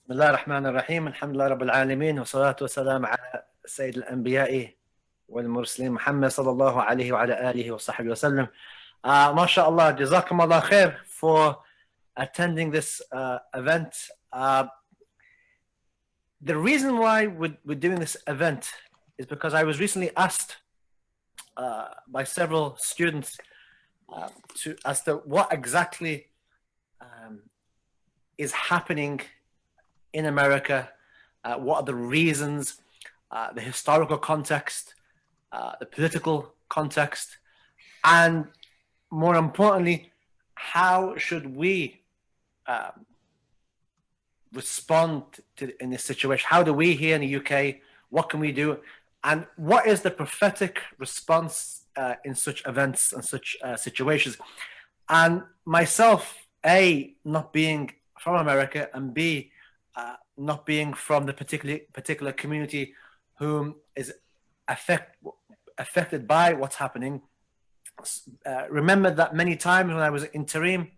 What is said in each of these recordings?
بسم الله الرحمن الرحيم الحمد لله رب العالمين والصلاة والسلام على سيد الأنبياء والمرسلين محمد صلى الله عليه وعلى آله وصحبه وسلم. MashaAllah, Jazakum Allah khair for attending this event. The reason why we're doing this event is because I was recently asked by several students as to what exactly is happening in America, what are the reasons, the historical context, the political context, and more importantly, how should we respond in this situation? How do we here in the UK, what can we do? And what is the prophetic response in such events and such situations? And myself, A, not being from America, and B, not being from the particular community whom is affected by what's happening. Remember that many times when I was interim,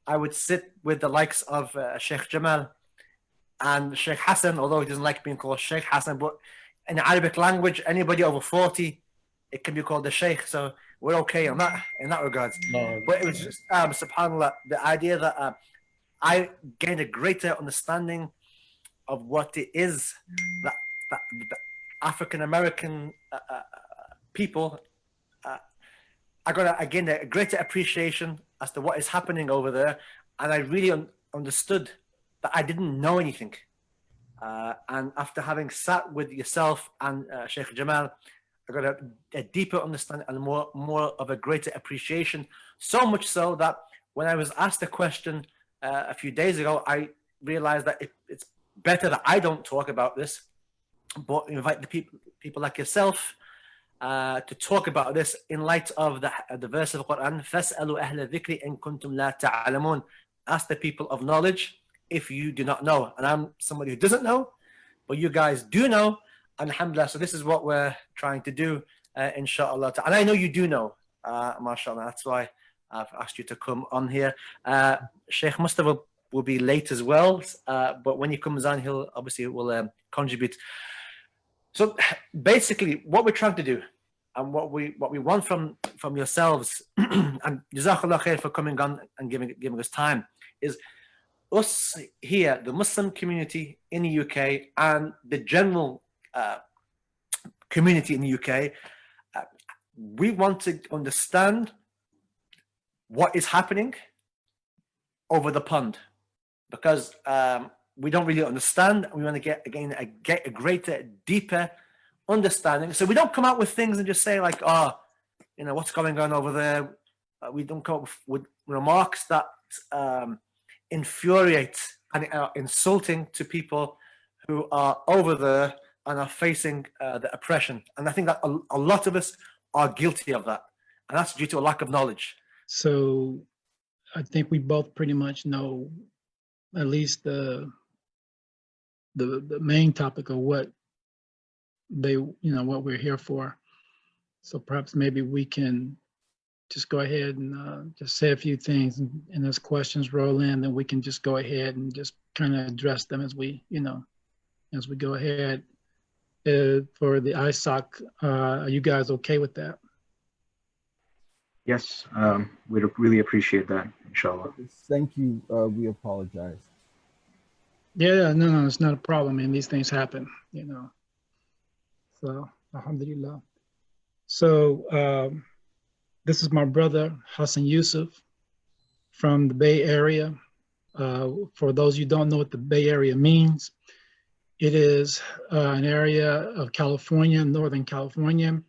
I would sit with the likes of Sheikh Jamal and Sheikh Hasan, although he doesn't like being called Sheikh Hasan, but in the Arabic language, anybody over 40, it can be called the Sheikh, so we're okay in that regards. No. But it was just, subhanAllah, the idea that I gained a greater understanding of what it is that the African American people. I got again a greater appreciation as to what is happening over there, and I really understood that I didn't know anything. And after having sat with yourself and Sheikh Jamal, I got a deeper understanding and more of a greater appreciation. So much so that when I was asked a question a few days ago, I realized that it's better that I don't talk about this, but invite the people like yourself to talk about this in light of the verse of the Quran. فَاسْأَلُوا أَهْلَ الذِّكْرِ إِن كُنْتُمْ لَا تَعْلَمُونَ. Ask the people of knowledge if you do not know. And I'm somebody who doesn't know, but you guys do know. Alhamdulillah. So this is what we're trying to do, inshallah. And I know you do know, mashallah. That's why I've asked you to come on here. Sheikh Mustafa will be late as well, but when he comes on, he'll obviously will contribute. So basically, what we're trying to do, and what we want from yourselves, and Jazakallah khair for coming on and giving us time, is us here, the Muslim community in the UK and the general community in the UK. We want to understand what is happening over the pond, because we don't really understand. We want to get a greater, deeper understanding. So we don't come out with things and just say like, oh, what's going on over there. We don't come up with remarks that infuriate and are insulting to people who are over there and are facing the oppression. And I think that a lot of us are guilty of that, and that's due to a lack of knowledge. So I think we both pretty much know at least the main topic of what what we're here for. So perhaps maybe we can just go ahead and just say a few things, and as questions roll in, then we can just go ahead and just kind of address them as we go ahead. For the ISOC, are you guys okay with that? Yes, we'd really appreciate that, inshallah. Thank you. We apologize. Yeah, no, it's not a problem, and these things happen, So, alhamdulillah. So, this is my brother, Hasan Yusuf, from the Bay Area. For those who don't know what the Bay Area means, it is an area of California, Northern California,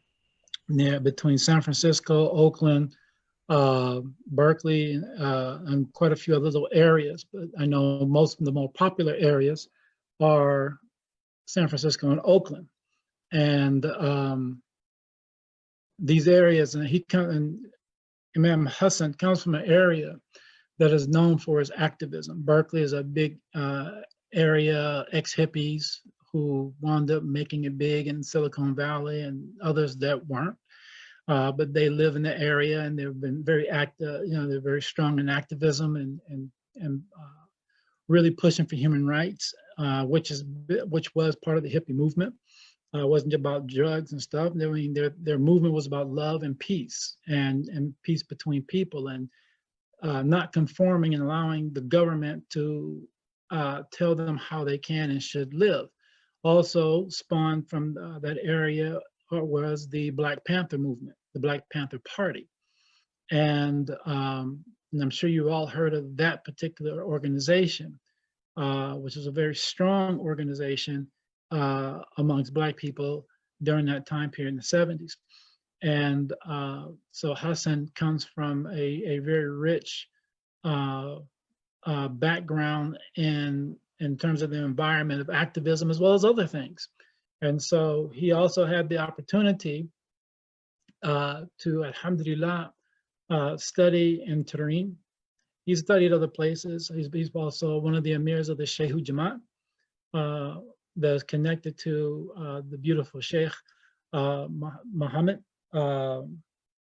between San Francisco, Oakland, Berkeley, and quite a few other little areas. But I know most of the more popular areas are San Francisco and Oakland. And these areas, and Imam Hasan comes from an area that is known for its activism. Berkeley is a big area, ex-hippies who wound up making it big in Silicon Valley, and others that weren't. But they live in the area, and they've been very active. They're very strong in activism and really pushing for human rights. which was part of the hippie movement. It wasn't about drugs and stuff. I mean, their movement was about love and peace and peace between people, and not conforming and allowing the government to tell them how they can and should live. Also spawned from that area was the Black Panther movement, the Black Panther Party. And I'm sure you all heard of that particular organization, which was a very strong organization amongst Black people during that time period in the 70s. And so Hasan comes from a very rich background in terms of the environment of activism as well as other things. And so he also had the opportunity to, alhamdulillah, study in Turin. He studied other places. He's also one of the emirs of the Sheikh Jamal that's connected to the beautiful Sheikh Muhammad. Damn,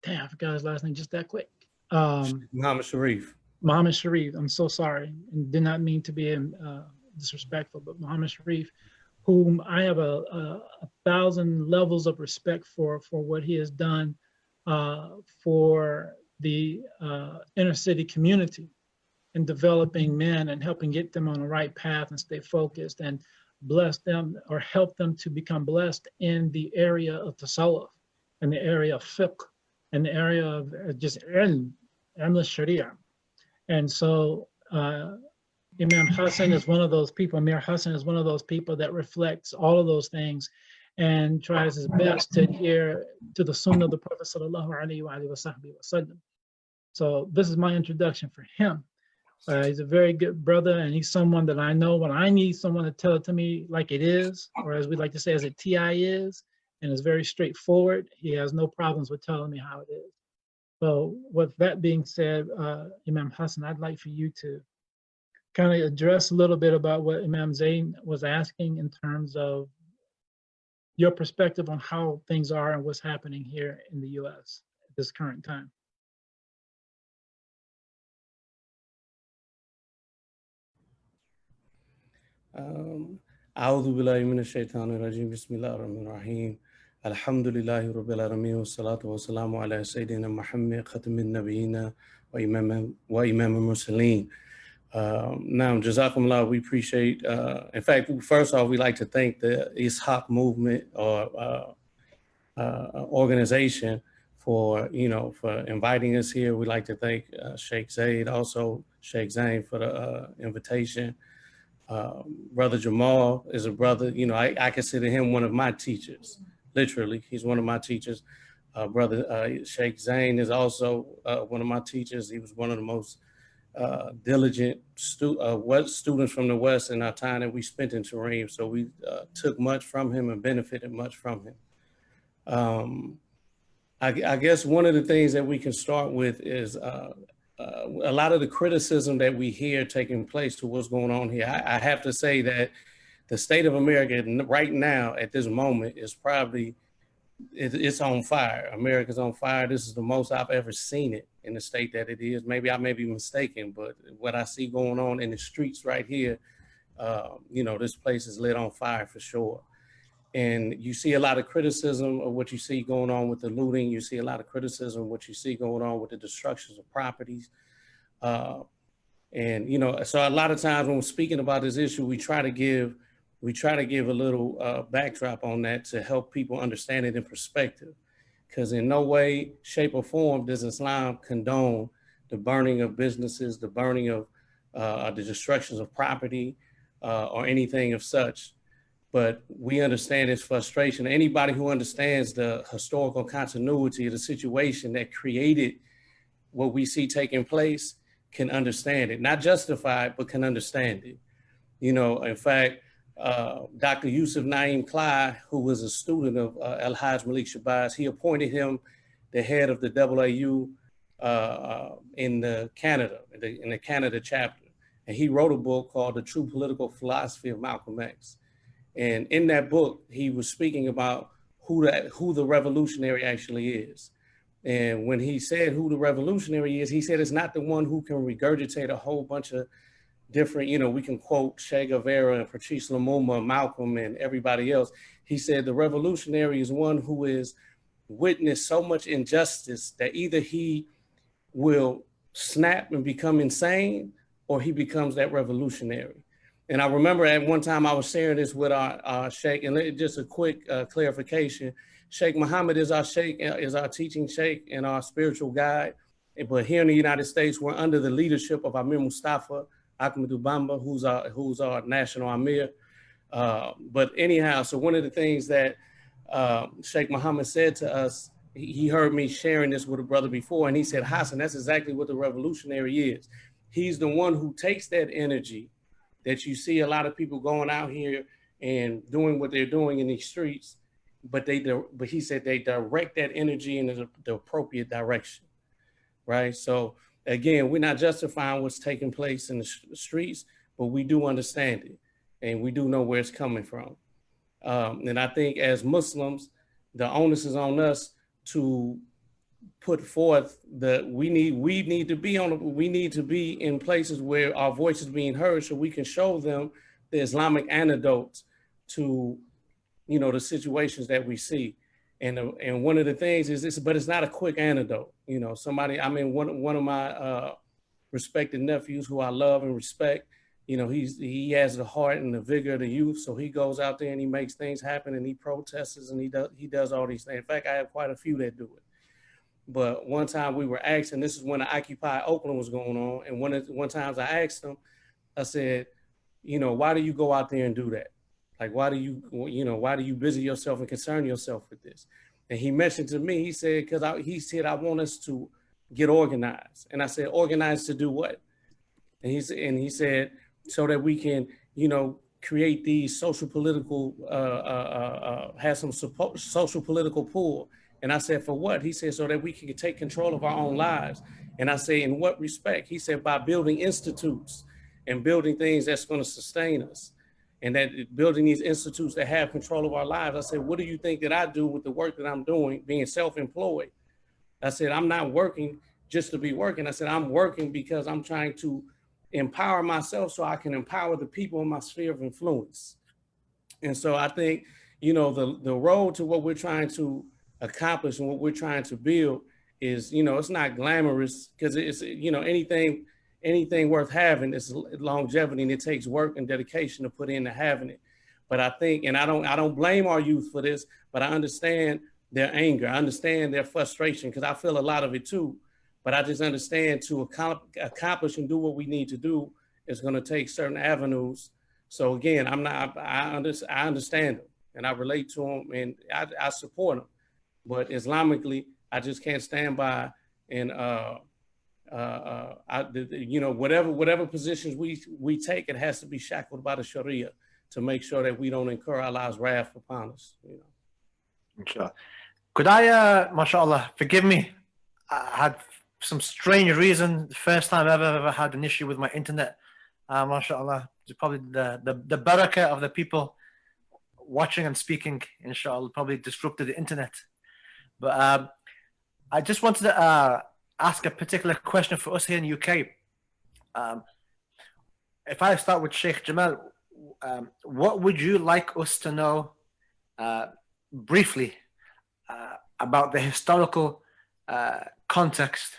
I forgot his last name just that quick. Muhammad Sharif. Muhammad Sharif, I'm so sorry, and did not mean to be disrespectful, but Muhammad Sharif, whom I have a 1,000 levels of respect for what he has done for the inner city community and developing men and helping get them on the right path and stay focused and bless them or help them to become blessed in the area of tasawwuf, in the area of fiqh, in the area of just ilm al-sharia. And so Imam Hasan is one of those people, Amir Hasan is one of those people that reflects all of those things and tries his best to adhere to the sunnah of the Prophet sallallahu alaihi wasallam. So this is my introduction for him. He's a very good brother, and he's someone that I know when I need someone to tell it to me like it is, or as we like to say, as it TI is, and is very straightforward. He has no problems with telling me how it is. So with that being said, Imam Hasan, I'd like for you to kind of address a little bit about what Imam Zane was asking in terms of your perspective on how things are and what's happening here in the US at this current time. أعوذ بالله من الشيطان الرجيم بسم الله الرحمن الرحيم الحمد لله رب العالمين والصلاة والسلام على سيدنا محمد ختم النبيين وإمام المرسلين. Now, Jazakumullah, we appreciate, in fact, first off, we'd like to thank the Ishaq movement or organization for, for inviting us here. We'd like to thank Sheikh Zane, also Sheikh Zane for the invitation. Brother Jamal is a brother, I consider him one of my teachers, literally. He's one of my teachers. Brother Sheikh Zane is also one of my teachers. He was one of the most diligent students from the West in our time that we spent in Turin. So we took much from him and benefited much from him. I guess one of the things that we can start with is a lot of the criticism that we hear taking place to what's going on here. I have to say that the state of America right now at this moment is probably, it's on fire. America's on fire. This is the most I've ever seen it in the state that it is. Maybe I may be mistaken, but what I see going on in the streets right here, this place is lit on fire for sure. And you see a lot of criticism of what you see going on with the looting. You see a lot of criticism of what you see going on with the destructions of properties. So a lot of times when we're speaking about this issue, we try to give a little backdrop on that to help people understand it in perspective. Because in no way, shape, or form does Islam condone the burning of businesses, the burning of the destructions of property, or anything of such. But we understand its frustration. Anybody who understands the historical continuity of the situation that created what we see taking place can understand it. Not justify it, but can understand it. In fact, Dr. Yusuf Naim Clyde, who was a student of Al-Hajj Malik Shabazz, he appointed him the head of the AAU in the Canada chapter. And he wrote a book called The True Political Philosophy of Malcolm X. And in that book, he was speaking about who the revolutionary actually is. And when he said who the revolutionary is, he said it's not the one who can regurgitate a whole bunch of different, we can quote Che Guevara and Patrice Lumumba, Malcolm, and everybody else. He said the revolutionary is one who is witnessed so much injustice that either he will snap and become insane or he becomes that revolutionary. And I remember at one time I was sharing this with our Sheikh, and just a quick clarification. Sheikh Muhammad is our Sheikh, is our teaching Sheikh and our spiritual guide. But here in the United States, we're under the leadership of Amir Mustafa Ahmadu Bamba, who's our national Amir. But anyhow, so one of the things that Sheikh Muhammad said to us, he heard me sharing this with a brother before, and he said, Hasan, that's exactly what the revolutionary is. He's the one who takes that energy that you see a lot of people going out here and doing what they're doing in these streets, but he said they direct that energy in the appropriate direction, right? So again, we're not justifying what's taking place in the streets, but we do understand it, and we do know where it's coming from. And I think as Muslims, the onus is on us to put forth we need to be in places where our voice is being heard, so we can show them the Islamic antidotes to the situations that we see. And one of the things is this, but it's not a quick antidote. One of my respected nephews who I love and respect, he has the heart and the vigor of the youth, so he goes out there and he makes things happen, and he protests, and he does all these things. In fact, I have quite a few that do it. But one time we were asked, and this is when the Occupy Oakland was going on, and one time I asked him, I said, why do you go out there and do that? Like, why do you busy yourself and concern yourself with this? And he mentioned to me, he said, I want us to get organized. And I said, organized to do what? And he said, so that we can, create these social political, have some social political pull. And I said, for what? He said, so that we can take control of our own lives. And I say, in what respect? He said, by building institutes and building things that's going to sustain us, and that building these institutes that have control of our lives. I said, what do you think that I do with the work that I'm doing, being self-employed? I said, I'm not working just to be working. I said, I'm working because I'm trying to empower myself so I can empower the people in my sphere of influence. And so I think, the road to what we're trying to accomplish and what we're trying to build is, it's not glamorous, because it's, anything worth having is longevity, and it takes work and dedication to put into having it. But I think, and I don't blame our youth for this, but I understand their anger. I understand their frustration, because I feel a lot of it too. But I just understand to accomplish and do what we need to do is going to take certain avenues. So again, I understand them, and I relate to them, and I support them. But Islamically, I just can't stand by and whatever positions we take, it has to be shackled by the Sharia to make sure that we don't incur Allah's wrath upon us. Inshallah. Could I, mashallah, forgive me, I had some strange reason, the first time I've ever had an issue with my internet. Mashallah, it's probably the barakah of the people watching and speaking, inshallah, probably disrupted the internet. But I just wanted to ask a particular question for us here in the UK. If I start with Sheikh Jamal, what would you like us to know briefly about the historical context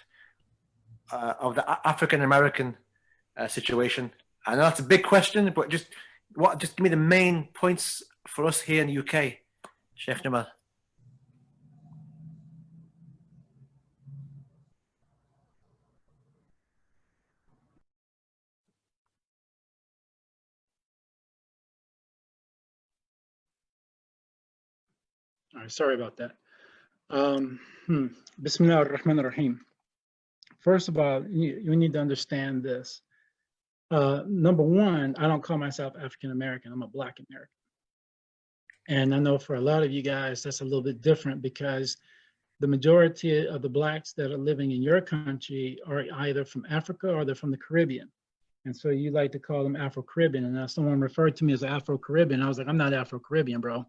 of the African-American situation? I know that's a big question, but just give me the main points for us here in the UK, Sheikh Jamal. All right, sorry about that. Bismillah ar-Rahman ar-Rahim. First of all, you need to understand this. Number one, I don't call myself African American. I'm a Black American. And I know for a lot of you guys, that's a little bit different, because the majority of the Blacks that are living in your country are either from Africa or they're from the Caribbean. And so you like to call them Afro-Caribbean. And now someone referred to me as Afro-Caribbean. I was like, I'm not Afro-Caribbean, bro.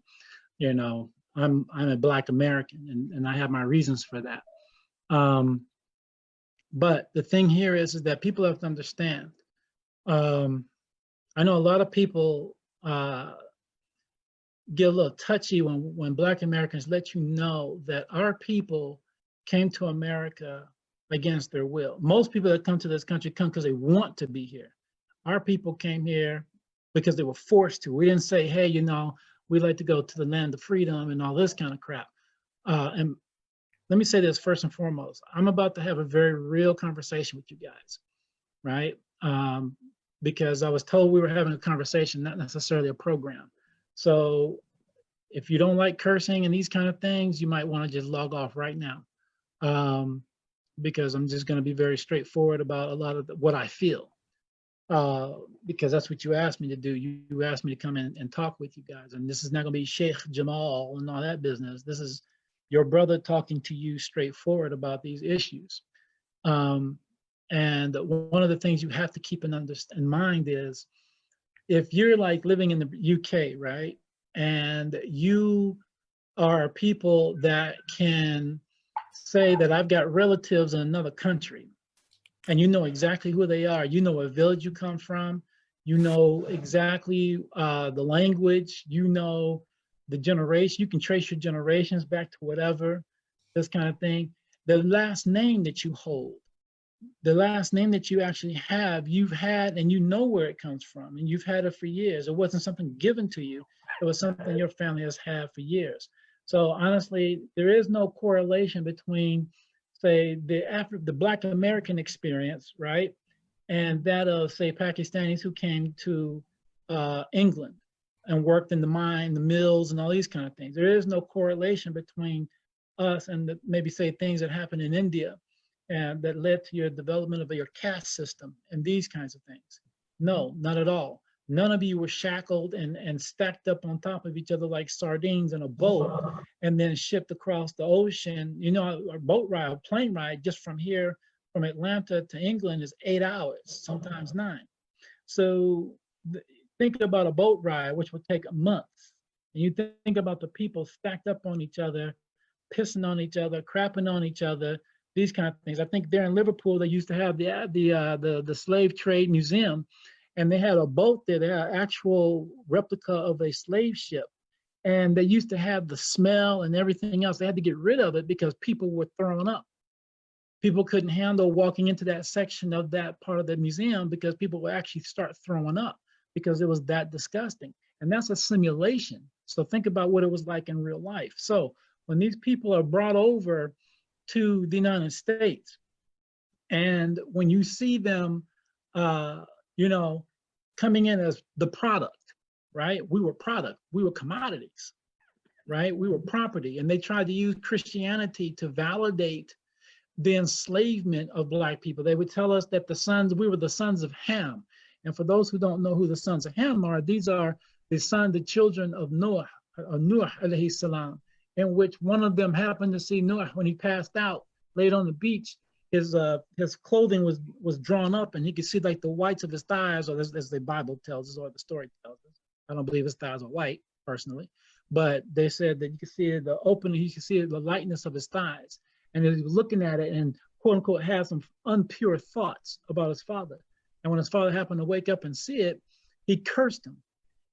I'm a Black American, and I have my reasons for that. But the thing here is that people have to understand I know a lot of people get a little touchy when Black Americans let you know that our people came to America against their will. Most people that come to this country come because they want to be here. Our people came here because they were forced to. We didn't say, hey, you know, we'd like to go to the land of freedom and all this kind of crap. And let me say this first and foremost. I'm about to have a very real conversation with you guys, right? Because I was told we were having a conversation, not necessarily a program. So if you don't like cursing and these kind of things, you might want to just log off right now, because I'm just going to be very straightforward about a lot of what I feel, because that's what you asked me to do. You asked me to come in and talk with you guys, and this is not going to be Sheikh Jamal and all that business. This is your brother talking to you straightforward about these issues. And one of the things you have to keep in mind is, if you're like living in the UK, right, and you are people that can say that I've got relatives in another country, and you know exactly who they are, you know what village you come from, you know exactly the language, you know the generation, you can trace your generations back to whatever, this kind of thing. The last name that you hold, the last name that you actually have, you've had, and you know where it comes from, and you've had it for years. It wasn't something given to you. It was something your family has had for years. So honestly, there is no correlation between, say, the Black American experience, right, and that of, say, Pakistanis who came to England and worked in the mine, the mills, and all these kind of things. There is no correlation between us and maybe, say, things that happened in India and that led to your development of your caste system and these kinds of things. No, not at all. None of you were shackled and stacked up on top of each other like sardines in a boat and then shipped across the ocean. You know, a boat ride, a plane ride just from here, from Atlanta to England is 8 hours, sometimes 9. So think about a boat ride, which would take months. And you think about the people stacked up on each other, pissing on each other, crapping on each other, these kind of things. I think there in Liverpool, they used to have the slave trade museum, and they had a boat there. They had an actual replica of a slave ship, and they used to have the smell and everything else. They had to get rid of it because people were throwing up. People couldn't handle walking into that section of that part of the museum because people would actually start throwing up because it was that disgusting. And that's a simulation. So think about what it was like in real life. So when these people are brought over to the United States, and when you see them, you know, coming in as the product, right? We were product, we were commodities, right? We were property, and they tried to use Christianity to validate the enslavement of Black people. They would tell us that we were the sons of Ham. And for those who don't know who the sons of Ham are, these are the children of Noah alayhi salam, in which one of them happened to see Noah when he passed out, laid on the beach. His clothing was drawn up, and he could see like the whites of his thighs, or as the Bible tells us, or the story tells us. I don't believe his thighs are white, personally, but they said that you could see the opening, you could see the lightness of his thighs. And he was looking at it and, quote unquote, had some unpure thoughts about his father. And when his father happened to wake up and see it, he cursed him.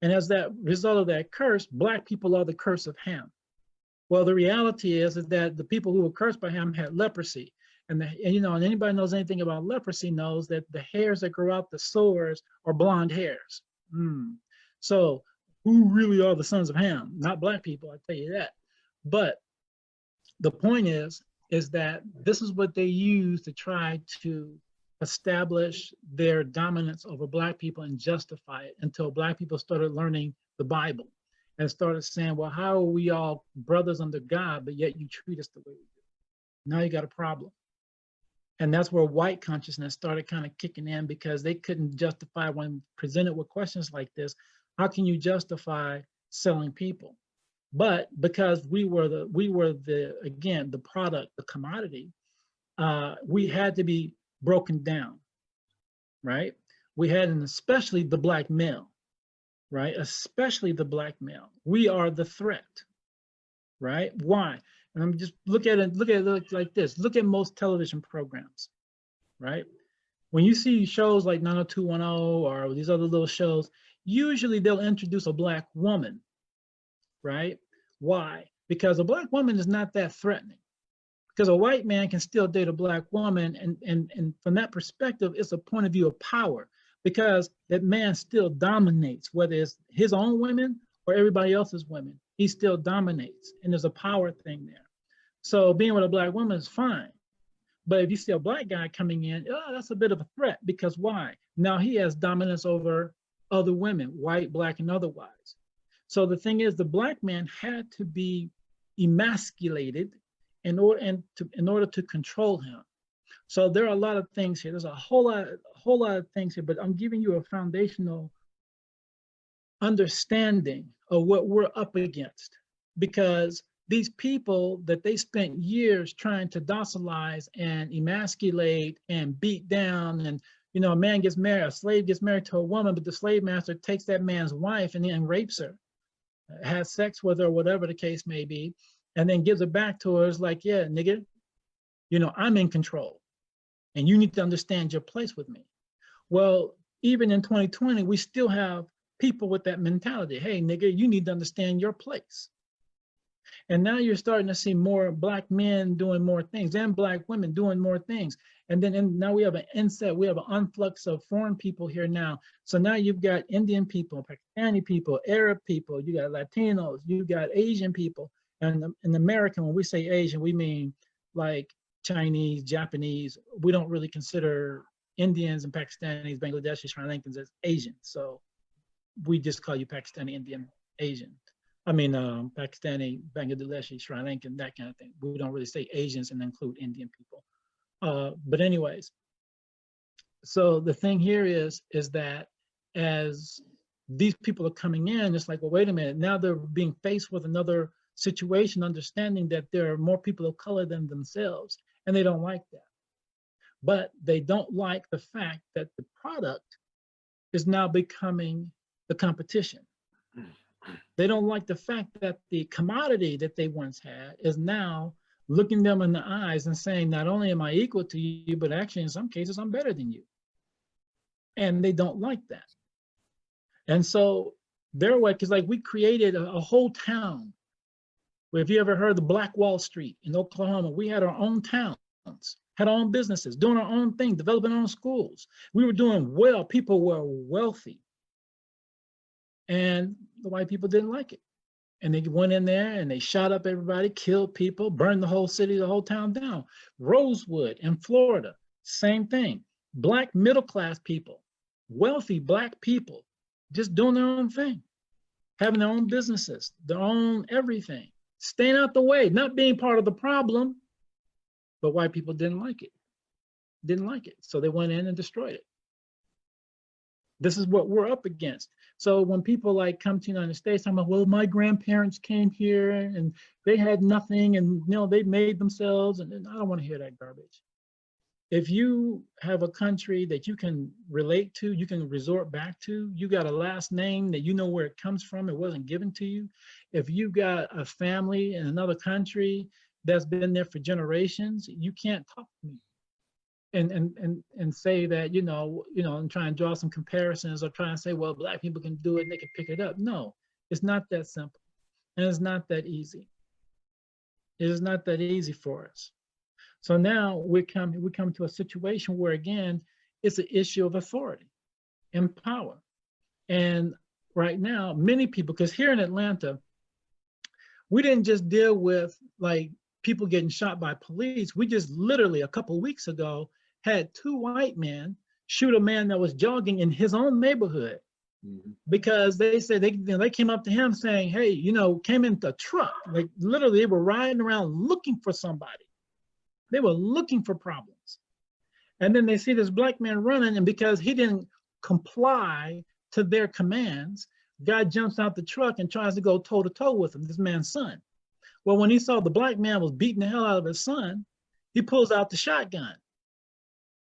And as that result of that curse, Black people are the curse of Ham. Well, the reality is that the people who were cursed by Ham had leprosy. And you know, and anybody knows anything about leprosy knows that the hairs that grow out the sores are blonde hairs. So who really are the sons of Ham? Not Black people, I tell you that. But the point is that this is what they use to try to establish their dominance over Black people and justify it, until Black people started learning the Bible and started saying, well, how are we all brothers under God, but yet you treat us the way we do? Now you got a problem. And that's where white consciousness started kind of kicking in, because they couldn't justify, when presented with questions like this, how can you justify selling people? But because we were again, the product, the commodity, we had to be broken down, right? We had, and especially the Black male, right? Especially the Black male. We are the threat, right? Why? And I'm just look at it like this. Look at most television programs, right? when you see shows like 90210 or these other little shows, usually they'll introduce a Black woman, right? Why? Because a Black woman is not that threatening. Because a white man can still date a Black woman, and from that perspective, it's a point of view of power, because that man still dominates, whether it's his own women or everybody else's women, he still dominates, and there's a power thing there. So being with a Black woman is fine. But if you see a Black guy coming in, oh, that's a bit of a threat, because why? Now he has dominance over other women, white, Black, and otherwise. So the thing is, the Black man had to be emasculated in order to control him. So there are a lot of things here. There's a whole lot of things here, but I'm giving you a foundational understanding of what we're up against, because these people that they spent years trying to docilize and emasculate and beat down, and a man gets married, a slave gets married to a woman, but the slave master takes that man's wife and then rapes her, has sex with her, whatever the case may be, and then gives it back to her. It's like, yeah, nigga, I'm in control, and you need to understand your place with me. Well, even in 2020, we still have people with that mentality. Hey, nigga, you need to understand your place. And now you're starting to see more Black men doing more things and Black women doing more things. And then now we have an inset, we have an influx of foreign people here now. So now you've got Indian people, Pakistani people, Arab people, you got Latinos, you got Asian people. And in American, when we say Asian, we mean like Chinese, Japanese. We don't really consider Indians and Pakistanis, Bangladeshis, Sri Lankans as Asian. So we just call you Pakistani, Indian, Asian. I mean, Pakistani, Bangladeshi, Sri Lankan, that kind of thing. We don't really say Asians and include Indian people. But anyways, so the thing here is that as these people are coming in, it's like, well, wait a minute, now they're being faced with another situation, understanding that there are more people of color than themselves, and they don't like that. But they don't like the fact that the product is now becoming the competition. They don't like the fact that the commodity that they once had is now looking them in the eyes and saying, not only am I equal to you, but actually in some cases, I'm better than you. And they don't like that. And so their way, because like we created a whole town. If you ever heard the Black Wall Street in Oklahoma, we had our own towns, had our own businesses, doing our own thing, developing our own schools. We were doing well, people were wealthy. And the white people didn't like it. And they went in there and they shot up everybody, killed people, burned the whole city, the whole town down. Rosewood in Florida, same thing. Black middle-class people, wealthy Black people, just doing their own thing, having their own businesses, their own everything, staying out the way, not being part of the problem, but white people didn't like it, So they went in and destroyed it. This is what we're up against. So when people like come to the United States, I'm like, well, my grandparents came here and they had nothing, and they made themselves, and I don't want to hear that garbage. If you have a country that you can relate to, you can resort back to, you got a last name that you know where it comes from, it wasn't given to you. If you got a family in another country that's been there for generations, you can't talk to me and say that, and try and draw some comparisons or try and say, well, Black people can do it and they can pick it up. No, it's not that simple. And it's not that easy. It is not that easy for us. So now we come to a situation where, again, it's an issue of authority and power. And right now, many people, because here in Atlanta, we didn't just deal with like people getting shot by police. We just literally a couple of weeks ago had 2 white men shoot a man that was jogging in his own neighborhood, because they said they came up to him saying, hey, came in the truck. Like literally they were riding around looking for somebody. They were looking for problems. And then they see this Black man running, and because he didn't comply to their commands, guy jumps out the truck and tries to go toe to toe with him, this man's son. Well, when he saw the Black man was beating the hell out of his son, he pulls out the shotgun.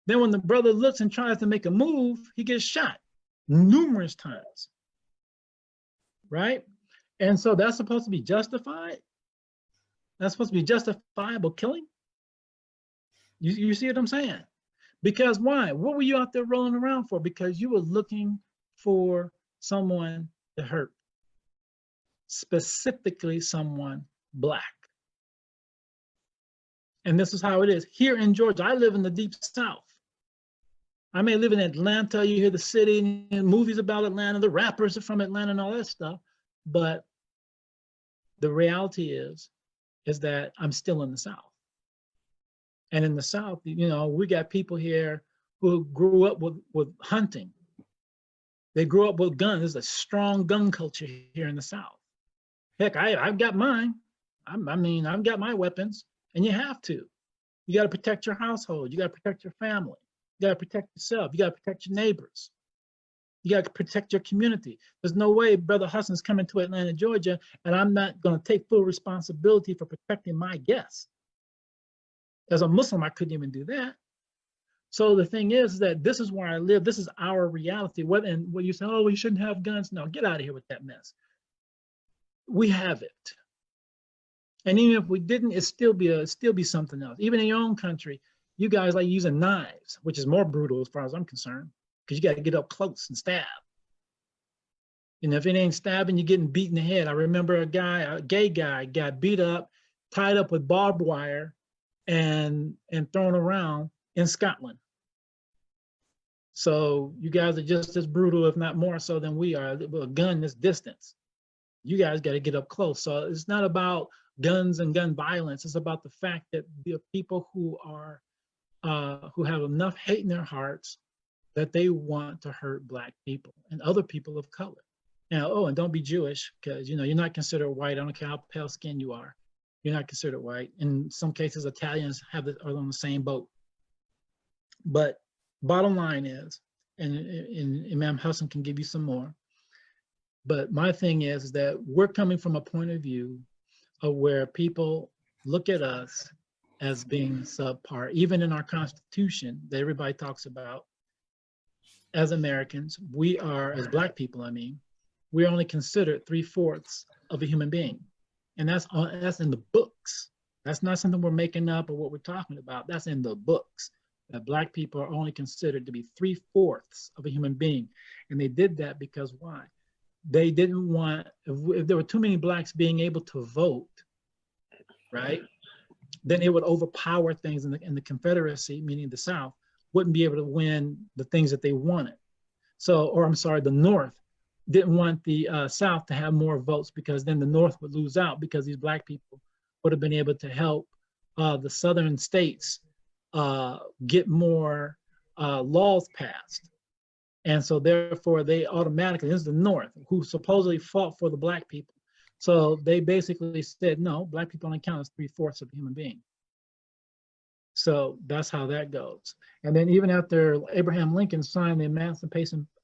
Then when the brother looks and tries to make a move, he gets shot numerous times, right? And so that's supposed to be justified? That's supposed to be justifiable killing? You see what I'm saying? Because why? What were you out there rolling around for? Because you were looking for someone to hurt, specifically someone Black. And this is how it is. Here in Georgia, I live in the deep South. I may live in Atlanta, you hear the city and movies about Atlanta, the rappers are from Atlanta and all that stuff. But the reality is that I'm still in the South. And in the South, you know, we got people here who grew up with hunting. They grew up with guns. There's a strong gun culture here in the South. Heck, I've got mine. I've got my weapons, and you have to. You got to protect your household. You got to protect your family. You got to protect yourself. You got to protect your neighbors. You got to protect your community. There's no way Brother Hasan's coming to Atlanta, Georgia, and I'm not going to take full responsibility for protecting my guests. As a Muslim, I couldn't even do that. So the thing is that this is where I live. This is our reality. And when you say, oh, we shouldn't have guns, no, get out of here with that mess. We have it. And even if we didn't, it'd still be something else. Even in your own country, you guys like using knives, which is more brutal as far as I'm concerned, because you got to get up close and stab. And if it ain't stabbing, you're getting beat in the head. I remember a gay guy got beat up, tied up with barbed wire, and thrown around in Scotland. So you guys are just as brutal, if not more so than we are. With a gun this distance, you guys got to get up close. So it's not about guns and gun violence. It's about the fact that the people who have enough hate in their hearts that they want to hurt Black people and other people of color. Now, and don't be Jewish, because you know you're not considered white. I don't care how pale skin you are. You're not considered white. In some cases, Italians are on the same boat. But bottom line is, and Imam Hasan can give you some more, but my thing is that we're coming from a point of view of where people look at us as being subpar. Even in our Constitution that everybody talks about, as Americans, we are, as Black people, we're only considered 3/4 of a human being. And that's in the books. That's not something we're making up or what we're talking about. That's in the books. That Black people are only considered to be 3/4 of a human being. And they did that because why? They didn't want, if there were too many Blacks being able to vote, right? Then it would overpower things in the Confederacy, meaning the South, wouldn't be able to win the things that they wanted. So, or I'm sorry, the North didn't want the South to have more votes, because then the North would lose out, because these Black people would have been able to help the Southern states get more laws passed. And so therefore they automatically, this is the North, who supposedly fought for the Black people. So they basically said, no, Black people only count as 3/4 of a human being. So that's how that goes. And then even after Abraham Lincoln signed the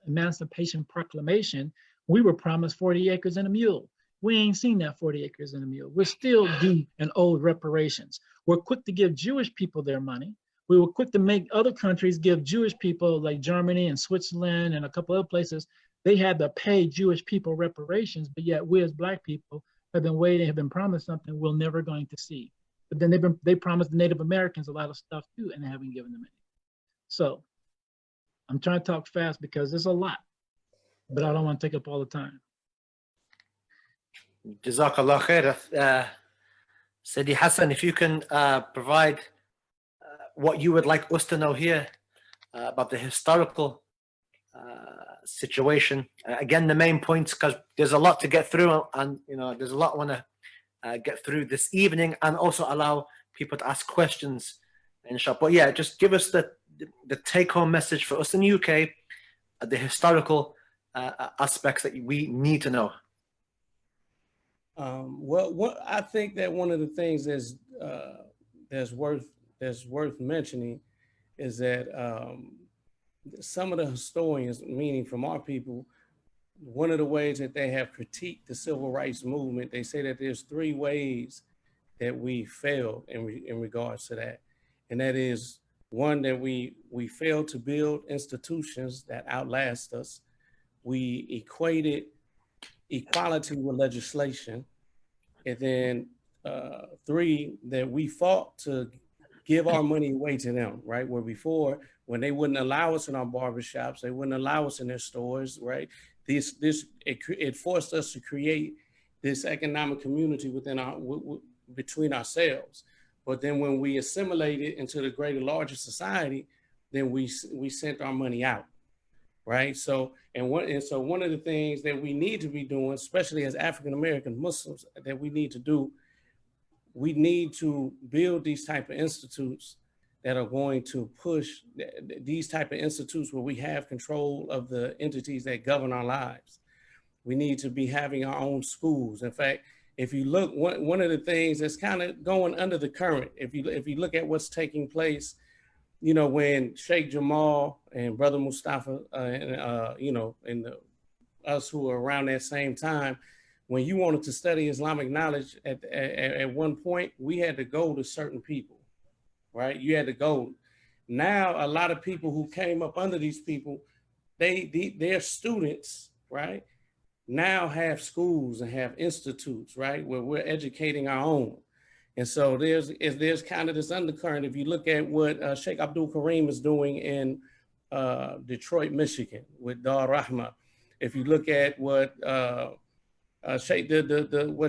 Emancipation Proclamation, we were promised 40 acres and a mule. We ain't seen that 40 acres and a mule. We're still due in old reparations. We're quick to give Jewish people their money. We were quick to make other countries give Jewish people, like Germany and Switzerland and a couple other places, they had to pay Jewish people reparations, but yet we as Black people have been waiting, have been promised something we're never going to see. But then they promised the Native Americans a lot of stuff too, and they haven't given them any. So I'm trying to talk fast because there's a lot, but I don't want to take up all the time. Jazakallah khair. Sidi Hasan, if you can provide what you would like us to know here about the historical situation. Again, the main points, because there's a lot to get through, and you know there's a lot I want to get through this evening, and also allow people to ask questions, inshallah. But yeah, just give us the take-home message for us in the UK, the historical aspects that we need to know. Well, I think that one of the things that's worth mentioning is that some of the historians, meaning from our people, one of the ways that they have critiqued the civil rights movement, they say that there's 3 ways that we failed in regards to that. And that is, one, that we failed to build institutions that outlast us. We equated equality with legislation. And then 3, that we fought to give our money away to them, right? Where before when they wouldn't allow us in our barbershops, they wouldn't allow us in their stores, right? It forced us to create this economic community within between ourselves. But then when we assimilated into the greater, larger society, then we sent our money out, right? So one of the things that we need to be doing, especially as African American Muslims, that we need to do, we need to build these type of institutes that are going to push these type of institutes where we have control of the entities that govern our lives. We need to be having our own schools. In fact, if you look, one of the things that's kind of going under the current, if you look at what's taking place, you know, when Sheikh Jamal and Brother Mustafa, and us who are around that same time, when you wanted to study Islamic knowledge at one point, we had to go to certain people, right? You had to go. Now, a lot of people who came up under these people, they're students, right? Now have schools and have institutes, right? Where we're educating our own. And so there's kind of this undercurrent. If you look at what Sheikh Abdul Karim is doing in Detroit, Michigan with Dar Rahma, if you look at what what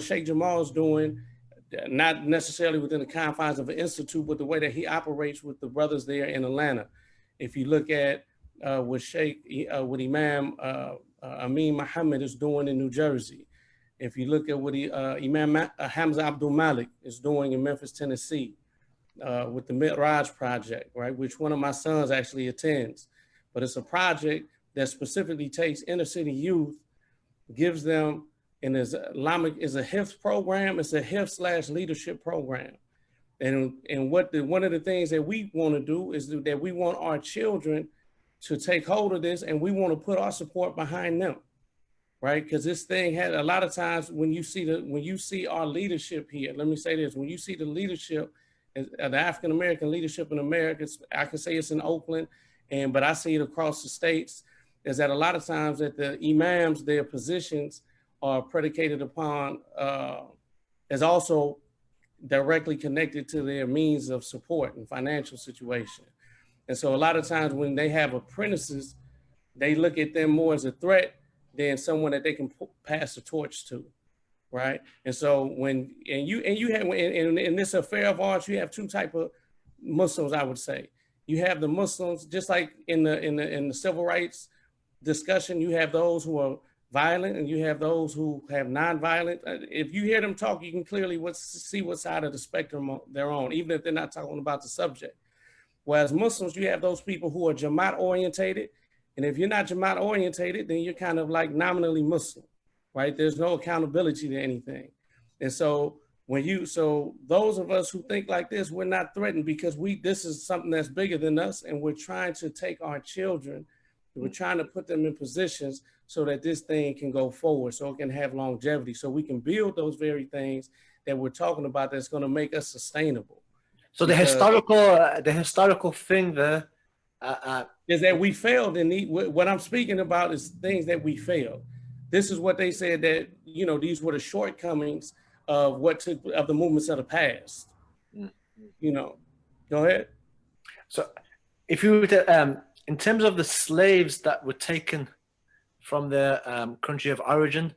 Sheikh Jamal is doing, not necessarily within the confines of an institute, but the way that he operates with the brothers there in Atlanta. If you look at what Imam Amin Muhammad is doing in New Jersey, if you look at what Imam Hamza Abdul Malik is doing in Memphis, Tennessee, with the Mi'raj Project, right, which one of my sons actually attends. But it's a project that specifically takes inner city youth, gives them, and is a HIFS program. It's a HIFS/leadership program. And one of the things that we want to do is that we want our children to take hold of this, and we want to put our support behind them, right? Because this thing had a lot of times when you see our leadership here, let me say this, when you see the leadership, the African American leadership in America, I can say it's in Oakland, but I see it across the states, is that a lot of times that the imams, their positions are predicated upon, as also directly connected to their means of support and financial situation. And so a lot of times when they have apprentices, they look at them more as a threat than someone that they can pass the torch to, right? And so when you have in this affair of ours, you have two type of Muslims, I would say. You have the Muslims, just like in the civil rights discussion, you have those who are violent and you have those who have non-violent. If you hear them talk, you can clearly see what side of the spectrum they're on, even if they're not talking about the subject. Whereas Muslims, you have those people who are Jamaat orientated. And if you're not Jamaat orientated, then you're kind of like nominally Muslim, right? There's no accountability to anything. And so those of us who think like this, we're not threatened because this is something that's bigger than us. And we're trying to take our children, we're trying to put them in positions so that this thing can go forward, so it can have longevity, so we can build those very things that we're talking about that's going to make us sustainable. So the historical thing there is that we failed what I'm speaking about is things that we failed. This is what they said, that, you know, these were the shortcomings of of the movements of the past. You know, go ahead. So if you were to, in terms of the slaves that were taken from their country of origin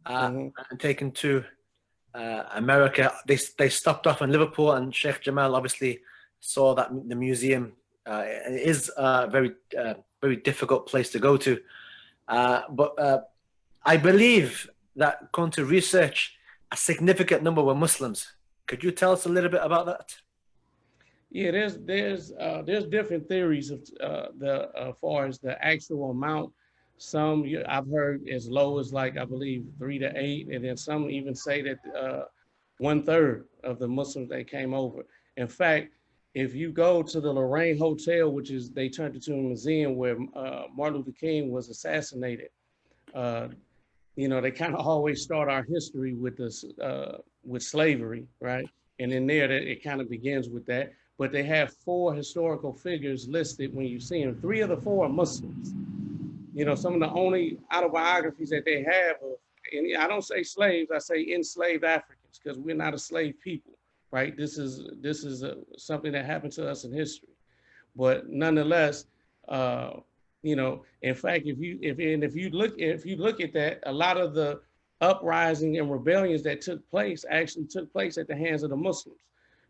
and taken to America, they stopped off in Liverpool, and Sheikh Jamal obviously saw that the museum is a very difficult place to go to. But I believe that, according to research, a significant number were Muslims. Could you tell us a little bit about that? Yeah, there's different theories of as far as the actual amount. Some I've heard as low as, like, I believe 3 to 8, and then some even say that 1/3 of the Muslims that came over. In fact, if you go to the Lorraine Hotel, which is, they turned it to a museum where Martin Luther King was assassinated, you know, they kind of always start our history with this, with slavery, right? And in there, it kind of begins with that. But they have 4 historical figures listed when you see them. 3 of the 4 are Muslims. You know, some of the only autobiographies that they have, and I don't say slaves, I say enslaved Africans, because we're not a slave people, right? This is something that happened to us in history. But nonetheless, you know, in fact, if you look at that, a lot of the uprising and rebellions that took place actually took place at the hands of the Muslims,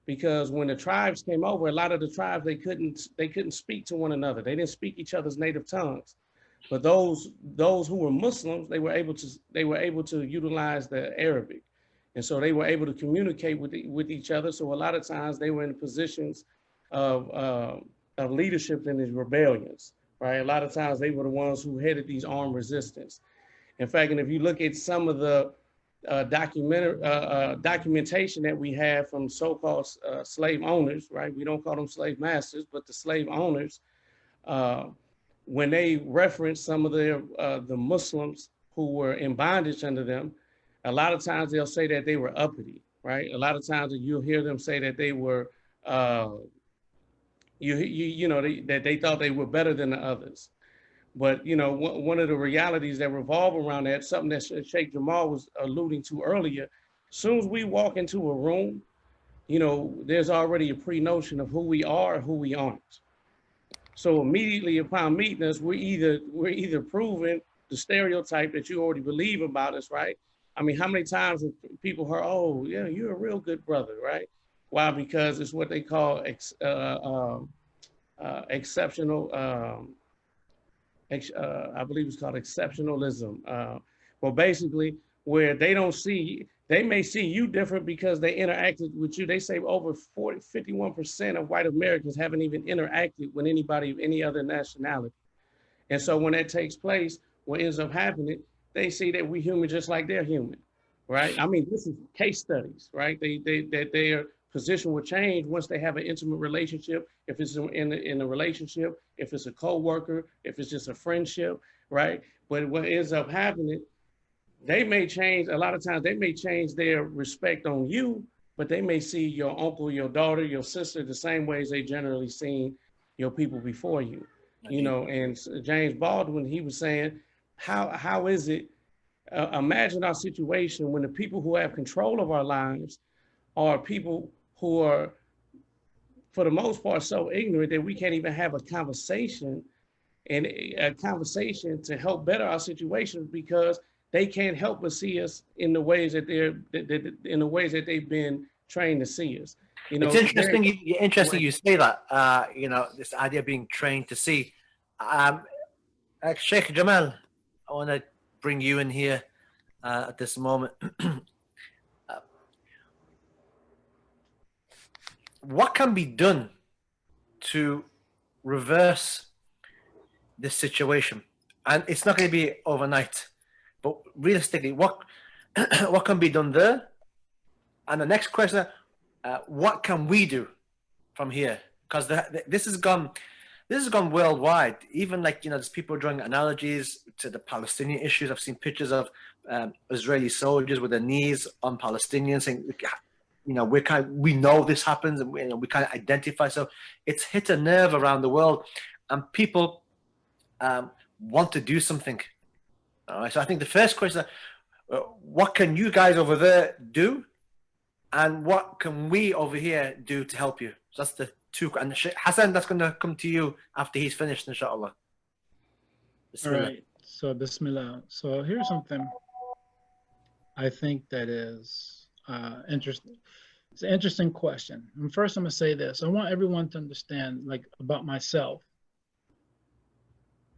because when the tribes came over, a lot of the tribes they couldn't speak to one another. They didn't speak each other's native tongues. But those who were Muslims, they were able to utilize the Arabic, and so they were able to communicate with each other. So a lot of times they were in positions of leadership in these rebellions, right? A lot of times they were the ones who headed these armed resistance. In fact, and if you look at some of the documentation that we have from so-called slave owners, right? We don't call them slave masters, but the slave owners. When they reference some of the Muslims who were in bondage under them, a lot of times they'll say that they were uppity, right? A lot of times you'll hear them say that they were, that they thought they were better than the others. But, you know, one of the realities that revolve around that, something that Sheikh Jamal was alluding to earlier, as soon as we walk into a room, you know, there's already a pre-notion of who we are and who we aren't. So immediately upon meeting us, we're either proving the stereotype that you already believe about us, right? I mean, how many times have people heard, "Oh, yeah, you're a real good brother," right? Why? Because it's what they call exceptional. I believe it's called exceptionalism. Well, basically, where they may see you different because they interacted with you. They say over 51% of white Americans haven't even interacted with anybody of any other nationality. And so when that takes place, what ends up happening, they see that we're human just like they're human, right? I mean, this is case studies, right? That their position will change once they have an intimate relationship. If it's in a relationship, if it's a co-worker, if it's just a friendship, right? But what ends up happening, they may change, a lot of times they may change their respect on you, but they may see your uncle, your daughter, your sister the same ways they generally seen your people before you. You know, and James Baldwin, he was saying, how is it, imagine our situation when the people who have control of our lives are people who are, for the most part, so ignorant that we can't even have a conversation to help better our situation, because they can't help but see us in the ways that they've been trained to see us. You know, it's interesting. You say that. You know, this idea of being trained to see. Sheikh Jamal, I want to bring you in here at this moment. What can be done to reverse this situation? And it's not going to be overnight, but realistically, what can be done there? And the next question, what can we do from here? Because this has gone worldwide. Even, like, you know, there's people drawing analogies to the Palestinian issues. I've seen pictures of Israeli soldiers with their knees on Palestinians, saying, you know, we know this happens, and we can't identify. So it's hit a nerve around the world, and people want to do something. All right. So I think the first question, what can you guys over there do, and what can we over here do to help you? So that's the two. And Hasan, that's going to come to you after he's finished, inshallah. Bismillah. All right. So Bismillah. So here's something I think that is interesting. It's an interesting question. And first, I'm going to say this. I want everyone to understand, like, about myself.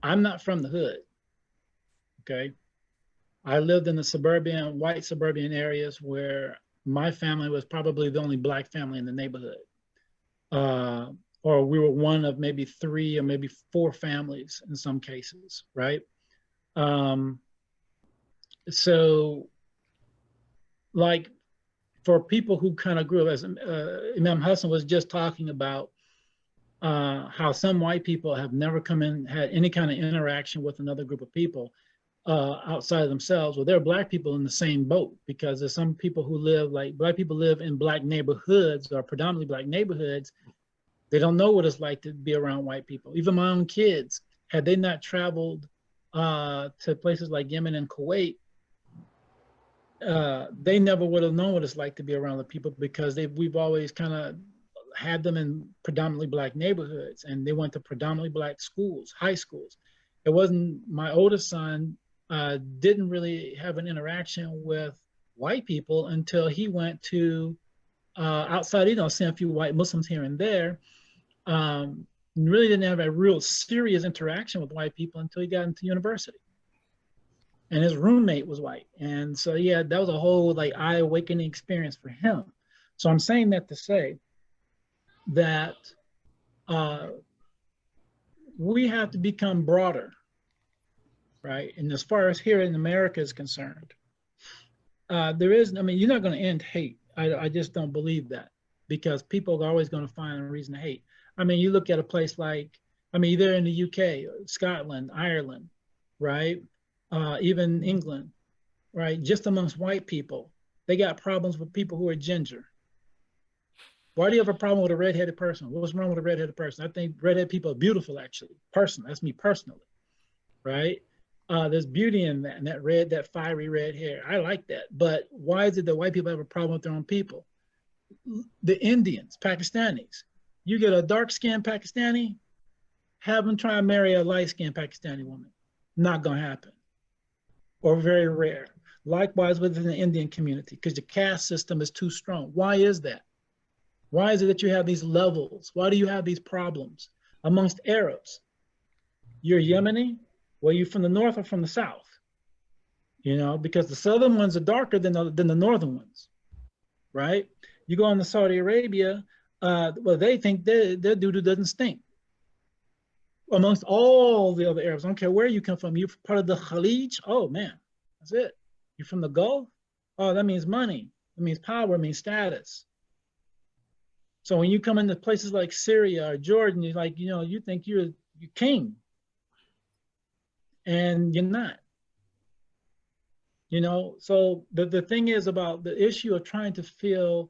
I'm not from the hood. Okay. I lived in the white suburban areas where my family was probably the only black family in the neighborhood. Or we were one of maybe 3 or maybe 4 families in some cases, right? So, like, for people who kind of grew up, as Imam Hasan was just talking about, how some white people have never had any kind of interaction with another group of people outside of themselves. Well, there are black people in the same boat, because there's some people who live, like, black people live in black neighborhoods, or predominantly black neighborhoods. They don't know what it's like to be around white people. Even my own kids, had they not traveled to places like Yemen and Kuwait, they never would have known what it's like to be around the people, because we've always kind of had them in predominantly Black neighborhoods, and they went to predominantly Black schools, high schools. It wasn't, my oldest son didn't really have an interaction with white people until he went to outside, seeing a few white Muslims here and there. Really didn't have a real serious interaction with white people until he got into university. And his roommate was white. And so, yeah, that was a whole like eye-awakening experience for him. So I'm saying that to say that we have to become broader, right? And as far as here in America is concerned, there is, you're not going to end hate. I just don't believe that, because people are always going to find a reason to hate. You look at a place like, either in the UK, Scotland, Ireland, right? Even England, right? Just amongst white people, they got problems with people who are ginger. Why do you have a problem with a redheaded person? What's wrong with a redheaded person? I think redheaded people are beautiful, actually. Personally, that's me personally, right? There's beauty in that fiery red hair. I like that. But why is it that white people have a problem with their own people? The Indians, Pakistanis. You get a dark-skinned Pakistani, have them try and marry a light-skinned Pakistani woman. Not gonna happen. Or very rare. Likewise within the Indian community, because the caste system is too strong. Why is that? Why is it that you have these levels? Why do you have these problems amongst Arabs? You're Yemeni, well, you're from the north or from the south, because the southern ones are darker than the northern ones, right? You go into Saudi Arabia, well, they think their doo-doo doesn't stink. Amongst all the other Arabs, I don't care where you come from, you're part of the Khalij, oh man, that's it. You're from the Gulf, oh, that means money, it means power, it means status. So when you come into places like Syria or Jordan, you're like, you think you're king. And you're not. So the thing is about the issue of trying to feel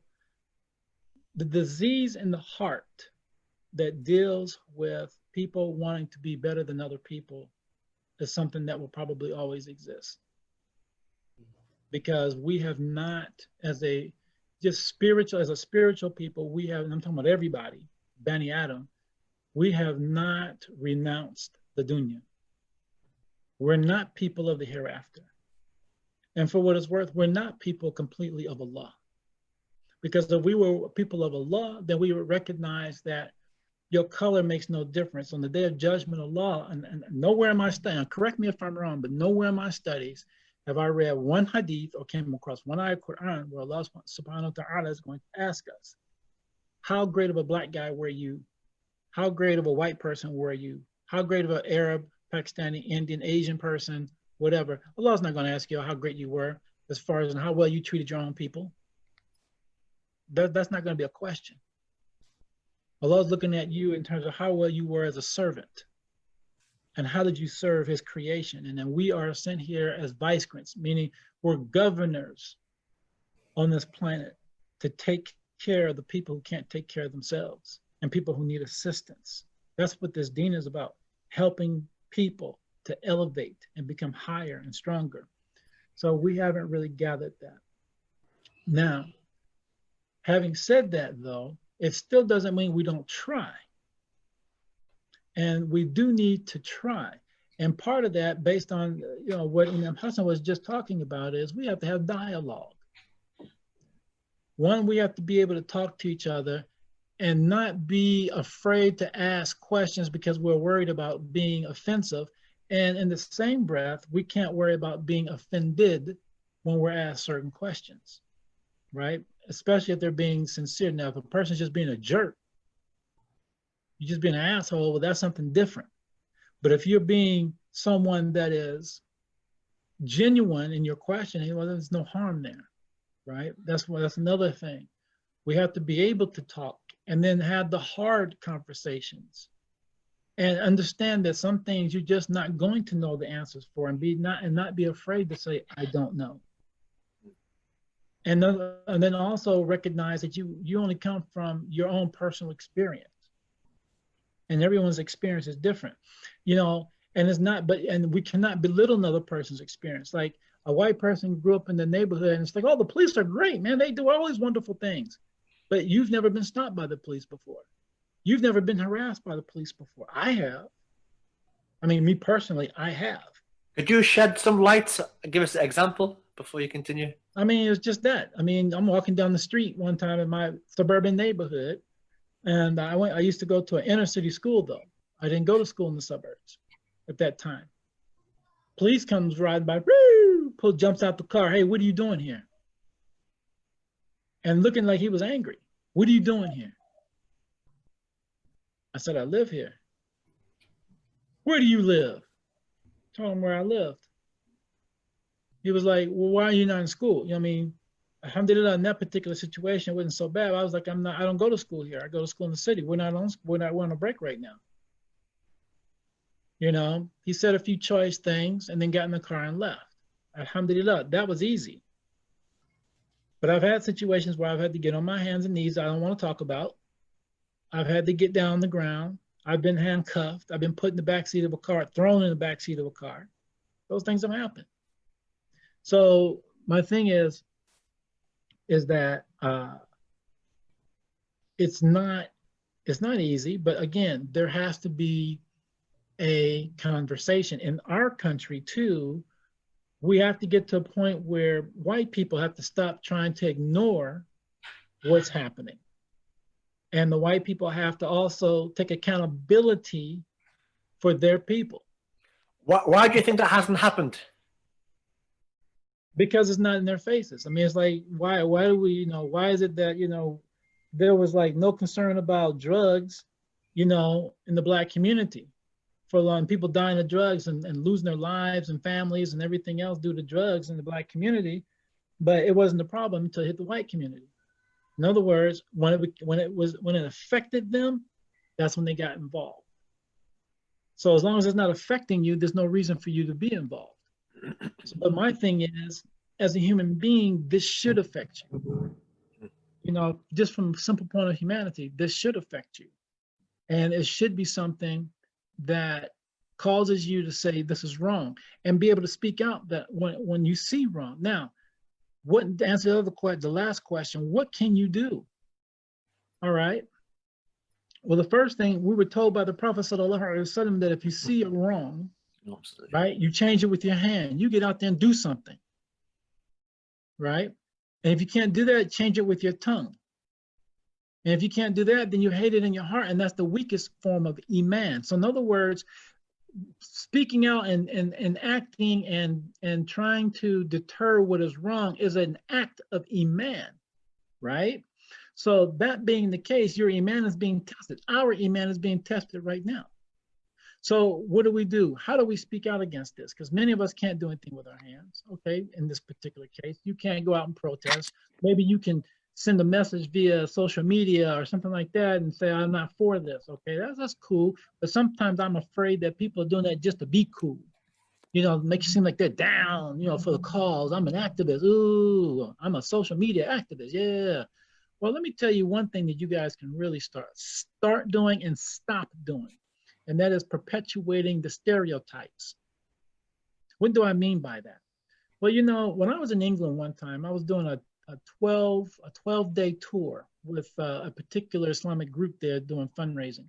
the disease in the heart that deals with people wanting to be better than other people is something that will probably always exist. Because we have not, as a spiritual people, we have, and I'm talking about everybody, Bani Adam, we have not renounced the dunya. We're not people of the hereafter. And for what it's worth, we're not people completely of Allah. Because if we were people of Allah, then we would recognize that your color makes no difference. On the day of judgment, Allah, and nowhere in my study, correct me if I'm wrong, but nowhere in my studies have I read one hadith or came across one ayah of Quran where Allah subhanahu wa ta'ala is going to ask us, how great of a black guy were you? How great of a white person were you? How great of an Arab, Pakistani, Indian, Asian person, whatever. Allah's not going to ask you how great you were as far as how well you treated your own people. That's not going to be a question. Allah's looking at you in terms of how well you were as a servant and how did you serve his creation. And then we are sent here as vicegerents, meaning we're governors on this planet to take care of the people who can't take care of themselves and people who need assistance. That's what this deen is about, helping people to elevate and become higher and stronger. So we haven't really gathered that. Now, having said that though, it still doesn't mean we don't try. And we do need to try. And part of that, based on what Imam Hasan was just talking about, is we have to have dialogue. One, we have to be able to talk to each other and not be afraid to ask questions because we're worried about being offensive. And in the same breath, we can't worry about being offended when we're asked certain questions, right? Especially if they're being sincere. Now, if a person's just being a jerk, you're just being an asshole, well, that's something different. But if you're being someone that is genuine in your questioning, well, there's no harm there, right? That's another thing. We have to be able to talk and then have the hard conversations and understand that some things you're just not going to know the answers for, and not be afraid to say, I don't know. And then also recognize that you only come from your own personal experience. And everyone's experience is different, and it's not, and we cannot belittle another person's experience. Like a white person grew up in the neighborhood and it's like, oh, the police are great, man. They do all these wonderful things. but you've never been stopped by the police before. You've never been harassed by the police before. I have. I mean, me personally, I have. Could you shed some light, give us an example before you continue? I mean, it's just that. I mean, I'm walking down the street one time in my suburban neighborhood, and I used to go to an inner city school though. I didn't go to school in the suburbs at that time. Police comes riding by, woo, jumps out the car. Hey, what are you doing here? And looking like he was angry. What are you doing here? I said, I live here. Where do you live? Told him where I lived. He was like, well, why are you not in school? You know what I mean? Alhamdulillah, in that particular situation, it wasn't so bad. I was like, I don't go to school here. I go to school in the city. We're on a break right now. You know, he said a few choice things and then got in the car and left. Alhamdulillah, that was easy. But I've had situations where I've had to get on my hands and knees I don't want to talk about. I've had to get down on the ground. I've been handcuffed. I've been put in the backseat of a car, thrown in the backseat of a car. Those things have happened. So my thing is that it's not easy, but again, there has to be a conversation. In our country too, we have to get to a point where white people have to stop trying to ignore what's happening. And the white people have to also take accountability for their people. Why do you think that hasn't happened? Because it's not in their faces. I mean, it's like, why do we, why is it that, there was like no concern about drugs, in the Black community for long, people dying of drugs and losing their lives and families and everything else due to drugs in the Black community, but it wasn't a problem until it hit the white community. In other words, when it affected them, that's when they got involved. So as long as it's not affecting you, there's no reason for you to be involved. But my thing is, as a human being, this should affect you. Just from a simple point of humanity, this should affect you. And it should be something that causes you to say this is wrong and be able to speak out that when you see wrong. Now, to answer the last question, what can you do? All right. Well, the first thing we were told by the Prophet ﷺ that if you see it wrong, right, you change it with your hand. You get out there and do something, right? And if you can't do that, change it with your tongue. And if you can't do that, then you hate it in your heart, and that's the weakest form of iman. So in other words, speaking out and acting and trying to deter what is wrong is an act of iman, right? So that being the case, your iman is being tested. Our iman is being tested right now. So what do? How do we speak out against this? Because many of us can't do anything with our hands, okay? In this particular case, you can't go out and protest. Maybe you can send a message via social media or something like that and say, I'm not for this, okay? That's cool. But sometimes I'm afraid that people are doing that just to be cool. Make you seem like they're down, for the cause. I'm an activist. Ooh, I'm a social media activist. Yeah. Well, let me tell you one thing that you guys can really start doing and stop doing. And that is perpetuating the stereotypes. What do I mean by that? Well, when I was in England one time, I was doing a 12-day tour with a particular Islamic group there doing fundraising.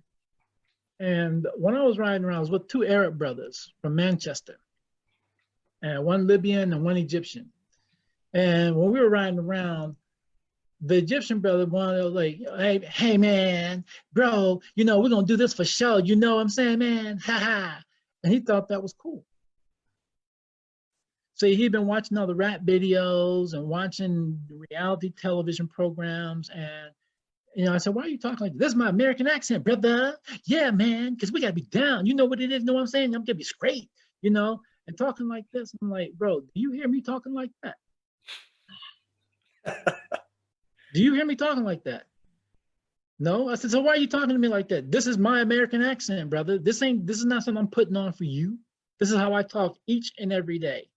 And when I was riding around, I was with two Arab brothers from Manchester, and one Libyan and one Egyptian. And when we were riding around, the Egyptian brother wanted like, hey man, bro, we're gonna do this for show. You know what I'm saying, man? Ha ha. And he thought that was cool. So he'd been watching all the rap videos and watching reality television programs. And, I said, why are you talking like this? This is my American accent, brother. Yeah, man, because we got to be down. You know what it is? You know what I'm saying? I'm going to be straight, and talking like this. I'm like, bro, do you hear me talking like that? Do you hear me talking like that? No? I said, so why are you talking to me like that? This is my American accent, brother. This is not something I'm putting on for you. This is how I talk each and every day.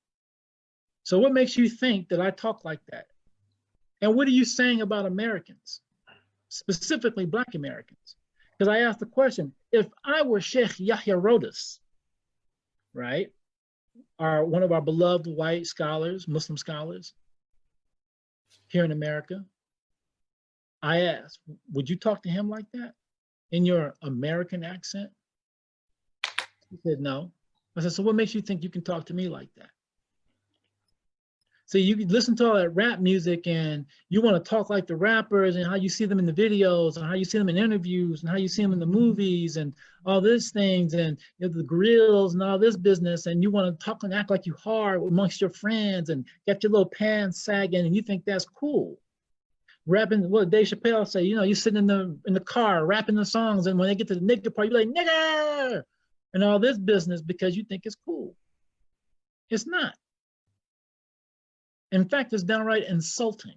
So what makes you think that I talk like that? And what are you saying about Americans, specifically Black Americans? Because I asked the question, if I were Sheikh Yahya Rodas, right, one of our beloved white scholars, Muslim scholars here in America, I asked, would you talk to him like that in your American accent? He said, no. I said, so what makes you think you can talk to me like that? So you listen to all that rap music and you want to talk like the rappers and how you see them in the videos and how you see them in interviews and how you see them in the movies and all these things and the grills and all this business, and you want to talk and act like you hard amongst your friends and get your little pants sagging and you think that's cool. Rapping, what Dave Chappelle say, you're sitting in the car rapping the songs, and when they get to the nigga part, you're like, nigger, and all this business because you think it's cool. It's not. In fact, it's downright insulting.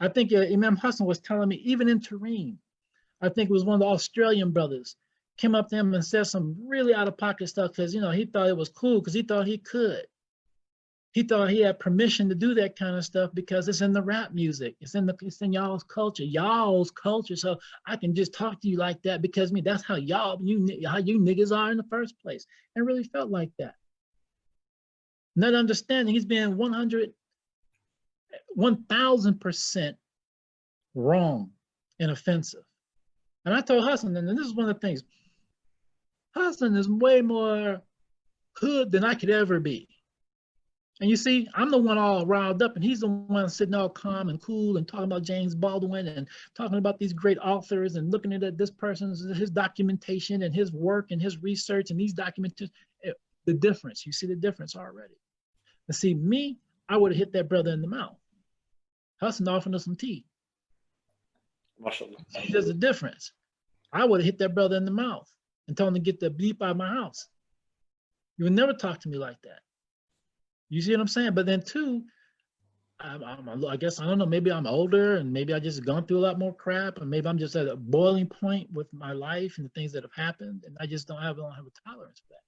I think Imam Hasan was telling me, even in Tareem, I think it was one of the Australian brothers, came up to him and said some really out-of-pocket stuff because, he thought it was cool because he thought he could. He thought he had permission to do that kind of stuff because it's in the rap music. It's in y'all's culture. So I can just talk to you like that because that's how you niggas are in the first place. And really felt like that. Not understanding he's being 1,000% wrong and offensive. And I told Hasan, and this is one of the things, Hasan is way more hood than I could ever be. And you see, I'm the one all riled up, and he's the one sitting all calm and cool and talking about James Baldwin and talking about these great authors and looking at this person's, his documentation and his work and his research and these documentations. The difference, you see the difference already. And see, me, I would have hit that brother in the mouth. Hasan offering us some tea. See, there's a difference. I would have hit that brother in the mouth and told him to get the bleep out of my house. You would never talk to me like that. You see what I'm saying? But then too, I guess, I don't know, maybe I'm older and maybe I just gone through a lot more crap, and maybe I'm just at a boiling point with my life and the things that have happened, and I just don't have a tolerance for that.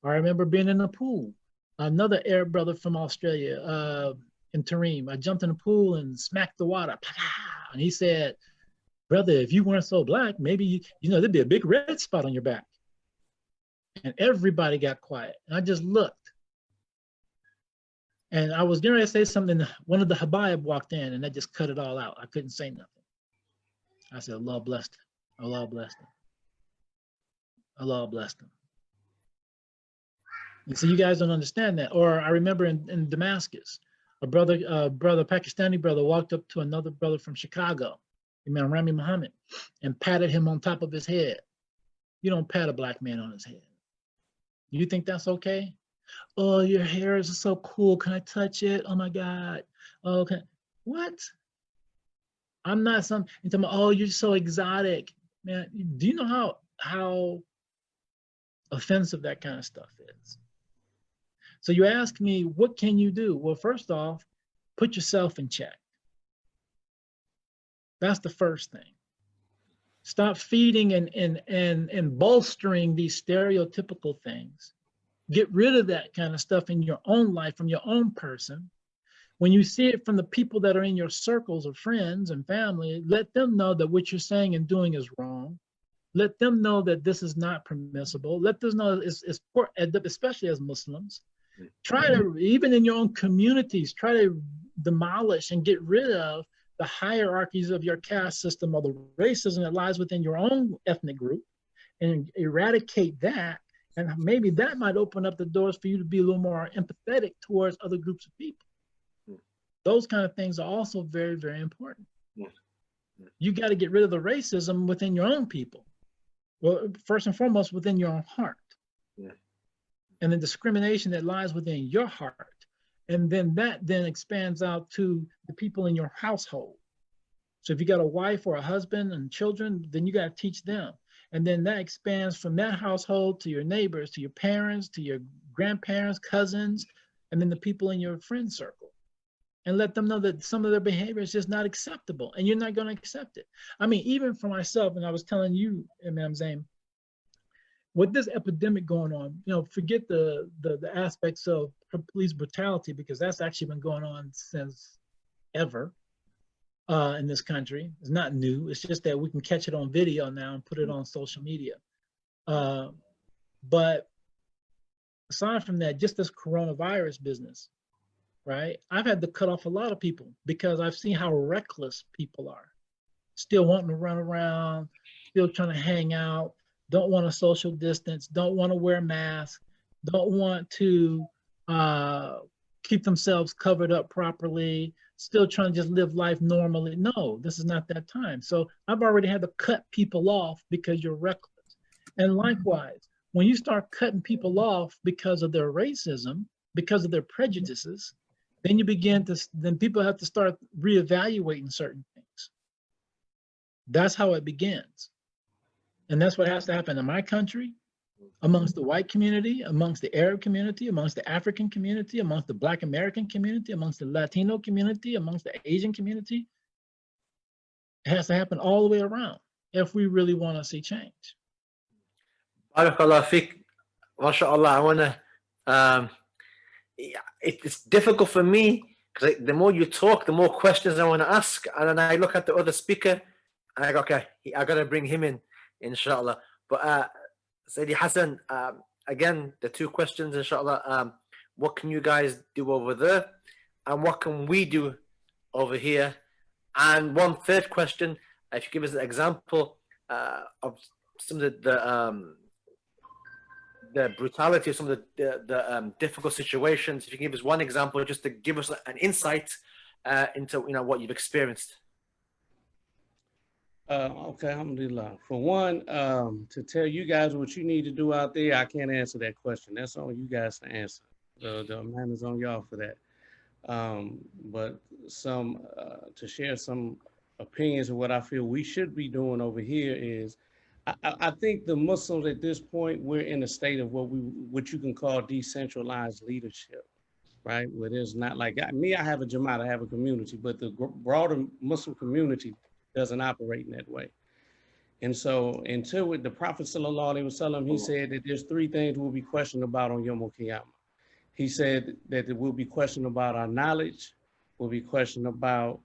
I remember being in the pool. Another Arab brother from Australia, in Tareem, I jumped in the pool and smacked the water. And he said, brother, if you weren't so black, maybe, there'd be a big red spot on your back. And everybody got quiet. And I just looked. And I was getting ready to say something. One of the Habaib walked in and that just cut it all out. I couldn't say nothing. I said, Allah blessed him. Allah blessed him. Allah blessed him. And so you guys don't understand that. Or I remember in Damascus, a Pakistani brother walked up to another brother from Chicago, Imam Rami Muhammad, and patted him on top of his head. You don't pat a black man on his head. You think that's okay? Oh, your hair is so cool. Can I touch it? Oh my God. Okay. What? I'm not some, you're talking about, oh, you're so exotic. Man, do you know how offensive that kind of stuff is? So you ask me, what can you do? Well, first off, put yourself in check. That's the first thing. Stop feeding and bolstering these stereotypical things. Get rid of that kind of stuff in your own life, from your own person. When you see it from the people that are in your circles of friends and family, let them know that what you're saying and doing is wrong. Let them know that this is not permissible. Let them know it's especially as Muslims. Try to, even in your own communities, try to demolish and get rid of the hierarchies of your caste system or the racism that lies within your own ethnic group, and eradicate that. And maybe that might open up the doors for you to be a little more empathetic towards other groups of people. Those kind of things are also very, very important. You got to get rid of the racism within your own people. Well, first and foremost, within your own heart. And the discrimination that lies within your heart. And then that then expands out to the people in your household. So if you got a wife or a husband and children, then you got to teach them. And then that expands from that household to your neighbors, to your parents, to your grandparents, cousins, and then the people in your friend circle. And let them know that some of their behavior is just not acceptable, and you're not going to accept it. I mean, even for myself, and I was telling you, Imam Zane, with this epidemic going on, forget the aspects of police brutality, because that's actually been going on since ever in this country. It's not new. It's just that we can catch it on video now and put it on social media. But aside from that, just this coronavirus business, right? I've had to cut off a lot of people because I've seen how reckless people are. still wanting to run around, still trying to hang out, don't want to social distance, don't want to wear masks, don't want to keep themselves covered up properly, still trying to just live life normally. No, this is not that time. So I've already had to cut people off because you're reckless. And likewise, when you start cutting people off because of their racism, because of their prejudices, then then people have to start reevaluating certain things. That's how it begins. And that's what has to happen in my country, amongst the white community, amongst the Arab community, amongst the African community, amongst the Black American community, amongst the Latino community, amongst the Asian community. It has to happen all the way around if we really want to see change. Barakallah fiqh. MashaAllah, I want to, it's difficult for me because the more you talk, the more questions I want to ask. And then I look at the other speaker and I go, okay, I got to bring him in, inshallah. But Sayyidi Hasan, again, the two questions, inshallah. What can you guys do over there? And what can we do over here? And one third question, if you give us an example of some of the brutality of some of the difficult situations. If you can give us one example, just to give us an insight into what you've experienced. Okay, alhamdulillah. For one, to tell you guys what you need to do out there, I can't answer that question. That's on you guys to answer. The man is on y'all for that. But to share some opinions of what I feel we should be doing over here is, I think the Muslims at this point, we're in a state of what you can call decentralized leadership, right? Where there's not like me, I have a Jamaat, I have a community, but the broader Muslim community doesn't operate in that way. And so until with the Prophet sallallahu alaihi wasallam, he said that there's three things we'll be questioned about on Yom Kippur. He said that we'll be questioned about our knowledge, we'll be questioned about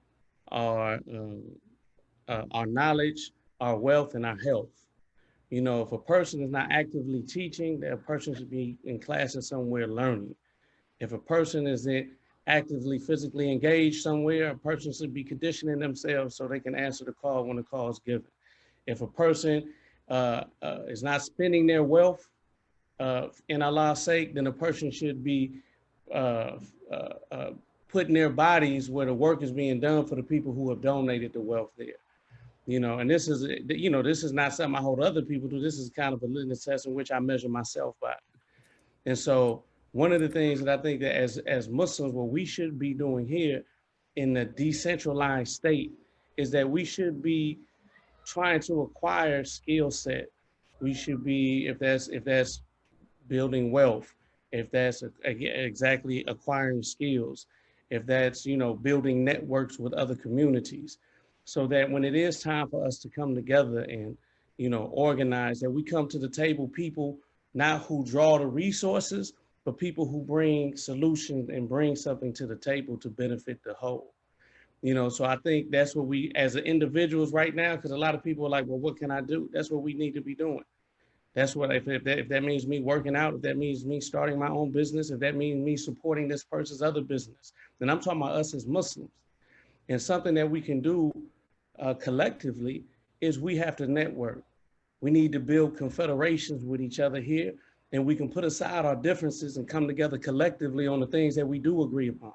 our knowledge, our wealth, and our health. If a person is not actively teaching, that person should be in classes somewhere learning. If a person isn't actively physically engaged somewhere, a person should be conditioning themselves so they can answer the call when the call is given. If a person is not spending their wealth in Allah's sake, then a person should be putting their bodies where the work is being done for the people who have donated the wealth there. And this is, this is not something I hold other people to. This is kind of a litmus test in which I measure myself by. And so one of the things that I think that as Muslims, what we should be doing here in the decentralized state is that we should be trying to acquire skill set. We should be, if that's building wealth, if that's exactly acquiring skills, if that's, building networks with other communities, so that when it is time for us to come together and, organize, that we come to the table, people not who draw the resources, but people who bring solutions and bring something to the table to benefit the whole. So I think that's what we, as individuals right now, because a lot of people are like, well, what can I do? That's what we need to be doing. That's what, if that means me working out, if that means me starting my own business, if that means me supporting this person's other business, then I'm talking about us as Muslims. And something that we can do collectively is we have to network. We need to build confederations with each other here, and we can put aside our differences and come together collectively on the things that we do agree upon,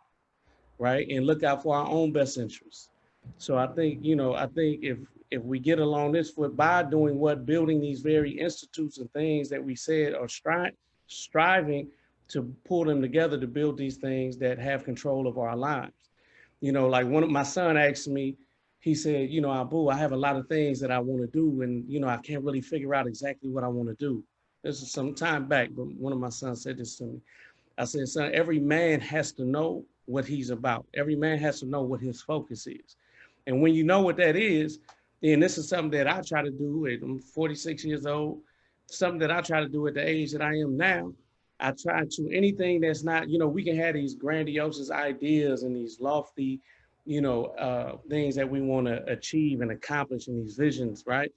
right? And look out for our own best interests. So I think, if we get along this foot by doing building these very institutes and things that we said are striving to pull them together to build these things that have control of our lives. Like one of my son asked me, he said, Abu, I have a lot of things that I want to do. And, I can't really figure out exactly what I want to do. This is some time back, but one of my sons said this to me. I said, son, every man has to know what he's about. Every man has to know what his focus is. And when you know what that is, then this is something that I try to do at, I'm 46 years old, something that I try to do at the age that I am now. I try to, anything that's not, we can have these grandiose ideas and these lofty, things that we want to achieve and accomplish in these visions, right?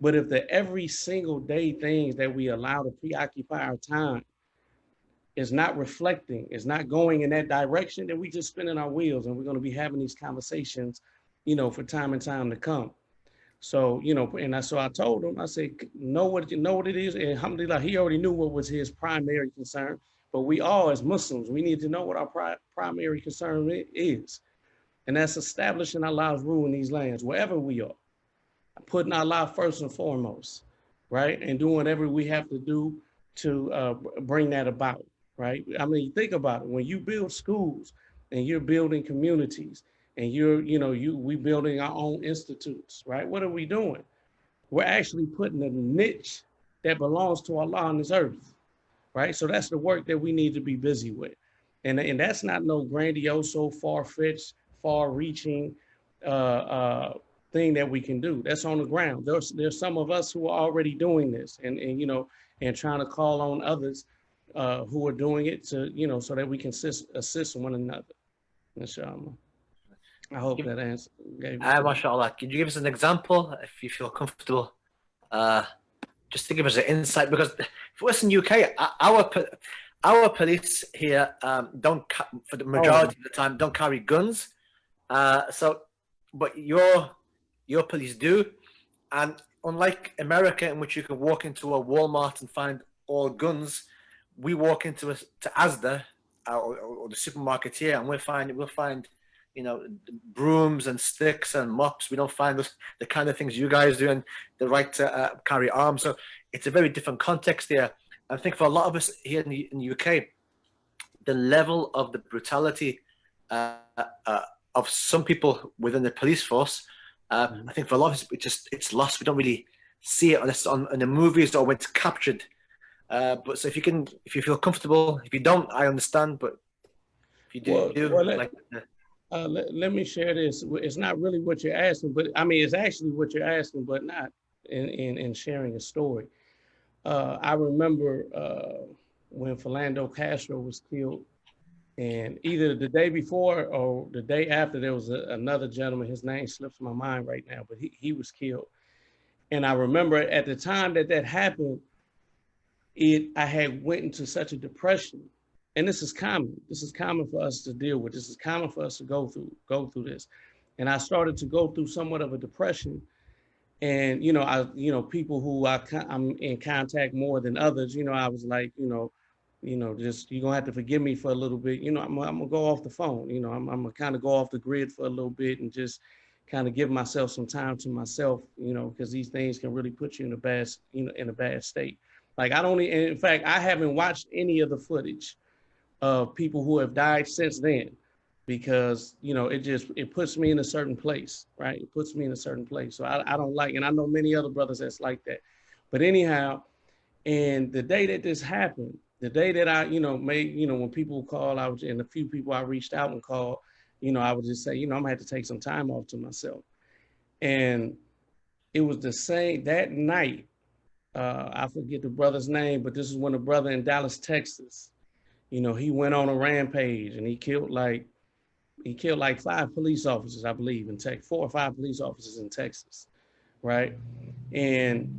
But if the every single day things that we allow to preoccupy our time is not reflecting, is not going in that direction, then we just spinning our wheels, and we're going to be having these conversations, for time and time to come. So, so I told him, I said, know what it is. And alhamdulillah, he already knew what was his primary concern. But we all, as Muslims, we need to know what our primary concern is. And that's establishing Allah's rule in these lands, wherever we are. Putting Allah first and foremost, right? And doing whatever we have to do to bring that about, right? I mean, think about it. When you build schools and you're building communities and we building our own institutes, right? What are we doing? We're actually putting a niche that belongs to Allah on this earth, right? So that's the work that we need to be busy with. And that's not no grandiose, far-fetched, far-reaching thing that we can do. That's on the ground. There's some of us who are already doing this and trying to call on others who are doing it to, so that we can assist one another. Inshallah. I hope that answer gave you. MashaAllah. Could you give us an example if you feel comfortable? Just to give us an insight, because for us in UK, our police here don't, for the majority of the time, don't carry guns. But your police do, and unlike America, in which you can walk into a Walmart and find all guns, we walk into Asda or the supermarket here, and we'll find brooms and sticks and mops. We don't find the kind of things you guys do, and the right to carry arms. So it's a very different context here. I think for a lot of us here in the UK, the level of the brutality of some people within the police force, I think for a lot of us, it's lost. We don't really see it unless in the movies or when it's captured. But so if you feel comfortable, if you don't, I understand. But if you do, let me share this. It's not really what you're asking, but I mean, it's actually what you're asking, but not in sharing a story. I remember when Philando Castro was killed, and either the day before or the day after, there was another gentleman. His name slips my mind right now, but he was killed. And I remember at the time that happened, I had went into such a depression. And this is common. This is common for us to deal with. This is common for us to go through this. And I started to go through somewhat of a depression. And people who I'm in contact more than others, I was like, just you're gonna have to forgive me for a little bit. I'm gonna go off the phone. I'm gonna kind of go off the grid for a little bit and just kind of give myself some time to myself. Because these things can really put you in a bad state. Like in fact, I haven't watched any of the footage of people who have died since then, because it puts me in a certain place, right? It puts me in a certain place. So I don't like, and I know many other brothers that's like that. But anyhow, and the day that this happened, the day that I, when people call, and a few people I reached out and called, I would just say, I'm gonna have to take some time off to myself. And it was the same that night. I forget the brother's name, but this is when a brother in Dallas, Texas, he went on a rampage and he killed like 5 police officers, I believe, in Texas, 4 or 5 police officers in Texas, right? And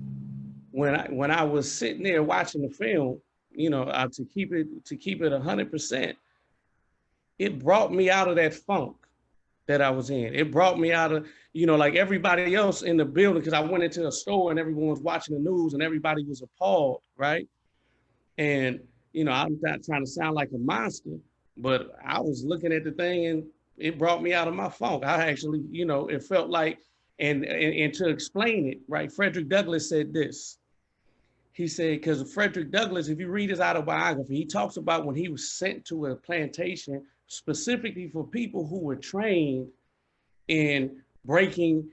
when I was sitting there watching the film, to keep it 100%, it brought me out of that funk that I was in. It brought me out of, like everybody else in the building, because I went into a store and everyone was watching the news and everybody was appalled, right? And I'm not trying to sound like a monster, but I was looking at the thing and it brought me out of my funk. I actually, it felt like, and to explain it, right, Frederick Douglass said this. He said, because Frederick Douglass, if you read his autobiography, he talks about when he was sent to a plantation specifically for people who were trained in breaking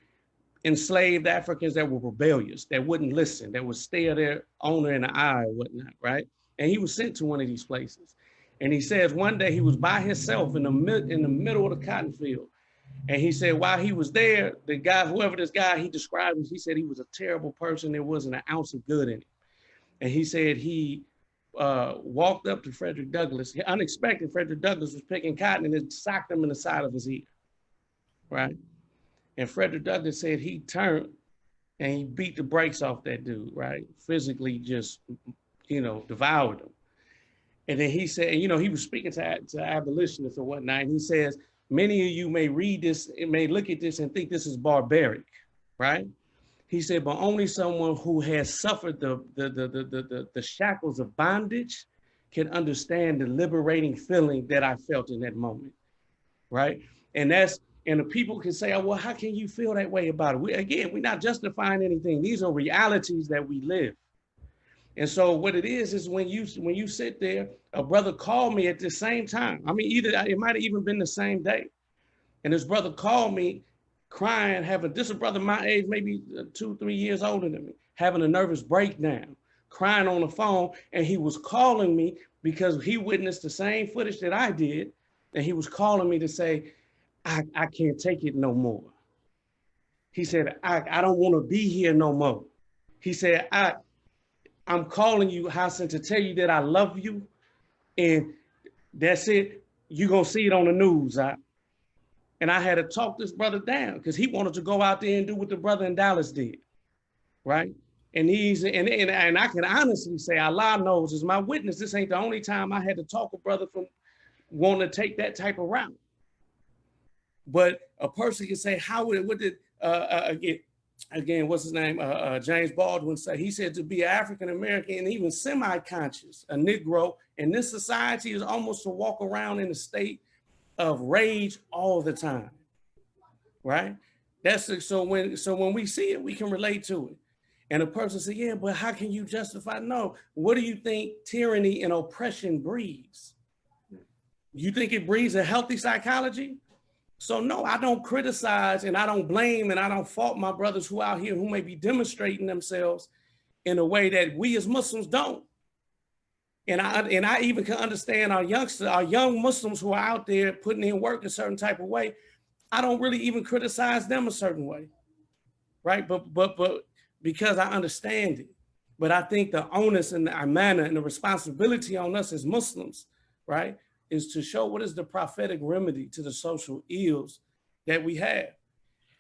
enslaved Africans that were rebellious, that wouldn't listen, that would stare their owner in the eye or whatnot, right? And he was sent to one of these places. And he says one day he was by himself in the middle of the cotton field. And he said while he was there, the guy, whoever this guy he described him, he said he was a terrible person. There wasn't an ounce of good in him. And he said he walked up to Frederick Douglass. Unexpected, Frederick Douglass was picking cotton and it socked him in the side of his ear, right? And Frederick Douglass said he turned and he beat the brakes off that dude, right? Physically just, devoured him. And then he said, he was speaking to abolitionists or whatnot. And he says, many of you may read this, and may look at this and think this is barbaric, right? He said, but only someone who has suffered the shackles of bondage can understand the liberating feeling that I felt in that moment, right? And the people can say, oh, well, how can you feel that way about it? We're not justifying anything. These are realities that we live. And so what it is when you sit there, a brother called me at the same time. I mean, it might have even been the same day. And this brother called me crying, this is a brother my age, maybe 2-3 years older than me, having a nervous breakdown, crying on the phone. And he was calling me because he witnessed the same footage that I did. And he was calling me to say, I can't take it no more. He said, I don't want to be here no more. He said, I'm calling you, Hasan, to tell you that I love you. And that's it. You're going to see it on the news. And I had to talk this brother down because he wanted to go out there and do what the brother in Dallas did, right? And I can honestly say, Allah knows is my witness. This ain't the only time I had to talk a brother from wanting to take that type of route. But a person can say, again, what's his name? James Baldwin say, he said to be African-American and even semi-conscious, a Negro in this society is almost to walk around in a state of rage all the time, right? So when we see it, we can relate to it. And a person said, yeah, but how can you justify? No, what do you think tyranny and oppression breeds? You think it breeds a healthy psychology? So no, I don't criticize and I don't blame and I don't fault my brothers who out here who may be demonstrating themselves in a way that we as Muslims don't. And I even can understand our young Muslims who are out there putting in work a certain type of way. I don't really even criticize them a certain way, right? But because I understand it. But I think the onus and the amana and the responsibility on us as Muslims, right, is to show what is the prophetic remedy to the social ills that we have.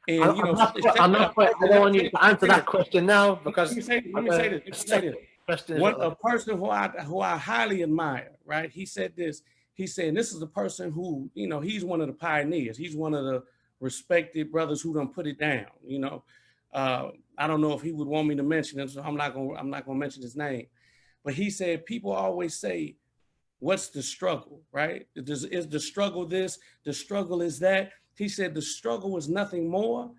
And I don't want you to answer that question now because let me say this. A person who I highly admire, right? He said this. He said, this is a person who, he's one of the pioneers. He's one of the respected brothers who done put it down. I don't know if he would want me to mention him, so I'm not gonna mention his name. But he said, people always say, what's the struggle, right? Is the struggle this? The struggle is that? He said, the struggle is nothing more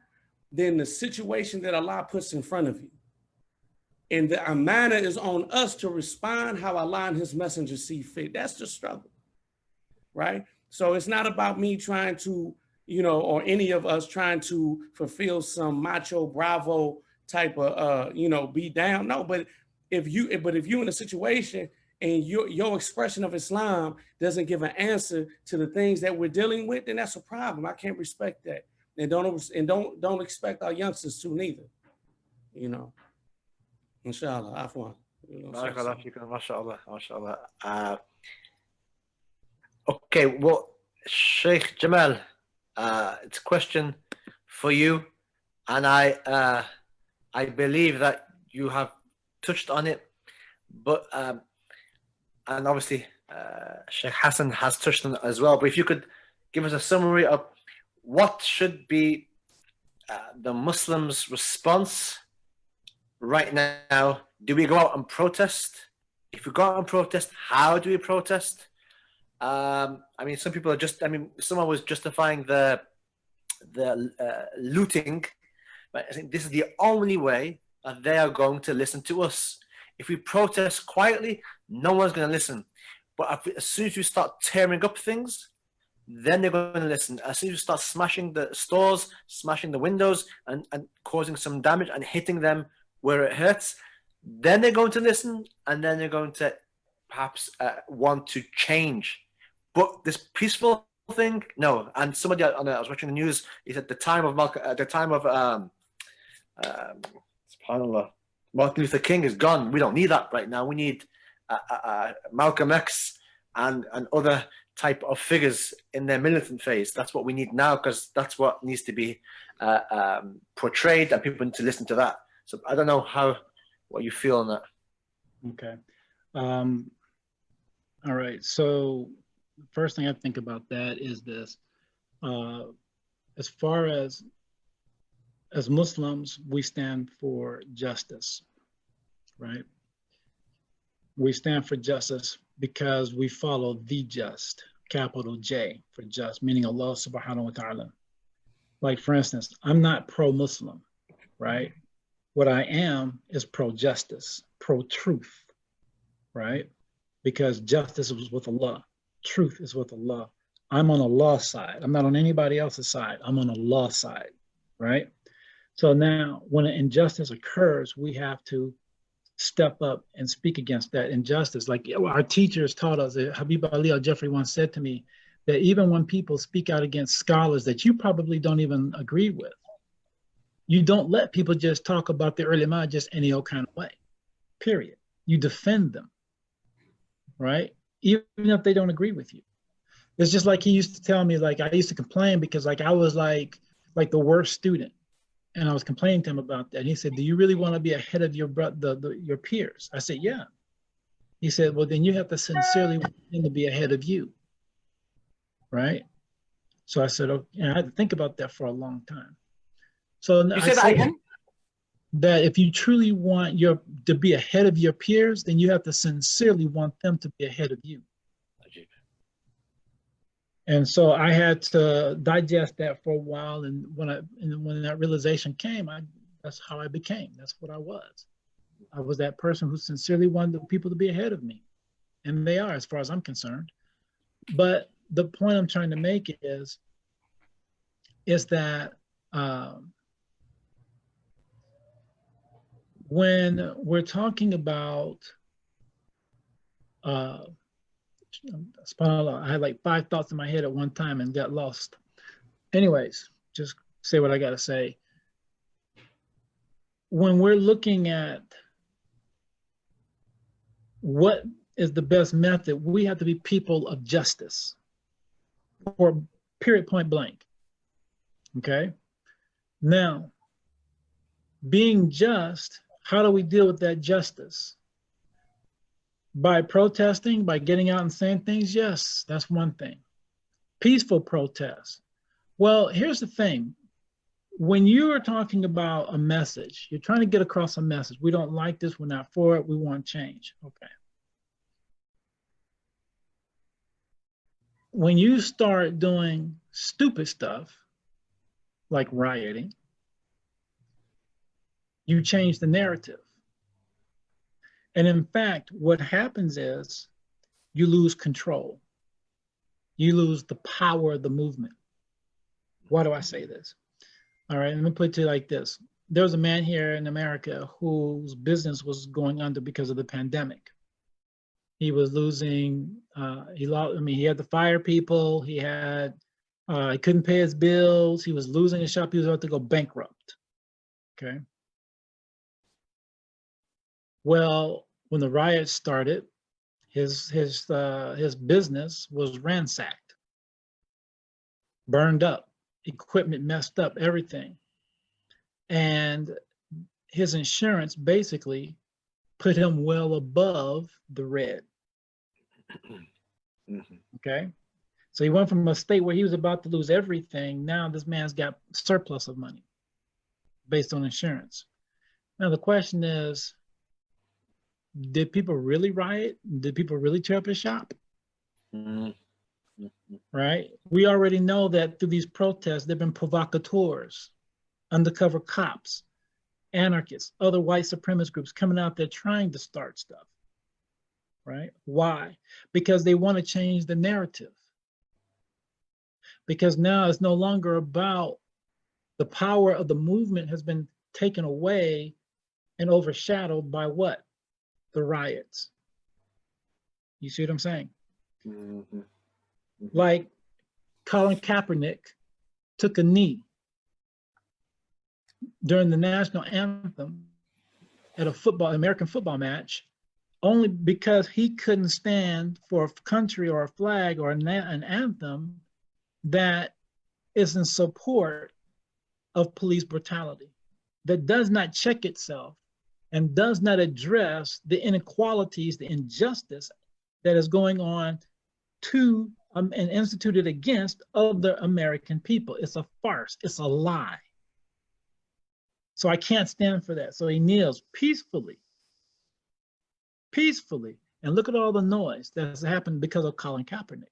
than the situation that Allah puts in front of you. And the amana is on us to respond how Allah and his messenger see fit. That's the struggle, right? So it's not about me trying to, or any of us trying to fulfill some macho bravo type of, be down. No, but if you're in a situation and your expression of Islam doesn't give an answer to the things that we're dealing with, then that's a problem. I can't respect that. And don't expect our youngsters to neither, Inshallah, afwan. MashaAllah. Okay, well, Sheikh Jamal, it's a question for you, and I believe that you have touched on it, but and obviously Sheikh Hasan has touched on it as well. But if you could give us a summary of what should be the Muslims' response right now. Do we go out and protest? If we go out and protest, how do we protest? Some people are someone was justifying the looting, but I think this is the only way that they are going to listen to us. If we protest quietly, no one's going to listen. But as soon as we start tearing up things, then they're going to listen. As soon as you start smashing the stores, smashing the windows, and causing some damage and hitting them where it hurts, then they're going to listen, and then they're going to perhaps want to change. But this peaceful thing, no. And somebody I was watching the news. He said subhanallah, Martin Luther King is gone. We don't need that right now. We need Malcolm X and other type of figures in their militant phase. That's what we need now, because that's what needs to be portrayed, and people need to listen to that. So I don't know what you feel on that. Okay. All right. So the first thing I think about that is this. As far as as Muslims, we stand for justice, right? We stand for justice because we follow the just, capital J for just, meaning Allah subhanahu wa ta'ala. Like, for instance, I'm not pro-Muslim, right? What I am is pro-justice, pro-truth, right? Because justice is with Allah, truth is with Allah. I'm on Allah's side. I'm not on anybody else's side. I'm on Allah's side, right? So now when an injustice occurs, we have to step up and speak against that injustice. Like our teachers taught us, Habib Ali al-Jafri once said to me, that even when people speak out against scholars that you probably don't even agree with, you don't let people just talk about the ulama just any old kind of way, period. You defend them, right? Even if they don't agree with you. It's just like he used to tell me, like I used to complain because like I was like the worst student. And I was complaining to him about that. And he said, do you really want to be ahead of your your peers? I said, yeah. He said, well, then you have to sincerely want them to be ahead of you, right? So I said, okay. And I had to think about that for a long time. So You said that again? That if you truly want to be ahead of your peers, then you have to sincerely want them to be ahead of you. And so I had to digest that for a while, and when that realization came, that's how I became. That's what I was. I was that person who sincerely wanted the people to be ahead of me, and they are, as far as I'm concerned. But the point I'm trying to make is that when we're talking about I had like 5 thoughts in my head at one time and got lost. Anyways, just say what I got to say. When we're looking at what is the best method, we have to be people of justice, or period, point blank. Okay? Now, being just, how do we deal with that justice? By protesting, by getting out and saying things? Yes, that's one thing. Peaceful protest. Well, here's the thing. When you are talking about a message, you're trying to get across a message. We don't like this, we're not for it, we want change. Okay. When you start doing stupid stuff, like rioting, you change the narrative. And in fact, what happens is you lose control. You lose the power of the movement. Why do I say this? All right, let me put it to you like this. There was a man here in America whose business was going under because of the pandemic. He was losing, he had to fire people. He couldn't pay his bills. He was losing his shop. He was about to go bankrupt, okay? Well, when the riots started, his business was ransacked, burned up, equipment messed up, everything. And his insurance basically put him well above the red. Okay? So he went from a state where he was about to lose everything. Now this man's got surplus of money based on insurance. Now the question is, did people really riot? Did people really tear up his shop? Right? We already know that through these protests, there have been provocateurs, undercover cops, anarchists, other white supremacist groups coming out there trying to start stuff. Right? Why? Because they want to change the narrative. Because now it's no longer about the power of the movement has been taken away and overshadowed by what? The riots. You see what I'm saying? Like Colin Kaepernick took a knee during the national anthem at American football match, only because he couldn't stand for a country or a flag or an anthem that is in support of police brutality, that does not check itself and does not address the inequalities, the injustice that is going on to and instituted against other American people. It's a farce. It's a lie. So I can't stand for that. So he kneels peacefully, and look at all the noise that's happened because of Colin Kaepernick.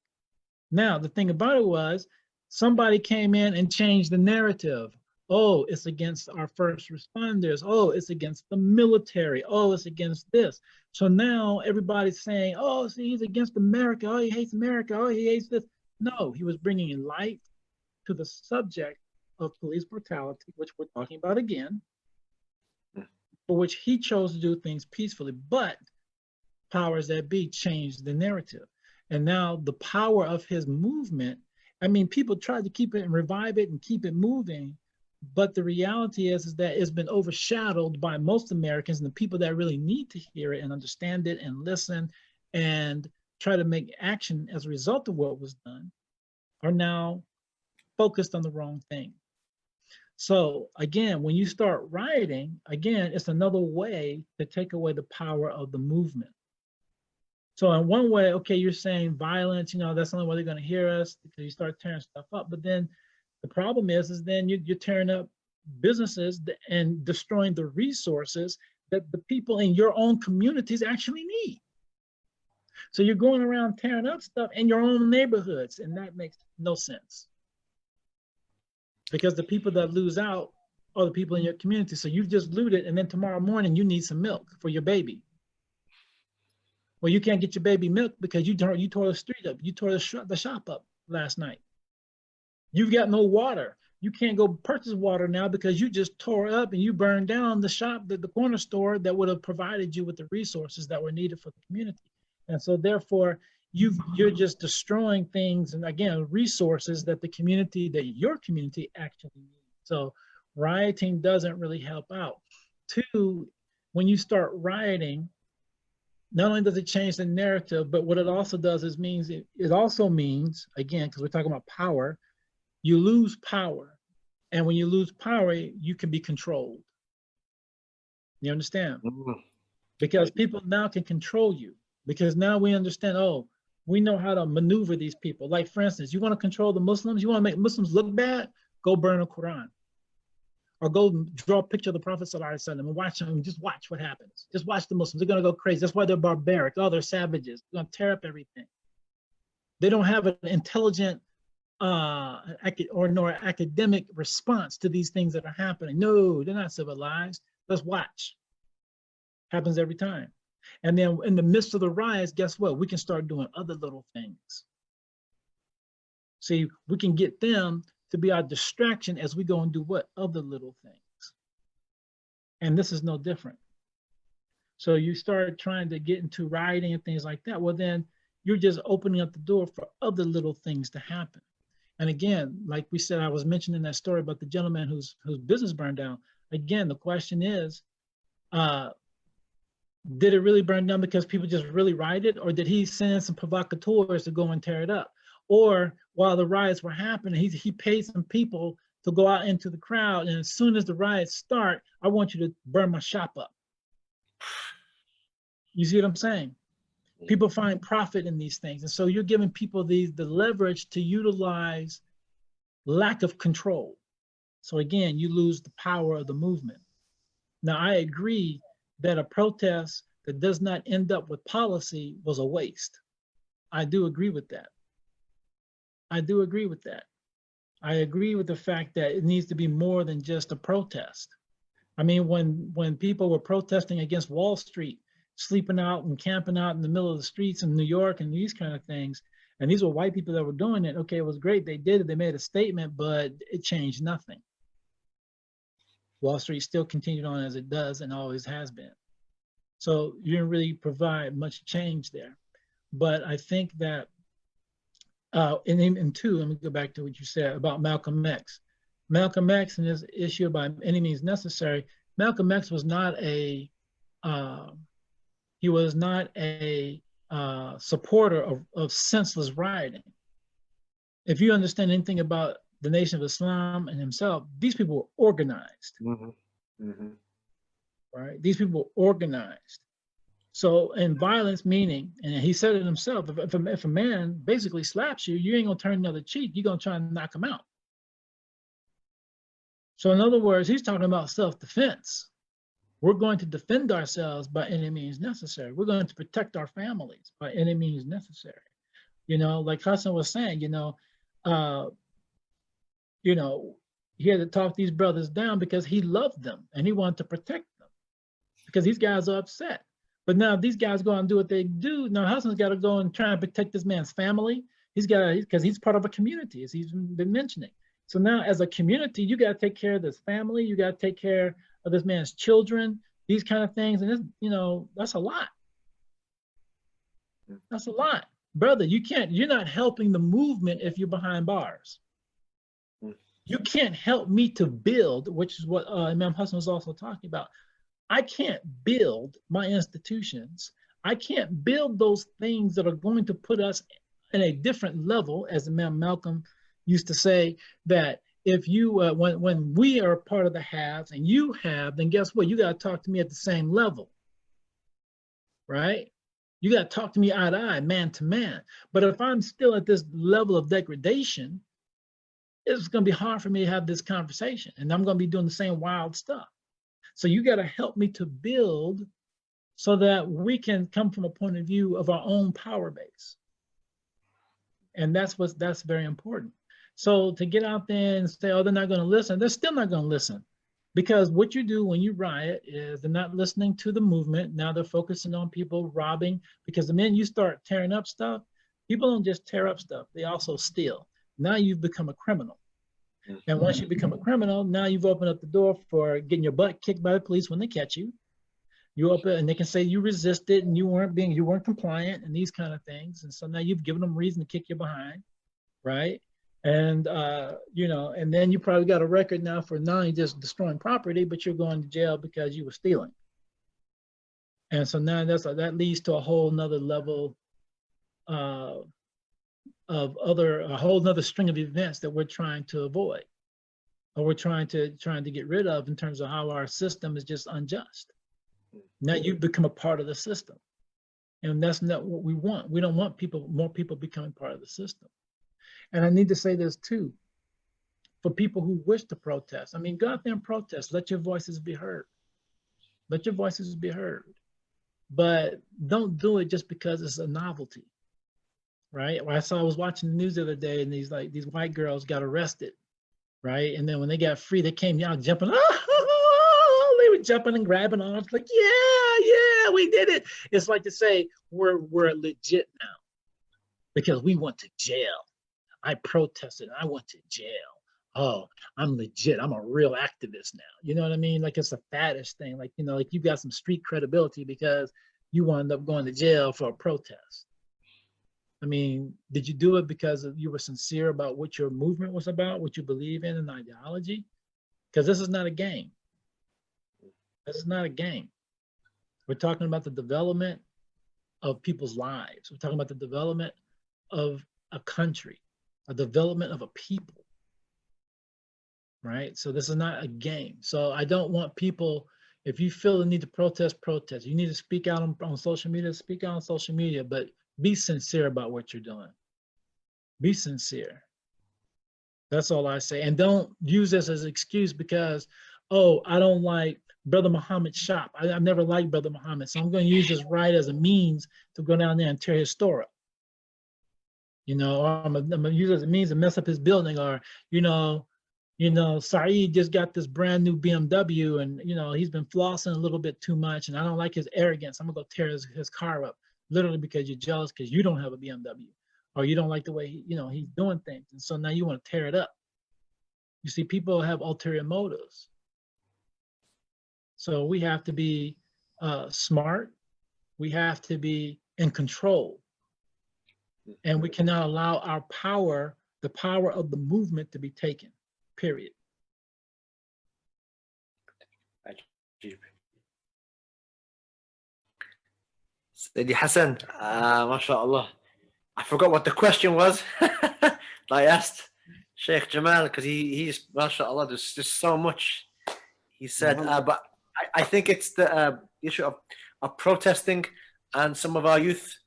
Now, the thing about it was somebody came in and changed the narrative. Oh, it's against our first responders. Oh, it's against the military. Oh, it's against this. So now everybody's saying, oh, see, he's against America. Oh, he hates America. Oh, he hates this. No, he was bringing in light to the subject of police brutality, which we're talking about again, for which he chose to do things peacefully. But powers that be changed the narrative. And now the power of his movement, I mean, people tried to keep it and revive it and keep it moving. But the reality is that it's been overshadowed by most Americans, and the people that really need to hear it and understand it and listen and try to make action as a result of what was done are now focused on the wrong thing. So again, when you start rioting, again, it's another way to take away the power of the movement. So in one way, okay, you're saying violence, you know, that's the only way they're going to hear us, because you start tearing stuff up. But then the problem is then you're tearing up businesses and destroying the resources that the people in your own communities actually need. So you're going around tearing up stuff in your own neighborhoods, and that makes no sense. Because the people that lose out are the people in your community. So you've just looted, and then tomorrow morning you need some milk for your baby. Well, you can't get your baby milk because you tore the street up. You tore the shop up last night. You've got no water. You can't go purchase water now because you just tore up and you burned down the shop, the corner store that would have provided you with the resources that were needed for the community. And so therefore, you're just destroying things, and again, resources that your community actually needs. So rioting doesn't really help out. Two, when you start rioting, not only does it change the narrative, but what it also does is it also means, again, because we're talking about power, you lose power. And when you lose power, you can be controlled. You understand? Mm-hmm. Because people now can control you. Because now we understand, oh, we know how to maneuver these people. Like, for instance, you want to control the Muslims, you want to make Muslims look bad, go burn a Quran. Or go draw a picture of the Prophet ﷺ and watch them, just watch what happens. Just watch the Muslims, they're gonna go crazy. That's why they're barbaric. Oh, they're savages, they're gonna tear up everything. They don't have an intelligent nor academic response to these things that are happening. No, they're not civilized. Let's watch. Happens every time. And then in the midst of the riots, guess what? We can start doing other little things. See, we can get them to be our distraction as we go and do what? Other little things. And this is no different. So you start trying to get into rioting and things like that. Well, then you're just opening up the door for other little things to happen. And again, like we said, I was mentioning that story about the gentleman whose business burned down. Again, the question is, did it really burn down because people just really rioted, or did he send some provocateurs to go and tear it up? Or while the riots were happening, he paid some people to go out into the crowd, and as soon as the riots start, I want you to burn my shop up. You see what I'm saying? People find profit in these things. And so you're giving people the leverage to utilize lack of control. So again, you lose the power of the movement. Now, I agree that a protest that does not end up with policy was a waste. I do agree with that. I do agree with that. I agree with the fact that it needs to be more than just a protest. I mean, when people were protesting against Wall Street, sleeping out and camping out in the middle of the streets in New York and these kind of things, and these were white people that were doing it, okay, it was great, they did it, they made a statement, but it changed nothing. Wall Street still continued on as it does and always has been. So you didn't really provide much change there. But I think that, and two, let me go back to what you said about Malcolm X. Malcolm X and his issue by any means necessary, Malcolm X was not a, supporter of senseless rioting. If you understand anything about the Nation of Islam and himself, these people were organized. Mm-hmm. Mm-hmm. Right? These people were organized. So, in violence, meaning, and he said it himself, if a man basically slaps you, you ain't gonna turn the other cheek, you're gonna try and knock him out. So in other words, he's talking about self-defense. We're going to defend ourselves by any means necessary. We're going to protect our families by any means necessary. You know, like Hasan was saying, he had to talk these brothers down because he loved them and he wanted to protect them because these guys are upset. But now these guys go out and do what they do. Now Hasan's got to go and try and protect this man's family. He's got to, because he's part of a community, as he's been mentioning. So now as a community, you got to take care of this family. You got to take care of this man's children, these kind of things. And this, that's a lot. That's a lot. Brother, you're not helping the movement if you're behind bars. You can't help me to build, which is what Imam Hasan was also talking about. I can't build my institutions. I can't build those things that are going to put us in a different level, as Imam Malcolm used to say, that if you, when we are part of the haves and you have, then guess what? You got to talk to me at the same level, right? You got to talk to me eye to eye, man to man. But if I'm still at this level of degradation, it's going to be hard for me to have this conversation, and I'm going to be doing the same wild stuff. So you got to help me to build so that we can come from a point of view of our own power base. And that's very important. So to get out there and say, oh, they're not going to listen, they're still not going to listen. Because what you do when you riot is they're not listening to the movement. Now they're focusing on people robbing, because the minute you start tearing up stuff, people don't just tear up stuff, they also steal. Now you've become a criminal. And once you become a criminal, now you've opened up the door for getting your butt kicked by the police when they catch you. You open, and they can say you resisted and you weren't compliant and these kind of things. And so now you've given them reason to kick you behind, right? And and then you probably got a record now for not only just destroying property, but you're going to jail because you were stealing. And so now that leads to a whole nother level a whole nother string of events that we're trying to avoid, or we're trying to get rid of, in terms of how our system is just unjust. Now you've become a part of the system, and that's not what we want. We don't want more people becoming part of the system. And I need to say this too, for people who wish to protest. I mean, go out there and protest. Let your voices be heard. Let your voices be heard. But don't do it just because it's a novelty, right? I was watching the news the other day, and these white girls got arrested, right? And then when they got free, they came out jumping. Oh, they were jumping and grabbing on. It's like, yeah, we did it. It's like to say we're legit now because we went to jail. I protested. I went to jail. Oh, I'm legit. I'm a real activist now. You know what I mean? Like it's a faddish thing. Like, like you got some street credibility because you wound up going to jail for a protest. I mean, did you do it because you were sincere about what your movement was about, what you believe in, and ideology? Because this is not a game. This is not a game. We're talking about the development of people's lives. We're talking about the development of a country, a development of a people, right? So this is not a game. So I don't want people, if you feel the need to protest, protest. You need to speak out on social media, speak out on social media, but be sincere about what you're doing. Be sincere. That's all I say. And don't use this as an excuse because, oh, I don't like Brother Muhammad's shop. I've never liked Brother Muhammad, so I'm going to use this right as a means to go down there and tear his store up. Or I'm going to use it as a means to mess up his building, or, Saeed just got this brand new BMW and, he's been flossing a little bit too much and I don't like his arrogance. I'm going to go tear his car up, literally because you're jealous because you don't have a BMW, or you don't like the way he's doing things. And so now you want to tear it up. You see, people have ulterior motives. So we have to be smart. We have to be in control. And we cannot allow our power, the power of the movement, to be taken, period. Sayyidi Hasan, mashallah. I forgot what the question was that I asked Sheikh Jamal, because he's, mashallah, there's just so much he said. But I think it's the issue of protesting, and some of our youth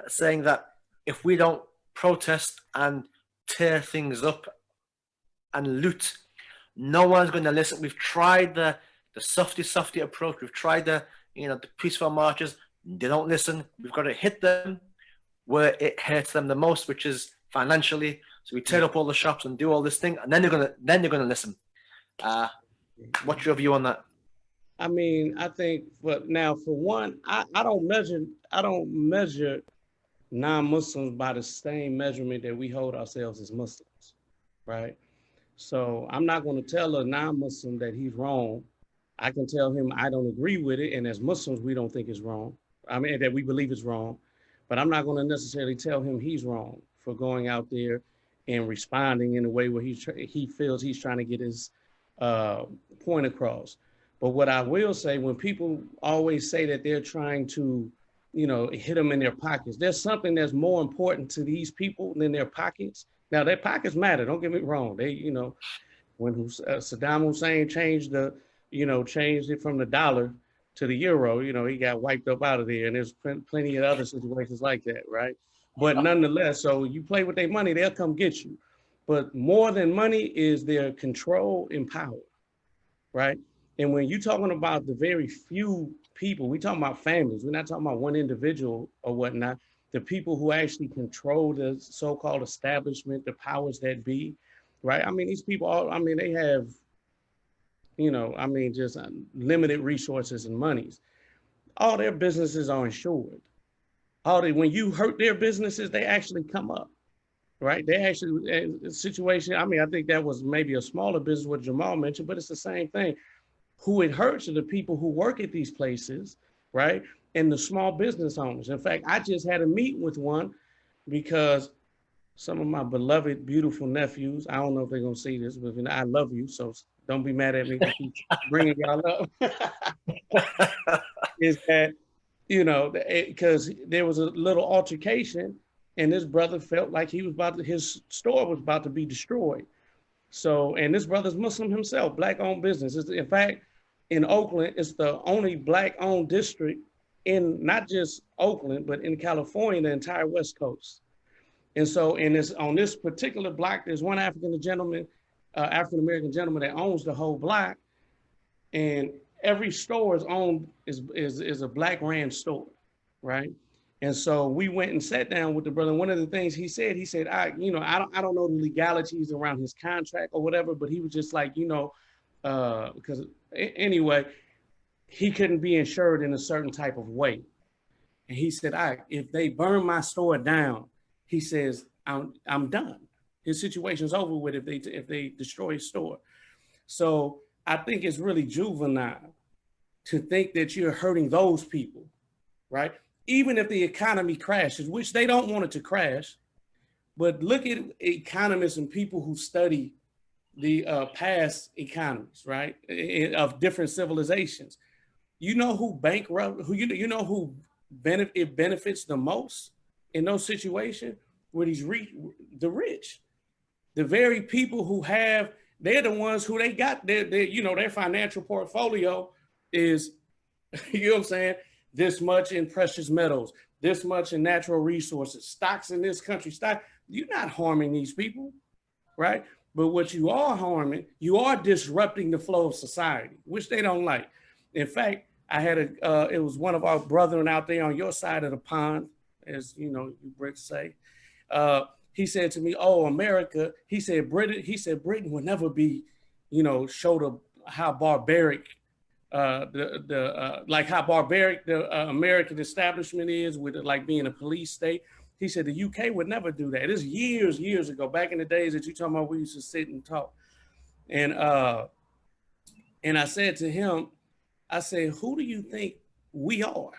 saying that if we don't protest and tear things up and loot, No one's going to listen. We've tried the softy approach. We've tried the peaceful marches. They don't listen. We've got to hit them where it hurts them the most, which is financially. So we tear up all the shops and do all this thing, and then they're gonna listen. What's your view on that? I mean, I think, but now for one, I don't measure non-Muslims by the same measurement that we hold ourselves as Muslims, right? So I'm not going to tell a non-Muslim that he's wrong. I can tell him I don't agree with it, and as Muslims, we don't think it's wrong. I mean, that we believe it's wrong, but I'm not going to necessarily tell him he's wrong for going out there and responding in a way where he feels he's trying to get his point across. But what I will say, when people always say that they're trying to, hit them in their pockets, there's something that's more important to these people than their pockets. Now, their pockets matter. Don't get me wrong. They, when Saddam Hussein changed it from the dollar to the euro, he got wiped up out of there. And there's plenty of other situations like that, right? But nonetheless, so you play with their money, they'll come get you. But more than money is their control and power, right? And when you're talking about the very few people, we're talking about families. We're not talking about one individual or whatnot. The people who actually control the so-called establishment, the powers that be, right? I mean, these people, they have, just limited resources and monies. All their businesses are insured. When you hurt their businesses, they actually come up, right? They actually, situation, I think that was maybe a smaller business, what Jamal mentioned, but it's the same thing. Who it hurts are the people who work at these places, right? And the small business owners. In fact, I just had a meeting with one because some of my beloved, beautiful nephews, I don't know if they're going to see this, but I love you, so don't be mad at me for keep bringing y'all up. Is that, because there was a little altercation and this brother felt like his store was about to be destroyed. So, and this brother's Muslim himself, Black-owned business. In fact, in Oakland, it's the only Black-owned district in not just Oakland, but in California, the entire West Coast. And so, on this particular block, there's one African-American gentleman that owns the whole block, and every store is a Black-ran store, right? And so we went and sat down with the brother. And one of the things he said, I don't know the legalities around his contract or whatever, but he was just like, because anyway, he couldn't be insured in a certain type of way. And he said, if they burn my store down, he says, I'm done. His situation's over with if they destroy his store. So I think it's really juvenile to think that you're hurting those people, right? Even if the economy crashes, which they don't want it to crash, but look at economists and people who study the past economies, right, of different civilizations. You know who bankrupt, who benefits the most in those situations? Where the rich, the very people who they're the ones who they got their financial portfolio is, you know what I'm saying? This much in precious metals, this much in natural resources, stocks in this country, you're not harming these people, right? But what you are harming, you are disrupting the flow of society, which they don't like. In fact, I had it was one of our brethren out there on your side of the pond, as you Brits say. He said to me, "Oh, America," he said, Britain will never be, showed how barbaric how barbaric the American establishment is with it, like being a police state. He said the UK would never do that. This is years ago, back in the days that you talking about, we used to sit and talk. And I said to him, I said, who do you think we are?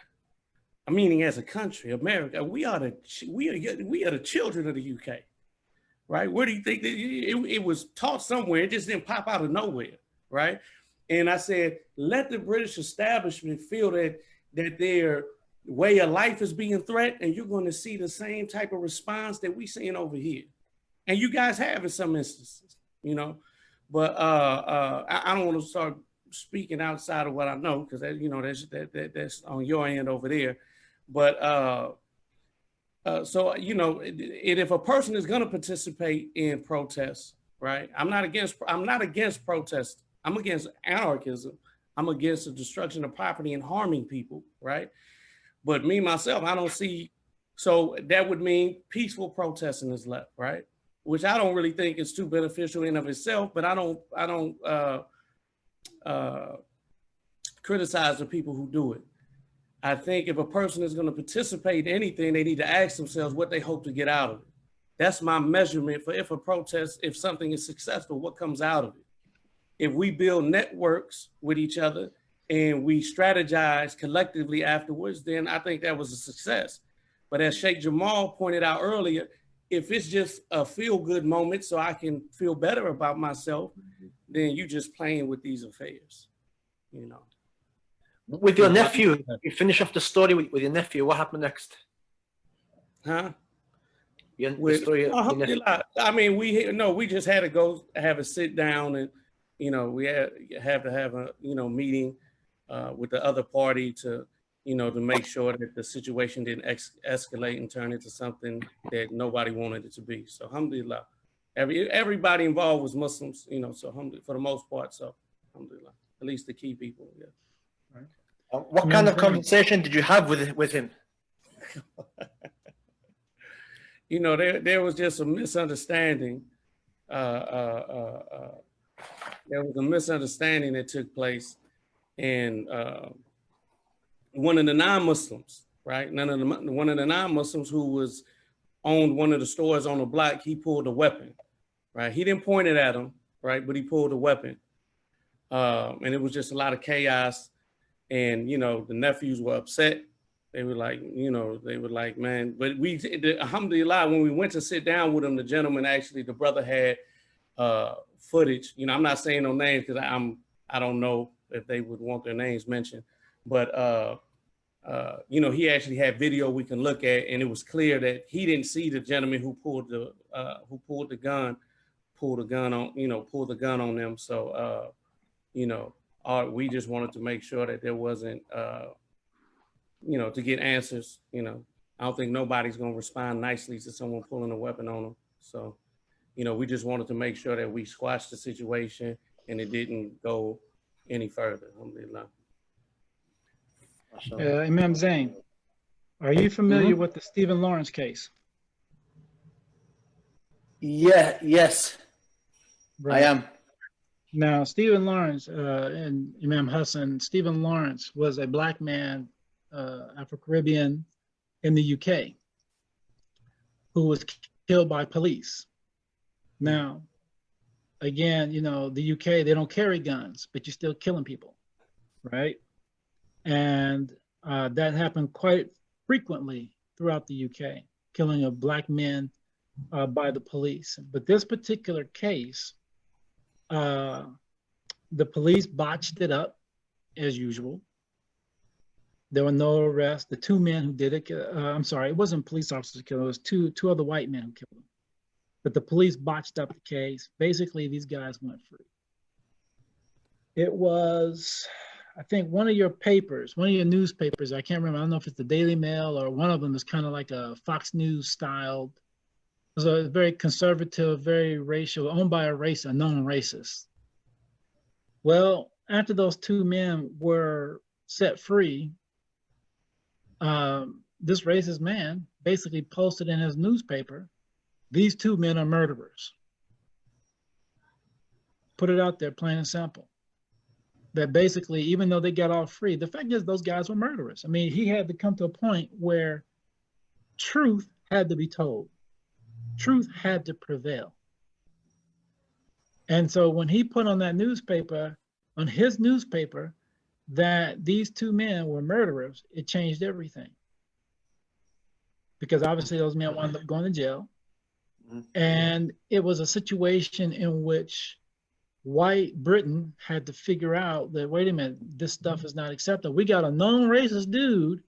Meaning as a country, America, we are the children of the UK, right? Where do you think that it was taught somewhere? It just didn't pop out of nowhere, right? And I said, let the British establishment feel that their way of life is being threatened, and you're going to see the same type of response that we're seeing over here. And you guys have in some instances, But I don't want to start speaking outside of what I know, because that's on your end over there. But so if a person is going to participate in protests, right? I'm not against protest. I'm against anarchism. I'm against the destruction of property and harming people, right? But me, myself, I don't see, so that would mean peaceful protesting is left, right? Which I don't really think is too beneficial in of itself, but I don't criticize the people who do it. I think if a person is going to participate in anything, they need to ask themselves what they hope to get out of it. That's my measurement for if a protest, if something is successful, what comes out of it. If we build networks with each other and we strategize collectively afterwards, then I think that was a success. But as Sheikh Jamal pointed out earlier, if it's just a feel-good moment so I can feel better about myself, then you just playing with these affairs, you know. With your nephew, you finish off the story with your nephew. What happened next? Huh? The story of your nephew. I mean, we just had to go have a sit down, and we have to have a meeting with the other party to to make sure that the situation didn't escalate and turn into something that nobody wanted it to be. So alhamdulillah, everybody involved was Muslims, so alhamdulillah, for the most part. So alhamdulillah, at least the key people. Yeah. Right. What kind of conversation did you have with him? There was just a misunderstanding. There was a misunderstanding that took place, and one of the non-Muslims, right? One of the non-Muslims who owned one of the stores on the block, he pulled a weapon, right? He didn't point it at him, right? But he pulled a weapon, and it was just a lot of chaos. And the nephews were upset. They were like, man. But alhamdulillah, when we went to sit down with him, the gentleman the brother had footage. I'm not saying no names because I don't know if they would want their names mentioned. But he actually had video we can look at, and it was clear that he didn't see the gentleman who pulled the gun on them. So we just wanted to make sure that there wasn't to get answers. I don't think nobody's going to respond nicely to someone pulling a weapon on them. So we just wanted to make sure that we squashed the situation and it didn't go any further. Alhamdulillah. Imam Zane, are you familiar with the Stephen Lawrence case? Yes, Right. I am. Now, Stephen Lawrence and Imam Hasan, Stephen Lawrence was a black man, Afro-Caribbean in the UK, who was killed by police. Now, again, the UK, they don't carry guns, but you're still killing people, right? And that happened quite frequently throughout the UK, killing of black men by the police. But this particular case, the police botched it up as usual. There were no arrests. The two men who did it, I'm sorry, it wasn't police officers who killed, it was two other white men who killed them. But the police botched up the case. Basically, these guys went free. It was, I think, one of your newspapers, I can't remember, I don't know if it's the Daily Mail or one of them is kind of like a Fox News styled. It was a very conservative, very racial, owned by a known racist. Well, after those two men were set free, this racist man basically posted in his newspaper, "These two men are murderers." Put it out there, plain and simple. That basically, even though they got off free, the fact is those guys were murderers. I mean, he had to come to a point where truth had to be told. Truth had to prevail. And so when he put on his newspaper, that these two men were murderers, it changed everything. Because obviously those men wound up going to jail. And it was a situation in which white Britain had to figure out that, wait a minute, this stuff is not acceptable. We got a known racist dude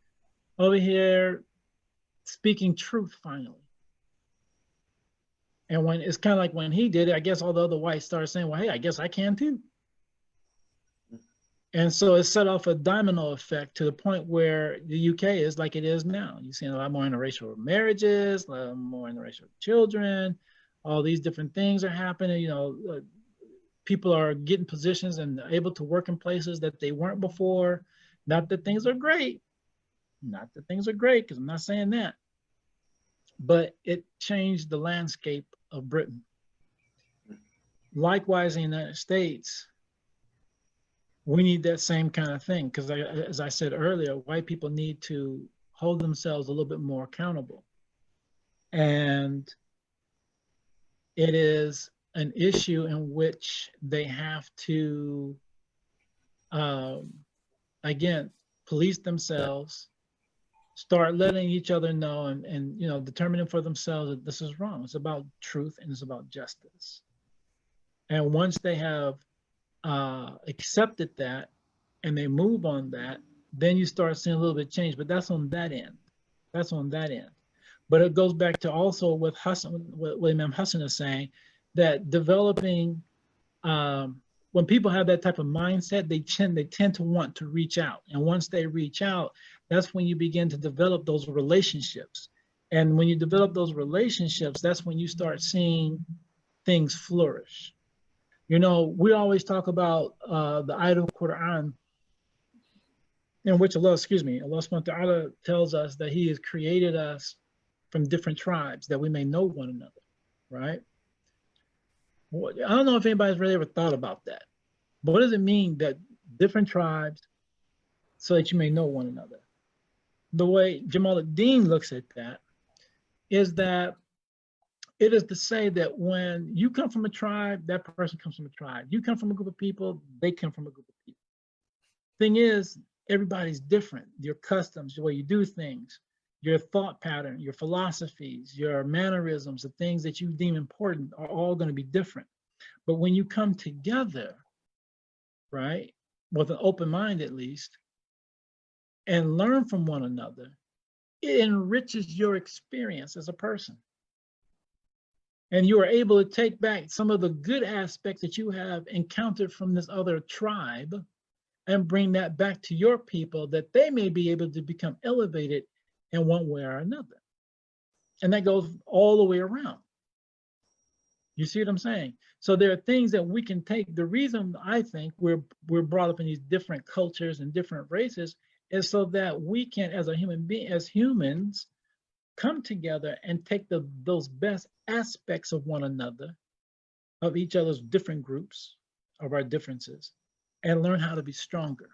over here speaking truth finally. And when it's kind of like when he did it, I guess all the other whites started saying, well, hey, I guess I can too. And so it set off a domino effect to the point where the UK is like it is now. You're seeing a lot more interracial marriages, a lot more interracial children, all these different things are happening. You know, people are getting positions and able to work in places that they weren't before. Not that things are great, not that things are great, because I'm not saying that, but it changed the landscape of Britain. Likewise, in the United States, we need that same kind of thing, because as I said earlier, white people need to hold themselves a little bit more accountable. And it is an issue in which they have to, again, police themselves, start letting each other know, and you know, determining for themselves that this is wrong. It's about truth and it's about justice. And once they have accepted that and they move on that, then you start seeing a little bit of change. But that's on that end. That's on that end. But it goes back to also with Hasan, what Imam Hasan is saying, that developing, when people have that type of mindset, they tend to want to reach out. And once they reach out, that's when you begin to develop those relationships. And when you develop those relationships, that's when you start seeing things flourish. You know, we always talk about the ayat of Quran, in which Allah subhanahu wa ta'ala tells us that He has created us from different tribes that we may know one another, right? I don't know if anybody's really ever thought about that. But what does it mean that different tribes so that you may know one another? The way Jamal ad-Din looks at that is that it is to say that when you come from a tribe, that person comes from a tribe. You come from a group of people, they come from a group of people. Thing is, everybody's different. Your customs, the way you do things, your thought pattern, your philosophies, your mannerisms, the things that you deem important are all going to be different. But when you come together, right, with an open mind at least, and learn from one another, it enriches your experience as a person. And you are able to take back some of the good aspects that you have encountered from this other tribe and bring that back to your people, that they may be able to become elevated in one way or another. And that goes all the way around. You see what I'm saying? So there are things that we can take. The reason I think we're brought up in these different cultures and different races is so that we can, as a human being, as humans, come together and take those best aspects of one another, of each other's different groups, of our differences, and learn how to be stronger.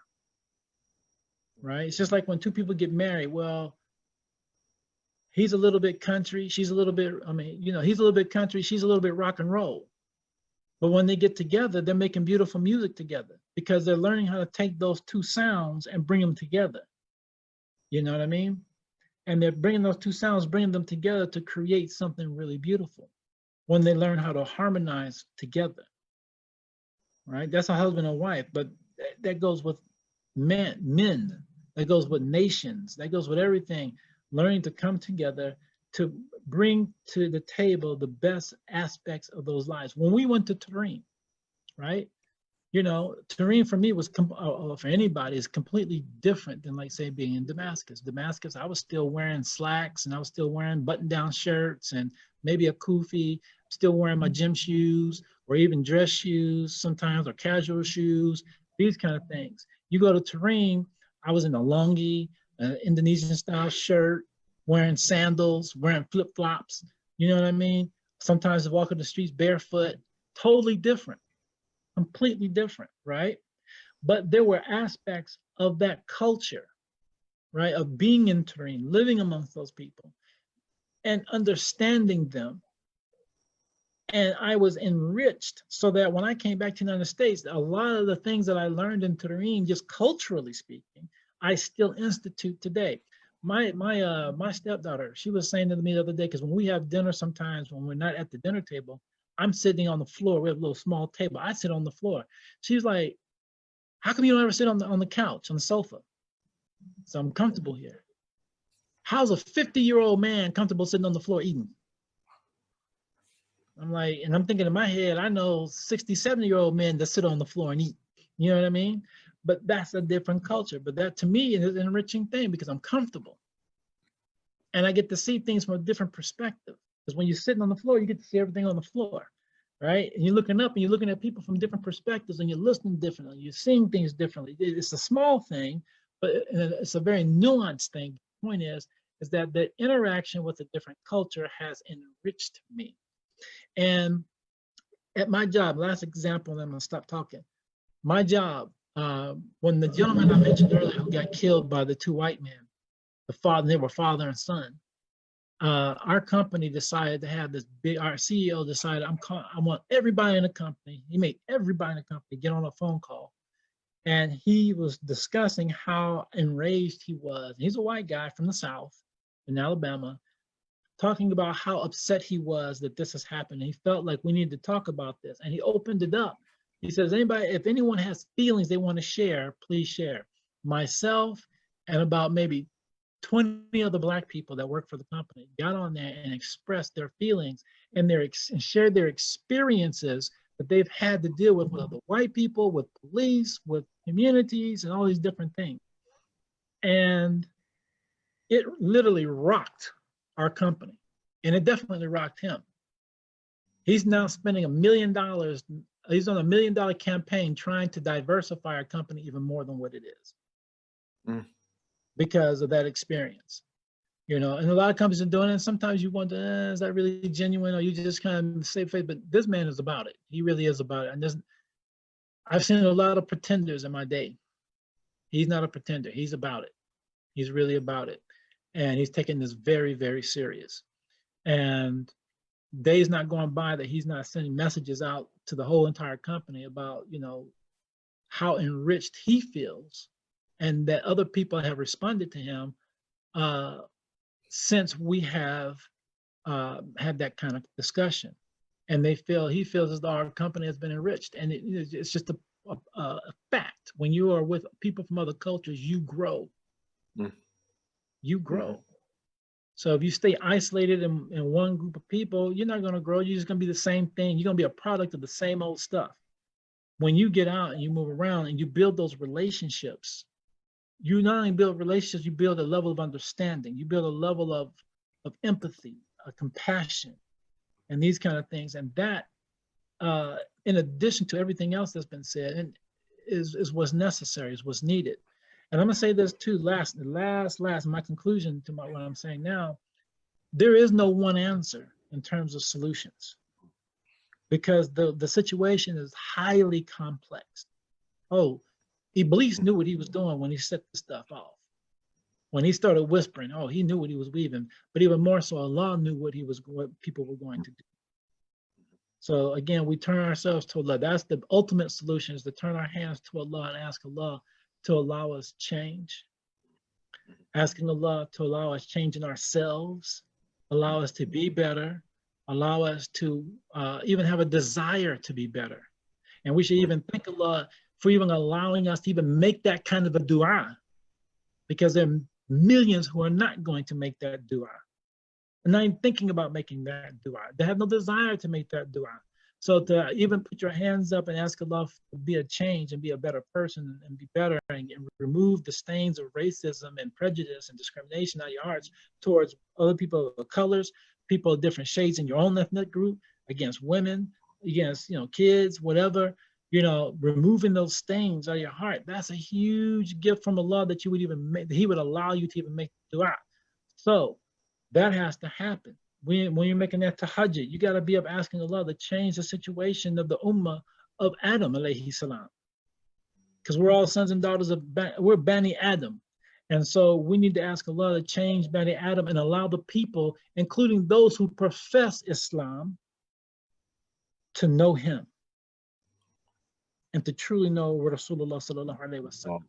Right? It's just like when two people get married. Well, he's a little bit country, she's a little bit, he's a little bit country, she's a little bit rock and roll. But when they get together, they're making beautiful music together because they're learning how to take those two sounds and bring them together. You know what I mean? And they're bringing those two sounds, bringing them together to create something really beautiful when they learn how to harmonize together. Right? That's a husband and wife, but that goes with men, that goes with nations, that goes with everything. Learning to come together to bring to the table the best aspects of those lives. When we went to Turin, right? You know, Turin for me was, for anybody, is completely different than, like, say, being in Damascus. Damascus, I was still wearing slacks and I was still wearing button-down shirts and maybe a kufi, still wearing my gym shoes or even dress shoes sometimes, or casual shoes, these kind of things. You go to Turin, I was in a lungi, Indonesian style shirt, wearing sandals, wearing flip-flops, you know what I mean? Sometimes I walk in the streets barefoot, totally different, completely different, right? But there were aspects of that culture, right? Of being in Turin, living amongst those people and understanding them. And I was enriched so that when I came back to the United States, a lot of the things that I learned in Turin, just culturally speaking, I still institute today. My stepdaughter, she was saying to me the other day, because when we have dinner, sometimes when we're not at the dinner table, I'm sitting on the floor. We have a little small table. I sit on the floor. She's like, how come you don't ever sit on the couch, on the sofa? So I'm comfortable here. How's a 50-year-old man comfortable sitting on the floor eating? I'm like, and I'm thinking in my head, I know 60, 70-year-old men that sit on the floor and eat. You know what I mean? But that's a different culture. But that to me is an enriching thing because I'm comfortable. And I get to see things from a different perspective. Because when you're sitting on the floor, you get to see everything on the floor, right? And you're looking up and you're looking at people from different perspectives and you're listening differently. You're seeing things differently. It's a small thing, but it's a very nuanced thing. The point is that the interaction with a different culture has enriched me. And at my job, last example, and I'm gonna stop talking. My job, when the gentleman I mentioned earlier who got killed by the two white men, they were father and son. Our company decided to have this big, our CEO decided, I want everybody in the company, he made everybody in the company get on a phone call. And he was discussing how enraged he was. He's a white guy from the South in Alabama, talking about how upset he was that this has happened. He felt like we need to talk about this. And he opened it up. He says, if anyone has feelings they want to share, please share. Myself and about maybe 20 other Black people that work for the company got on there and expressed their feelings and shared their experiences that they've had to deal with other white people, with police, with communities, and all these different things. And it literally rocked our company, and it definitely rocked him. He's now spending $1 million. He's on $1 million campaign trying to diversify our company even more than what it is, because of that experience. And a lot of companies are doing it. And sometimes you wonder, is that really genuine, or you just kind of save faith? But this man is about it. He really is about it. And I've seen a lot of pretenders in my day. He's not a pretender. He's about it. He's really about it. And he's taking this very, very serious. And days not going by that he's not sending messages out to the whole entire company about, how enriched he feels, and that other people have responded to him since we have had that kind of discussion. And he feels as though our company has been enriched. And it's just a fact. When you are with people from other cultures, you grow. You grow. So if you stay isolated in one group of people, you're not going to grow. You're just going to be the same thing. You're going to be a product of the same old stuff. When you get out and you move around and you build those relationships, you not only build relationships, you build a level of understanding. You build a level of empathy, compassion, and these kind of things. And that, in addition to everything else that's been said, and is what's necessary, is what's needed. And I'm gonna say this too, last, my conclusion to what I'm saying now, there is no one answer in terms of solutions, because the situation is highly complex. Iblis knew what he was doing when he set the stuff off. When he started whispering, he knew what he was weaving, but even more so, Allah knew what people were going to do. So again, we turn ourselves to Allah. That's the ultimate solution, is to turn our hands to Allah and ask Allah to allow us change, asking Allah to allow us change in ourselves, allow us to be better, allow us to even have a desire to be better. And we should even thank Allah for even allowing us to even make that kind of a dua, because there are millions who are not going to make that dua, and not even thinking about making that dua. They have no desire to make that dua. So to even put your hands up and ask Allah to be a change and be a better person and be better, and remove the stains of racism and prejudice and discrimination out of your hearts towards other people of colors, people of different shades in your own ethnic group, against women, against kids, whatever, removing those stains out of your heart. That's a huge gift from Allah that you would even make, that He would allow you to even make dua. So that has to happen. When you're making that tahajjud, you got to be up asking Allah to change the situation of the ummah of Adam alayhi salam, because we're all sons and daughters of we're Bani Adam, and so we need to ask Allah to change Bani Adam and allow the people, including those who profess Islam, to know Him and to truly know Rasulullah sallallahu alaihi wasallam,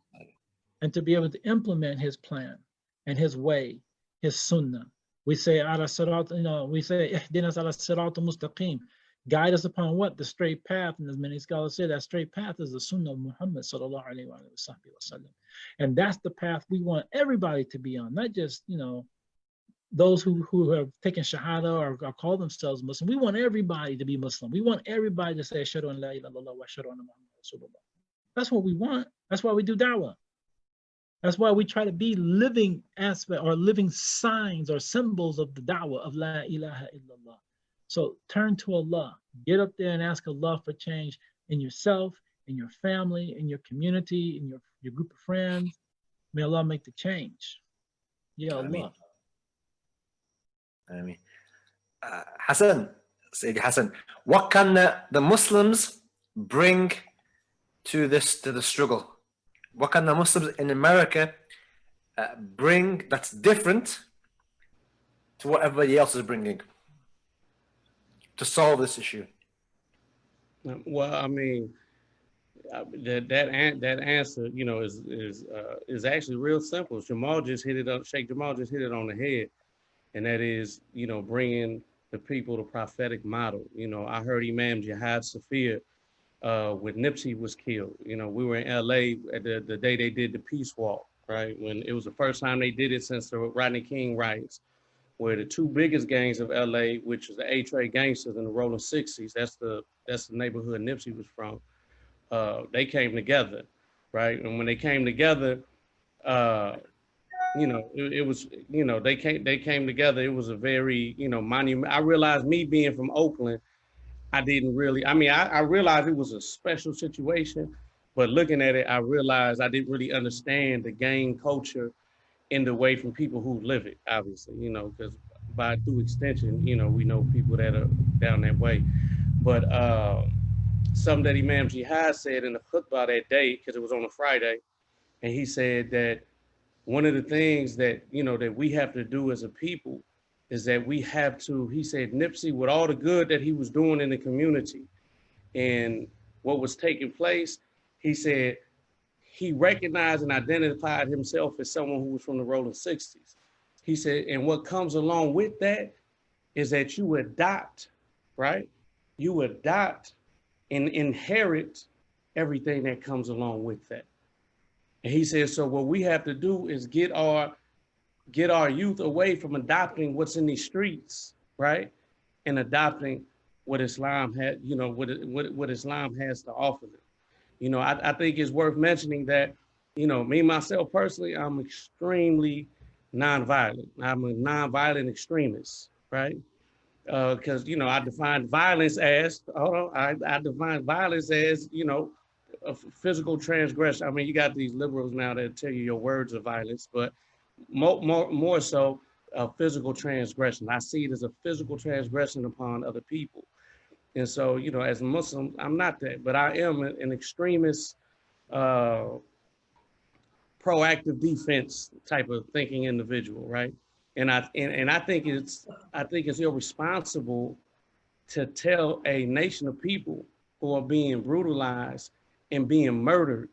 and to be able to implement His plan and His way, His sunnah. We say, ala sirat, we say, ihdinas ala sirat mustaqim. Guide us upon what? The straight path. And as many scholars say, that straight path is the sunnah of Muhammad sallallahu alaihi wasallam. And that's the path we want everybody to be on, not just, those who have taken shahada or call themselves Muslim. We want everybody to be Muslim. We want everybody to say, ashhadu an la ilaha illallah wa ashhadu anna Muhammadan rasulullah. That's what we want. That's why we do da'wah. That's why we try to be living aspect or living signs or symbols of the da'wah of La ilaha illallah. So turn to Allah, get up there and ask Allah for change in yourself, in your family, in your community, in your group of friends. May Allah make the change. Ya Allah. I mean, Hasan, Sayyidi Hasan, what can the Muslims bring to the struggle? What can the Muslims in America bring that's different to what everybody else is bringing to solve this issue? Well, I mean, that answer, you know, is actually real simple. Jamal just hit it up. Sheikh Jamal just hit it on the head, and that is, you know, bringing the people the prophetic model. You know, I heard Imam Jihad Safir when Nipsey was killed. You know, we were in LA at the day they did the peace walk, right? When it was the first time they did it since the Rodney King riots, where the two biggest gangs of LA, which is the A-Trade gangsters and the Rolling 60s, that's the neighborhood Nipsey was from, they came together, right? And when they came together, you know, it was, you know, they came together. It was a very, you know, monument. I realized, me being from Oakland, I didn't really, I mean, I realized it was a special situation, but looking at it, I realized I didn't really understand the gang culture in the way from people who live it, obviously, you know, because through extension, you know, we know people that are down that way. But something that Imam Jihad said in the khutbah that day, because it was on a Friday, and he said that one of the things that, you know, that we have to do as a people is that we have to, he said, Nipsey, with all the good that he was doing in the community and what was taking place, he said he recognized and identified himself as someone who was from the Rolling 60s. He said, and what comes along with that is that you adopt, right? You adopt and inherit everything that comes along with that. And he said, so what we have to do is get our youth away from adopting what's in these streets, right? And adopting what Islam had, you know, what Islam has to offer them. You know, I think it's worth mentioning that, you know, me, myself personally, I'm extremely nonviolent. I'm a nonviolent extremist, right? Because, you know, I define violence as, I define violence as, you know, a physical transgression. I mean, you got these liberals now that tell you your words are violence, but more so a physical transgression. I see it as a physical transgression upon other people. And so, you know, as a Muslim, I'm not that, but I am an extremist, proactive defense type of thinking individual, right? And I think it's irresponsible to tell a nation of people who are being brutalized and being murdered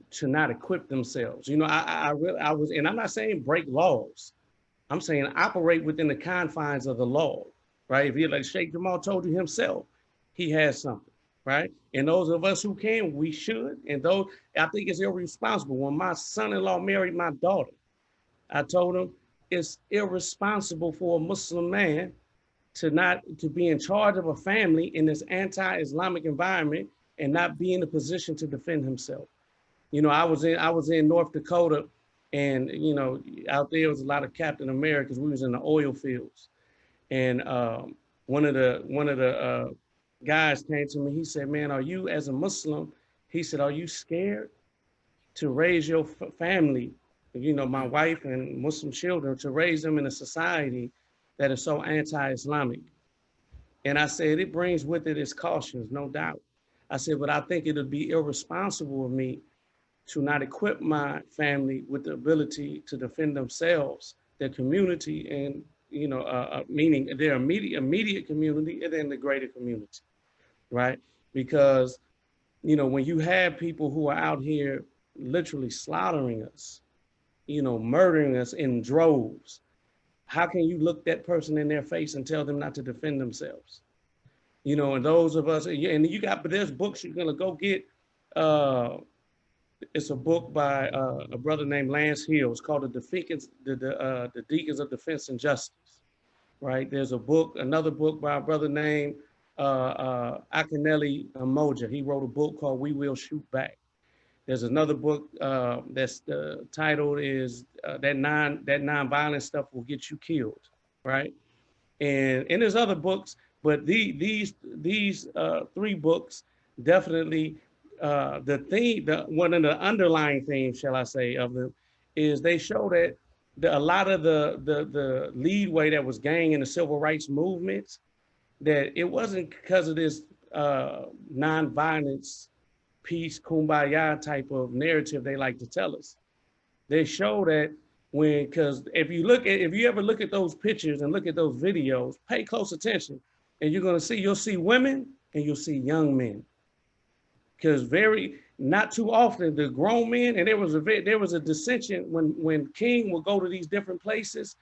to not equip themselves. You know, I was, and I'm not saying break laws. I'm saying operate within the confines of the law, right? If you're like Sheikh Jamal told you himself, he has something, right? And those of us who can, we should. And those, I think it's irresponsible. When my son-in-law married my daughter, I told him it's irresponsible for a Muslim man to be in charge of a family in this anti-Islamic environment and not be in a position to defend himself. You know, I was in North Dakota, and you know, out there was a lot of Captain Americas. We was in the oil fields, and one of the guys came to me. He said, "Man, are you, as a Muslim?" He said, "Are you scared to raise your family? You know, my wife and Muslim children, to raise them in a society that is so anti-Islamic?" And I said, "It brings with it its cautions, no doubt." I said, "But I think it would be irresponsible of me to not equip my family with the ability to defend themselves, their community, and, you know, meaning their immediate community and then the greater community, right? Because, you know, when you have people who are out here literally slaughtering us, you know, murdering us in droves, how can you look that person in their face and tell them not to defend themselves? You know, and those of us, and you got, but there's books you're gonna go get. It's a book by a brother named Lance Hill. It's called the Deacons of Defense and Justice, right? There's another book by a brother named Akinele Moja. He wrote a book called We Will Shoot Back. There's another book that's titled is that non-violent stuff will get you killed, right? And there's other books, but these three books definitely one of the underlying themes, shall I say, of them is they show that a lot of the leadway that was gained in the civil rights movements, that it wasn't because of this non-violence, peace, kumbaya type of narrative they like to tell us. They show that because if you ever look at those pictures and look at those videos, pay close attention, and you'll see women and you'll see young men. Because not too often the grown men, and there was a dissension when King would go to these different places,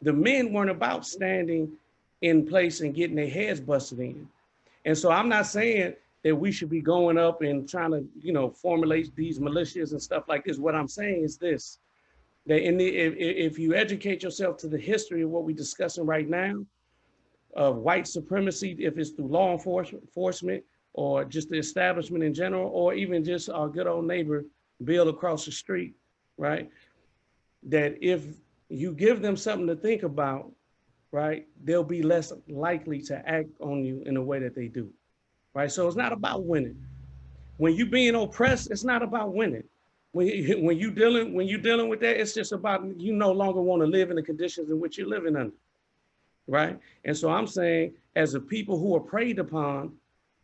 the men weren't about standing in place and getting their heads busted in. And so I'm not saying that we should be going up and trying to, formulate these militias and stuff like this. What I'm saying is this, that if you educate yourself to the history of what we're discussing right now, of white supremacy, if it's through law enforcement or just the establishment in general, or even just our good old neighbor Bill across the street, right? That if you give them something to think about, right, they'll be less likely to act on you in the way that they do, right? So it's not about winning. When you being oppressed, it's not about winning. When you dealing with that, it's just about you no longer want to live in the conditions in which you're living under, right? And so I'm saying, as a people who are preyed upon,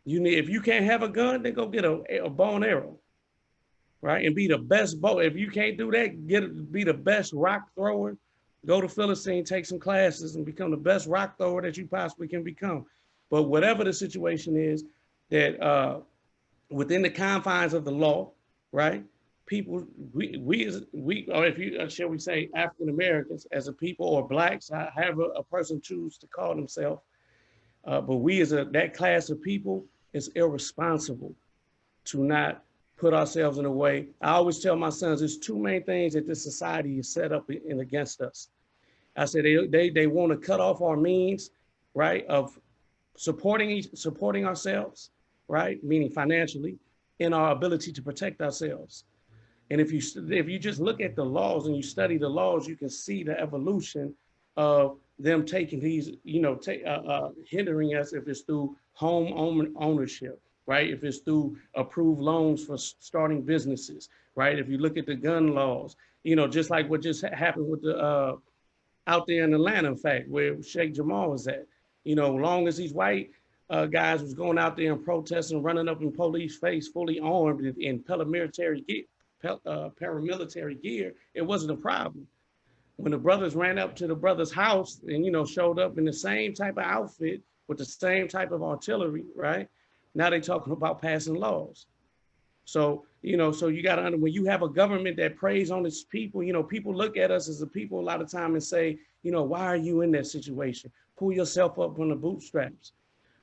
if you can't have a gun, then go get a bow and arrow, right? And be the best bow. If you can't do that, be the best rock thrower. Go to Philistine, take some classes, and become the best rock thrower that you possibly can become. But whatever the situation is, that within the confines of the law, right? People, or if you shall we say, African Americans as a people, or blacks, however a person choose to call themselves, but we as that class of people is irresponsible to not put ourselves in a way. I always tell my sons, there's two main things that this society is set up in against us. I said they want to cut off our means, right, of supporting ourselves, right, meaning financially, in our ability to protect ourselves. And if you just look at the laws and you study the laws, you can see the evolution of them taking these, hindering us, if it's through home ownership, right? If it's through approved loans for starting businesses, right? If you look at the gun laws, just like what just happened with the out there in Atlanta, in fact, where Sheikh Jamal was at, long as these white guys was going out there and protesting, running up in police face, fully armed in paramilitary gear, it wasn't a problem. When the brothers ran up to the brother's house and, showed up in the same type of outfit with the same type of artillery, right? Now they talking about passing laws. So, so you got to when you have a government that preys on its people, people look at us as a people a lot of time and say, why are you in that situation? Pull yourself up from the bootstraps.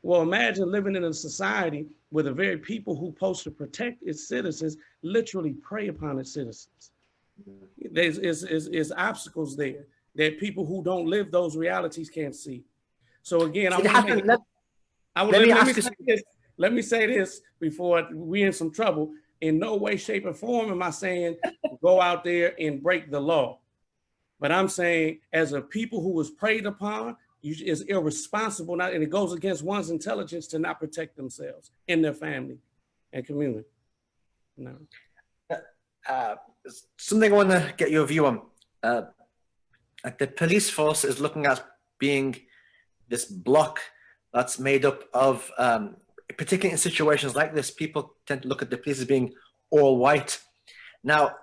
Well, imagine living in a society where the very people who supposed to protect its citizens literally prey upon its citizens. There's obstacles there that people who don't live those realities can't see. So again, let me say this before we in some trouble. In no way, shape, or form am I saying go out there and break the law. But I'm saying, as a people who was preyed upon, is irresponsible, and it goes against one's intelligence to not protect themselves and their family and community. No. Something I want to get your view on. The police force is looking at being this block that's made up of, particularly in situations like this, people tend to look at the police as being all white. Now,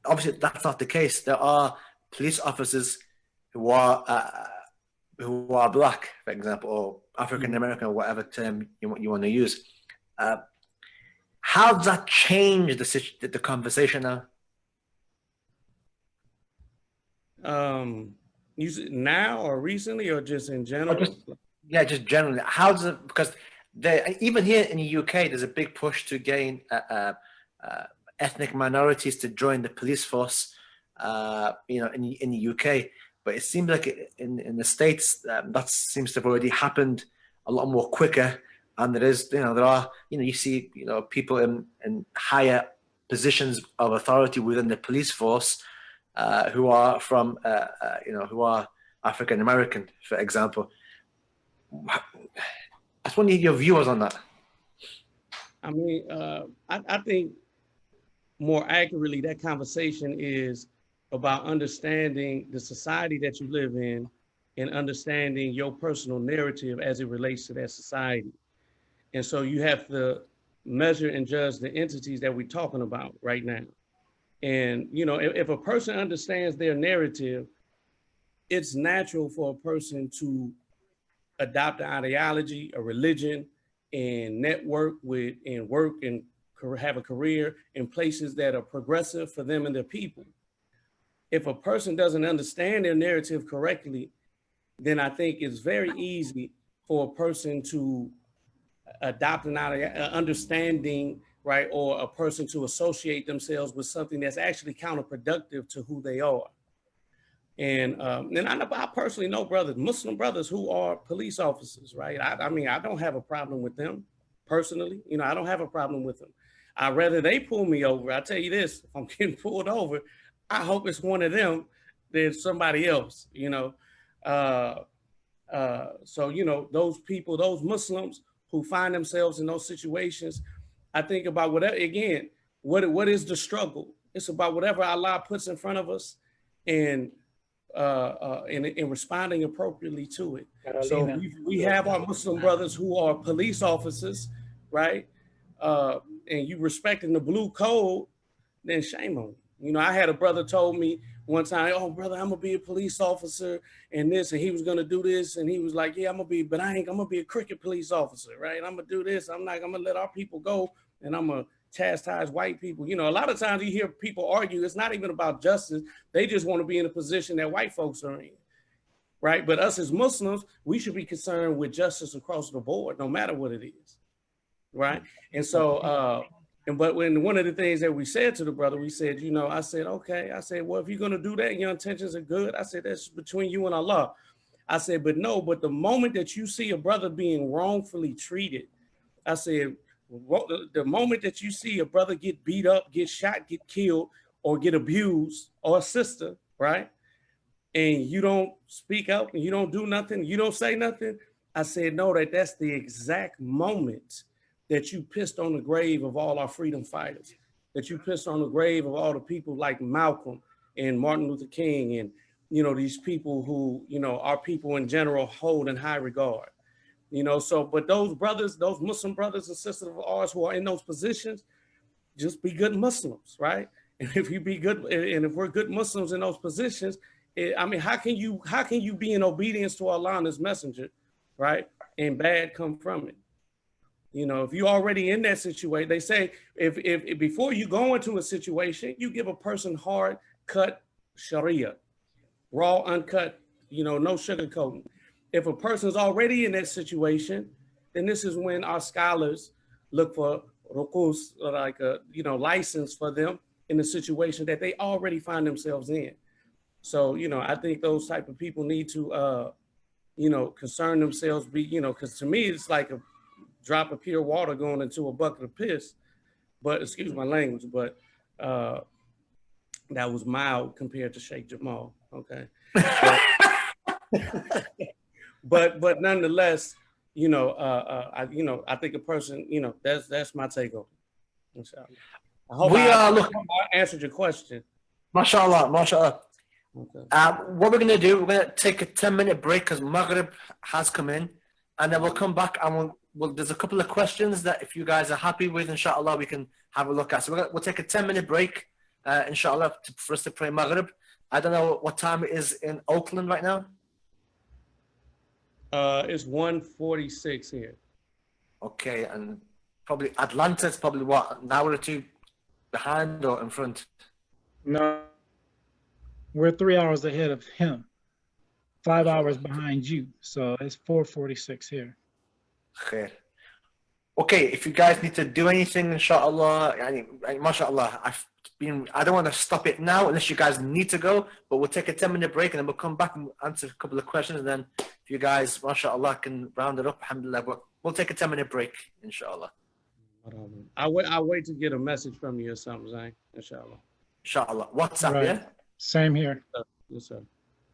obviously, that's not the case. There are police officers who are black, for example, or African American, or whatever term you want to use. How does that change the conversation now? Now or recently, or just in general? Just generally. How does it? Because even here in the UK, there's a big push to gain ethnic minorities to join the police force. In the UK. But it seems like in the States, that seems to have already happened a lot more quicker. And there are, you see, people in higher positions of authority within the police force who are from, who are African American, for example. I just want to hear your views on that. I mean, I think more accurately, that conversation is about understanding the society that you live in and understanding your personal narrative as it relates to that society. And so you have to measure and judge the entities that we're talking about right now. And, you know, if a person understands their narrative, it's natural for a person to adopt an ideology, a religion, and network with and work and have a career in places that are progressive for them and their people. If a person doesn't understand their narrative correctly, then I think it's very easy for a person to adopt an understanding, right, or a person to associate themselves with something that's actually counterproductive to who they are. And I personally know brothers, Muslim brothers who are police officers, right? I mean, I don't have a problem with them personally. You know, I don't have a problem with them. I'd rather they pull me over. I tell you this, if I'm getting pulled over, I hope it's one of them than somebody else, you know? So, you know, those people, those Muslims who find themselves in those situations, I think about whatever, again, what is the struggle? It's about whatever Allah puts in front of us and responding appropriately to it. So we have our Muslim brothers who are police officers, right? And you respecting the blue code, then shame on you. You know, I had a brother told me one time, oh, brother, I'm gonna be a police officer and this, and he was gonna do this. And he was like, yeah, I'm gonna be a cricket police officer, right? I'm gonna do this. I'm gonna let our people go and I'm gonna chastise white people. You know, a lot of times you hear people argue, it's not even about justice. They just want to be in a position that white folks are in, right? But us as Muslims, we should be concerned with justice across the board, no matter what it is, right? And so, but when one of the things that we said to the brother, we said, you know, I said, okay. I said, well, if you're going to do that, your intentions are good. I said, that's between you and Allah. I said, but the moment that you see a brother being wrongfully treated, I said, the moment that you see a brother get beat up, get shot, get killed, or get abused, or a sister, right? And you don't speak up and you don't do nothing, you don't say nothing. I said, no, that's the exact moment that you pissed on the grave of all our freedom fighters, that you pissed on the grave of all the people like Malcolm and Martin Luther King and, you know, these people who, you know, our people in general hold in high regard. You know, so, but those brothers, those Muslim brothers and sisters of ours who are in those positions, just be good Muslims, right? And if you be good, and if we're good Muslims in those positions, I mean, how can you be in obedience to Allah and His messenger, right? And bad come from it. You know, if you're already in that situation, they say, if before you go into a situation, you give a person hard cut Sharia, raw, uncut, you know, no sugarcoating. If a person's already in that situation, then this is when our scholars look for rukus, like a, you know, license for them in the situation that they already find themselves in. So, you know, I think those type of people need to, you know, concern themselves, you know, because to me, it's like a drop of pure water going into a bucket of piss, but excuse my language, but that was mild compared to Sheikh Jamal, okay? But nonetheless, you know, I think a person, you know, that's my take on it. Inshallah. I hope I answered your question. MashaAllah, MashaAllah. Okay. What we're going to do, we're going to take a 10-minute break because Maghrib has come in, and then we'll come back and there's a couple of questions that if you guys are happy with, inshallah, we can have a look at. So we'll take a 10-minute break, inshallah, for us to pray Maghrib. I don't know what time it is in Oakland right now. It's 1:46 here. Okay, and probably Atlanta is probably what, an hour or two behind or in front? No, we're 3 hours ahead of him, 5 hours behind you. So it's 4:46 here. Khair. Okay, if you guys need to do anything, inshallah, mashallah, I don't want to stop it now unless you guys need to go, but we'll take a 10-minute break and then we'll come back and answer a couple of questions, and then if you guys, mashallah, can round it up, alhamdulillah, we'll take a 10-minute break, inshallah. I'll wait to get a message from you or something, Zane. Inshallah. Inshallah. WhatsApp, Right. yeah? Same here. Yes, sir.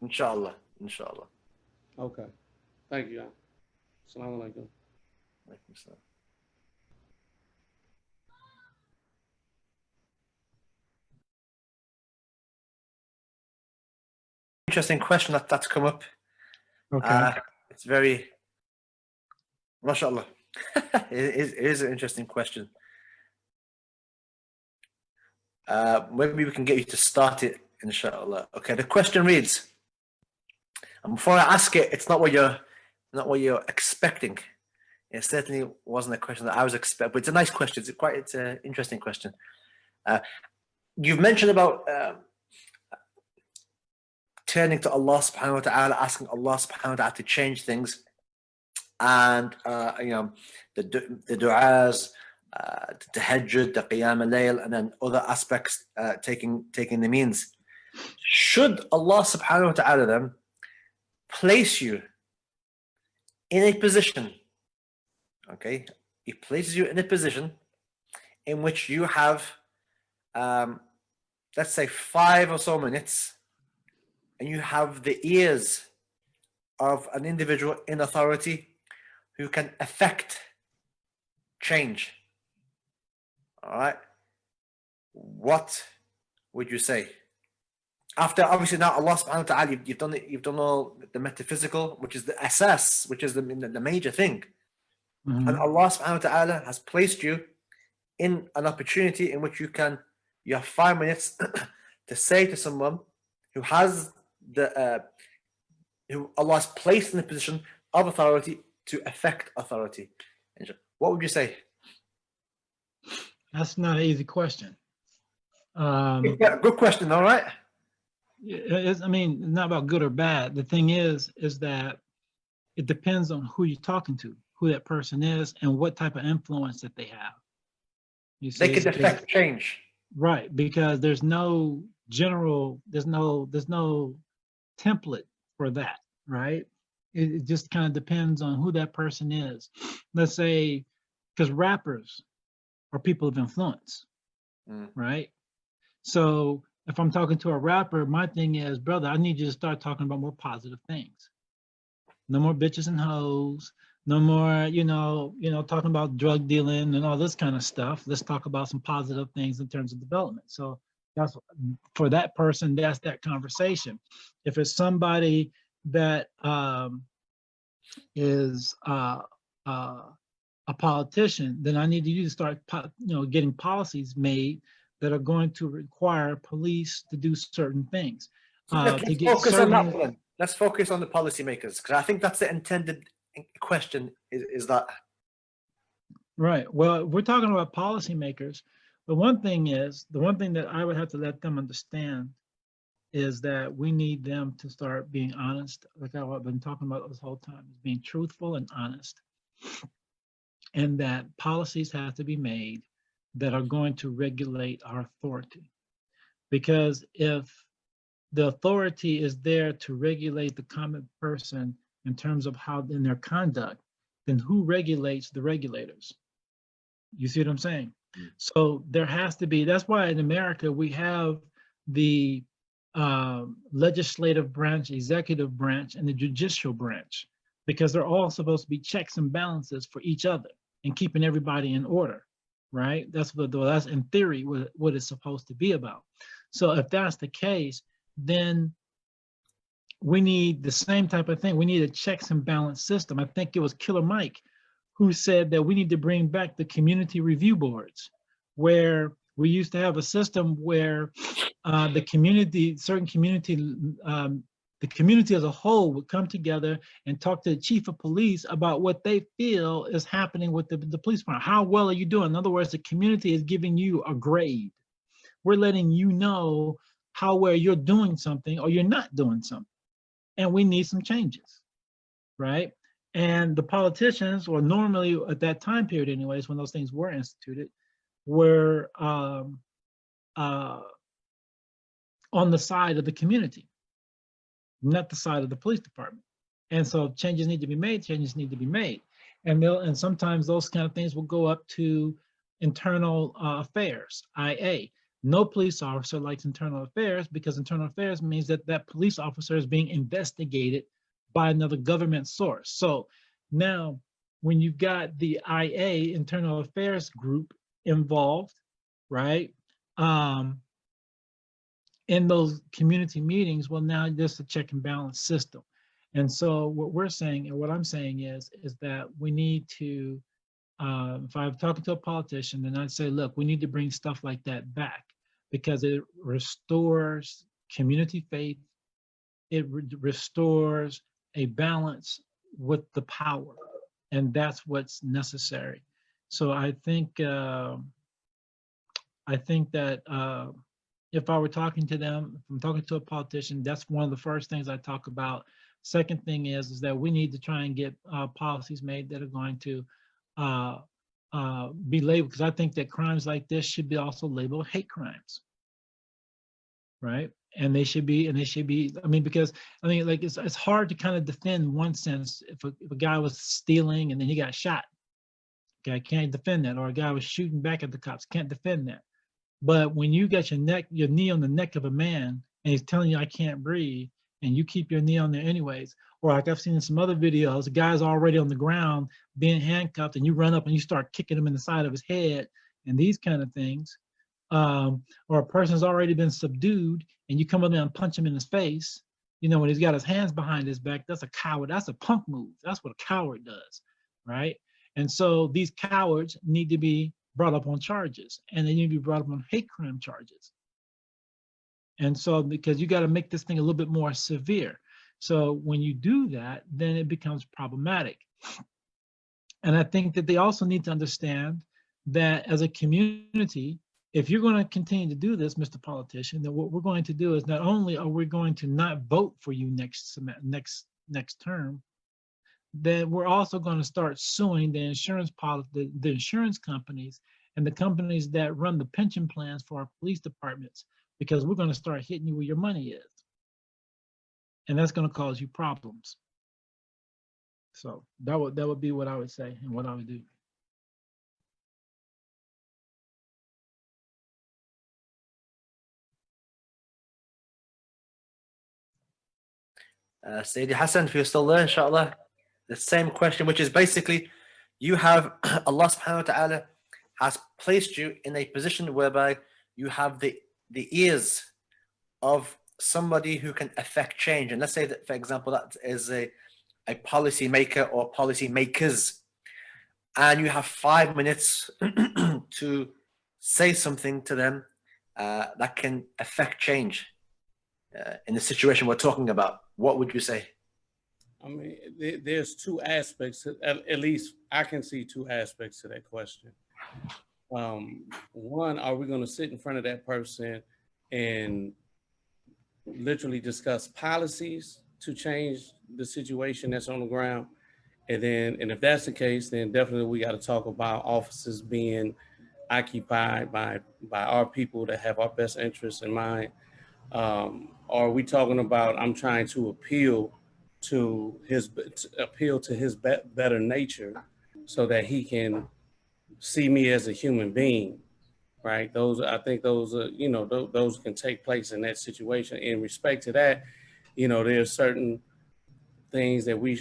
Inshallah. Inshallah. Okay. Thank you. Assalamu alaikum. Alaikum salam. Interesting question that's come up. Okay. It's very, mashallah. it is an interesting question. Maybe we can get you to start it, inshallah. Okay, the question reads, and before I ask it, it's not what you're expecting. It certainly wasn't a question that I was expecting, but it's a nice question. It's an interesting question. You've mentioned about turning to Allah subhanahu wa ta'ala, asking Allah subhanahu wa ta'ala to change things, and the du'as, the tahajjud, the qiyam al-layl, and then other aspects taking the means. Should Allah subhanahu wa ta'ala then place you in a position, okay, He places you in a position in which you have, let's say 5 or so minutes, and you have the ears of an individual in authority who can affect change. All right. What would you say? After obviously now Allah subhanahu wa ta'ala, you've done all the metaphysical, which is the asas, which is the major thing. Mhm. And Allah subhanahu wa ta'ala has placed you in an opportunity in which you have 5 minutes to say to someone who has who Allah has placed in a position of authority to affect authority. What would you say? That's not an easy question. Yeah, good question, all right? It's not about good or bad. The thing is that it depends on who you're talking to, who that person is, and what type of influence that they have. You see, They could affect change. right? Because there's no template for that, right? It just kind of depends on who that person is. Let's say, because rappers are people of influence, right? So if I'm talking to a rapper, my thing is, brother, I need you to start talking about more positive things. No more bitches and hoes. No more, talking about drug dealing and all this kind of stuff. Let's talk about some positive things in terms of development. So that's for that person, that's that conversation. If it's somebody that is a politician, then I need you to start, getting policies made that are going to require police to do certain things. Let's focus on that one. Let's focus on the policymakers, because I think that's the intended question. Is that right? Well, we're talking about policymakers. The one thing that I would have to let them understand is that we need them to start being honest, like I've been talking about this whole time, is being truthful and honest. And that policies have to be made that are going to regulate our authority. Because if the authority is there to regulate the common person in terms of how in their conduct, then who regulates the regulators? You see what I'm saying? So there has to be, that's why in America we have the legislative branch, executive branch, and the judicial branch, because they're all supposed to be checks and balances for each other and keeping everybody in order, right? That's in theory what it's supposed to be about. So if that's the case, then we need the same type of thing. We need a checks and balance system. I think it was Killer Mike who said that we need to bring back the community review boards, where we used to have a system where the community as a whole would come together and talk to the chief of police about what they feel is happening with the police department. How well are you doing? In other words, the community is giving you a grade. We're letting you know how well you're doing something or you're not doing something. And we need some changes, right? And the politicians, or normally at that time period anyways, when those things were instituted, were on the side of the community, not the side of the police department. And so changes need to be made, And sometimes those kind of things will go up to internal affairs, IA. No police officer likes internal affairs because internal affairs means that that police officer is being investigated by another government source. So now when you've got the IA, internal affairs group involved, right? In those community meetings, well, now there's a check and balance system. And so what we're saying, and what I'm saying is that we need to, if I'm talking to a politician, then I'd say, look, we need to bring stuff like that back because it restores community faith. It restores a balance with the power, and that's what's necessary. So I think that if I were talking to them, if I'm talking to a politician, that's one of the first things I talk about. Second thing is that we need to try and get policies made that are going to be labeled, because I think that crimes like this should be also labeled hate crimes, right? And they should be, I mean, because I mean, like it's hard to kind of defend one sense if a guy was stealing and then he got shot. Okay, I can't defend that. Or a guy was shooting back at the cops, can't defend that. But when you got your knee on the neck of a man and he's telling you I can't breathe, and you keep your knee on there anyways, or like I've seen in some other videos, the guy's already on the ground being handcuffed and you run up and you start kicking him in the side of his head and these kind of things. Or a person's already been subdued and you come up there and punch him in his face, you know, when he's got his hands behind his back, that's a coward, that's a punk move. That's what a coward does, right? And so these cowards need to be brought up on charges, and they need to be brought up on hate crime charges. And so, because you got to make this thing a little bit more severe. So when you do that, then it becomes problematic. And I think that they also need to understand that as a community, if you're going to continue to do this, Mr. Politician, then what we're going to do is not only are we going to not vote for you next term, then we're also going to start suing the insurance companies and the companies that run the pension plans for our police departments, because we're going to start hitting you where your money is. And that's going to cause you problems. So that would be what I would say and what I would do. Sayyidi Hasan, if you're still there, inshallah, the same question, which is basically, you have Allah subhanahu wa ta'ala has placed you in a position whereby you have the ears of somebody who can affect change. And let's say that, for example, that is a policy maker or policy makers, and you have 5 minutes to say something to them that can affect change in the situation we're talking about. What would you say? I mean, there's two aspects, at least I can see two aspects to that question. One, are we going to sit in front of that person and literally discuss policies to change the situation that's on the ground? And if that's the case, then definitely we got to talk about offices being occupied by our people that have our best interests in mind. Are we talking about, I'm trying to appeal to his better nature so that he can see me as a human being, right? I think those are, those can take place in that situation. In respect to that, there's certain things that we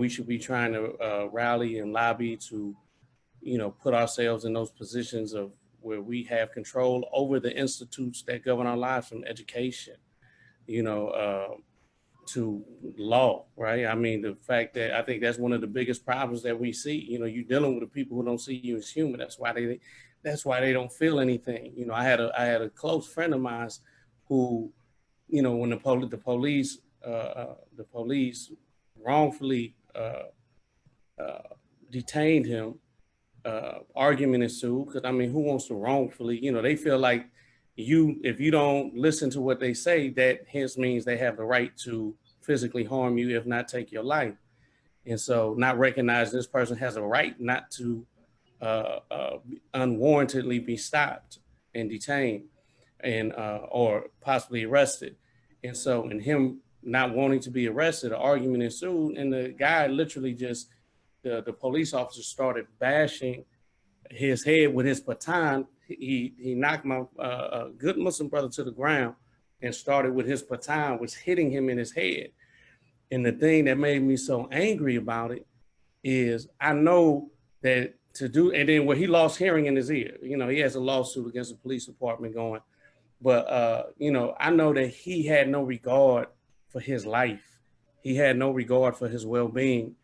should be trying to rally and lobby to, put ourselves in those positions of where we have control over the institutes that govern our lives, from education, to law, right? I mean, the fact that I think that's one of the biggest problems that we see. You're dealing with the people who don't see you as human. That's why they don't feel anything. I had a close friend of mine who, when the police wrongfully detained him, argument ensued. Because I mean, who wants to wrongfully? They feel like if you don't listen to what they say, that hence means they have the right to physically harm you, if not take your life. And so, not recognize this person has a right not to unwarrantedly be stopped and detained and or possibly arrested. And so, in him not wanting to be arrested, an argument ensued, and the guy literally just the police officer started bashing his head with his baton. He knocked my good Muslim brother to the ground and started with his baton, was hitting him in his head. And the thing that made me so angry about it is I know that to do, and then where he lost hearing in his ear, you know, he has a lawsuit against the police department going, but you know, I know that he had no regard for his life. He had no regard for his well-being.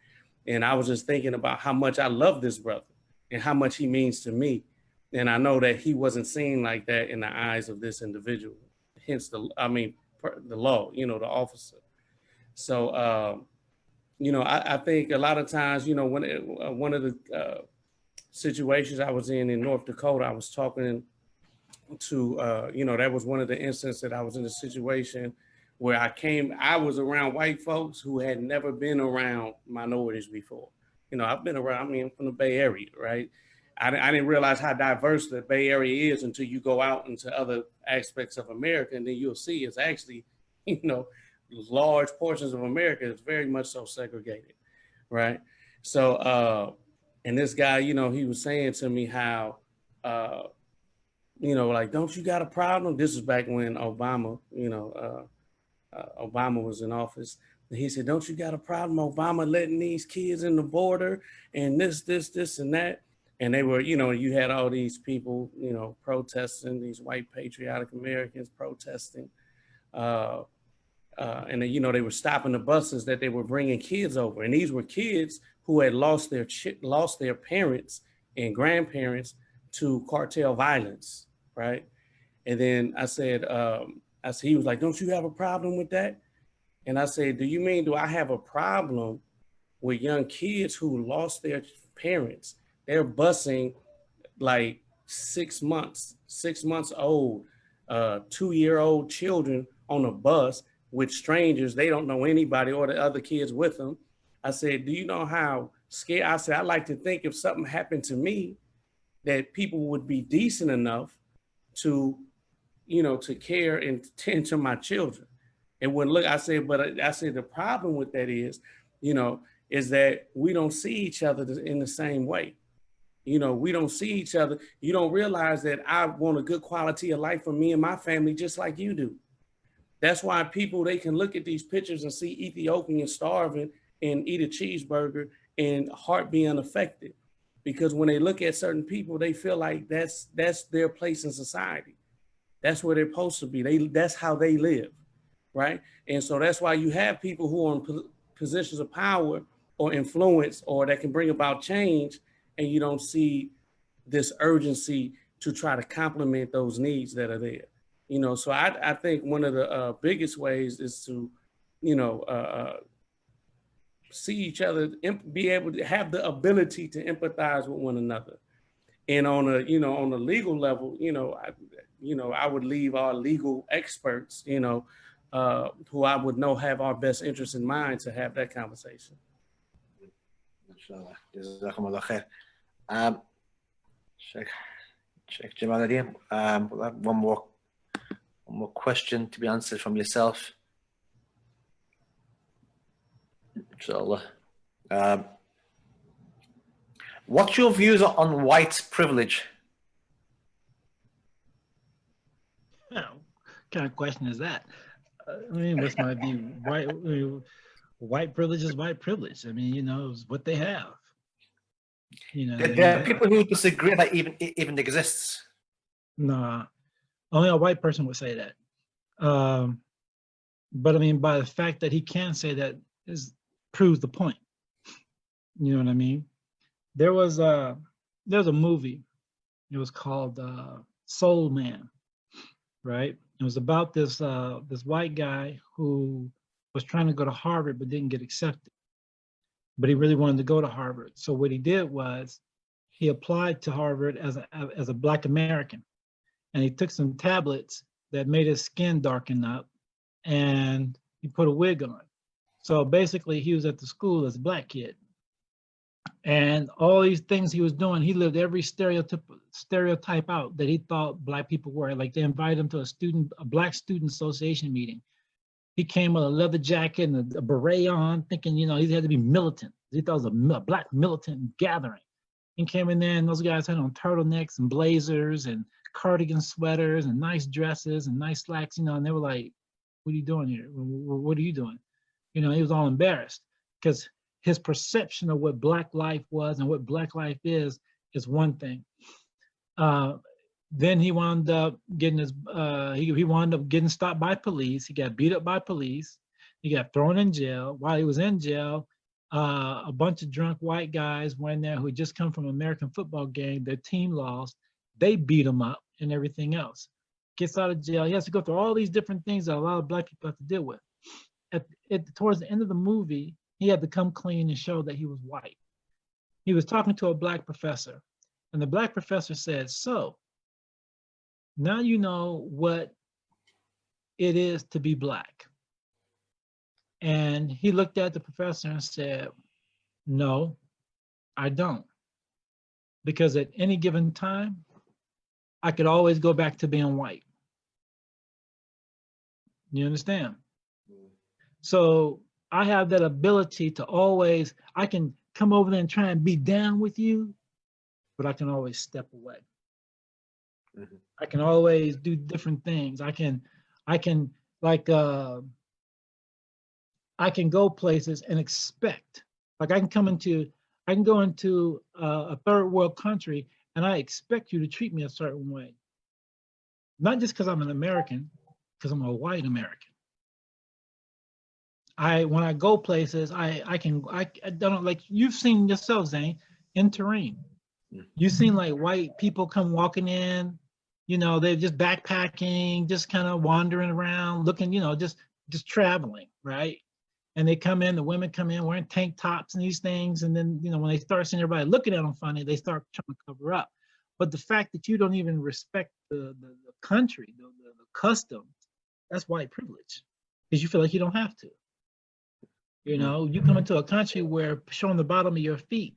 And I was just thinking about how much I love this brother and how much he means to me. And I know that he wasn't seen like that in the eyes of this individual, hence the law, you know, the officer. So, you know, I think a lot of times, you know, when one of the situations I was in North Dakota, I was talking to, you know, that was one of the instances that I was in a situation where I was around white folks who had never been around minorities before. You know, I've been around, I mean, I'm from the Bay Area, right? I didn't realize how diverse the Bay Area is until you go out into other aspects of America, and then you'll see it's actually, you know, large portions of America is very much so segregated, right? So, and this guy, you know, he was saying to me how, you know, like, don't you got a problem? This is back when Obama, you know, Obama was in office. And he said, don't you got a problem, Obama letting these kids in the border and this, and that? And they were, you know, you had all these people, you know, protesting, these white patriotic Americans protesting. And then, you know, they were stopping the buses that they were bringing kids over. And these were kids who had lost their parents and grandparents to cartel violence, right? And then I said, he was like, don't you have a problem with that? And I said, do I have a problem with young kids who lost their parents? They're busing like 6 months old, 2-year-old children on a bus with strangers. They don't know anybody or the other kids with them. I said, do you know how scared? I said, I like to think if something happened to me, that people would be decent enough to, you know, to care and tend to my children. And when look, I said, the problem with that is, you know, is that we don't see each other in the same way. You know, we don't see each other. You don't realize that I want a good quality of life for me and my family, just like you do. That's why people, they can look at these pictures and see Ethiopians starving and eat a cheeseburger and heart being unaffected. Because when they look at certain people, they feel like that's their place in society. That's where they're supposed to be. That's how they live, right? And so that's why you have people who are in positions of power or influence or that can bring about change, and you don't see this urgency to try to complement those needs that are there. You know, so I think one of the biggest ways is to, you know, see each other, be able to have the ability to empathize with one another. And on a, you know, on a legal level, you know, I would leave our legal experts, you know, who I would know have our best interests in mind to have that conversation. Sheikh Jamal, we'll have one more question to be answered from yourself. Inshallah. What's your views on white privilege? What kind of question is that? I mean, what's my view? White privilege is white privilege. I mean, you know, it's what they have. You know, There are people who disagree that even exists. Nah, only a white person would say that. But I mean, by the fact that he can say that proves the point. You know what I mean? There was a movie. It was called Soul Man, right? It was about this white guy who was trying to go to Harvard but didn't get accepted. But he really wanted to go to Harvard. So what he did was he applied to Harvard as a Black American, and he took some tablets that made his skin darken up, and he put a wig on. So basically, he was at the school as a Black kid. And all these things he was doing, he lived every stereotype out that he thought Black people were. Like they invited him to a Black Student Association meeting. He came with a leather jacket and a beret on, thinking, you know, he had to be militant. He thought it was a Black militant gathering. and came in there, and those guys had on turtlenecks and blazers and cardigan sweaters and nice dresses and nice slacks, you know, and they were like, what are you doing here? What are you doing? You know, he was all embarrassed because his perception of what Black life was and what Black life is one thing. Then he wound up getting his, he wound up getting stopped by police. He got beat up by police. He got thrown in jail. While he was in jail, a bunch of drunk white guys were in there who had just come from an American football game. Their team lost. They beat him up and everything else. Gets out of jail. He has to go through all these different things that a lot of Black people have to deal with. Towards the end of the movie, he had to come clean and show that he was white. He was talking to a Black professor, and the Black professor said, so now you know what it is to be Black. And he looked at the professor and said, no, I don't. Because at any given time, I could always go back to being white. You understand? So I have that ability to always, I can come over there and try and be down with you, but I can always step away. Mm-hmm. I can always do different things. I can go places and expect, like I can go into a third world country and I expect you to treat me a certain way. Not just because I'm an American, because I'm a white American. When I go places, I don't, like you've seen yourself, Zane, in Terrain. You've seen like white people come walking in, you know, they're just backpacking, just kind of wandering around, looking, you know, just traveling, right? And they come in, the women come in wearing tank tops and these things. And then, you know, when they start seeing everybody looking at them funny, they start trying to cover up. But the fact that you don't even respect the country, the customs, that's white privilege, because you feel like you don't have to. You know, you come into a country where showing the bottom of your feet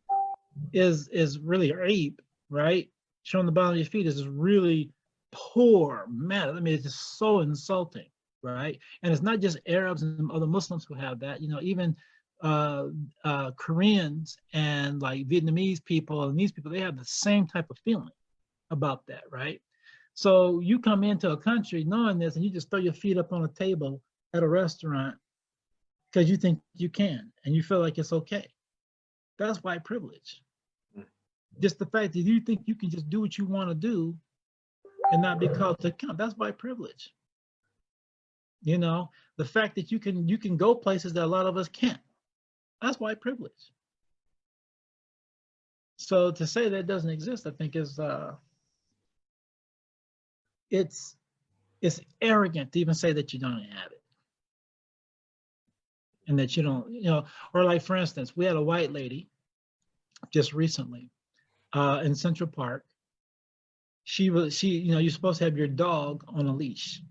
is really rape, right? Showing the bottom of your feet is really poor matter. I mean, it's just so insulting, right? And it's not just Arabs and other Muslims who have that. You know, even Koreans and like Vietnamese people and these people, they have the same type of feeling about that, right? So you come into a country knowing this and you just throw your feet up on a table at a restaurant because you think you can and you feel like it's okay. That's white privilege. Just the fact that you think you can just do what you want to do and not be called to account, that's white privilege. You know, the fact that you can go places that a lot of us can't, that's white privilege. So to say that doesn't exist, I think is it's arrogant to even say that you don't have it. And that you don't, you know, or like for instance, we had a white lady just recently in Central Park. She, you know, you're supposed to have your dog on a leash.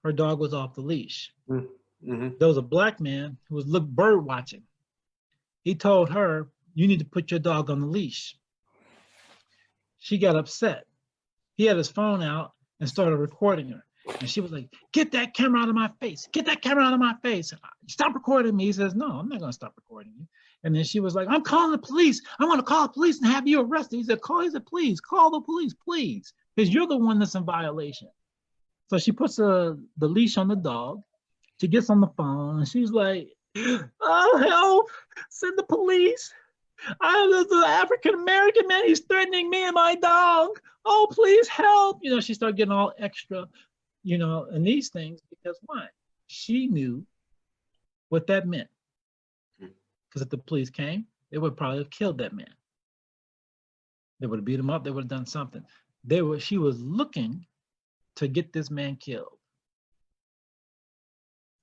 Her dog was off the leash. Mm-hmm. There was a Black man who was bird watching. He told her, you need to put your dog on the leash. She got upset. He had his phone out and started recording her. And she was like, get that camera out of my face. Get that camera out of my face. Stop recording me. He says, no, I'm not going to stop recording you. And then she was like, I'm calling the police. I'm going to call the police and have you arrested. He said, please, call the police, please. Because you're the one that's in violation. So she puts the leash on the dog. She gets on the phone and she's like, oh, help, send the police. There's an African-American man, he's threatening me and my dog. Oh, please help. You know, she started getting all extra, you know, and these things, because why? She knew what that meant. Because if the police came, they would probably have killed that man. They would have beat him up, they would have done something. She was looking to get this man killed.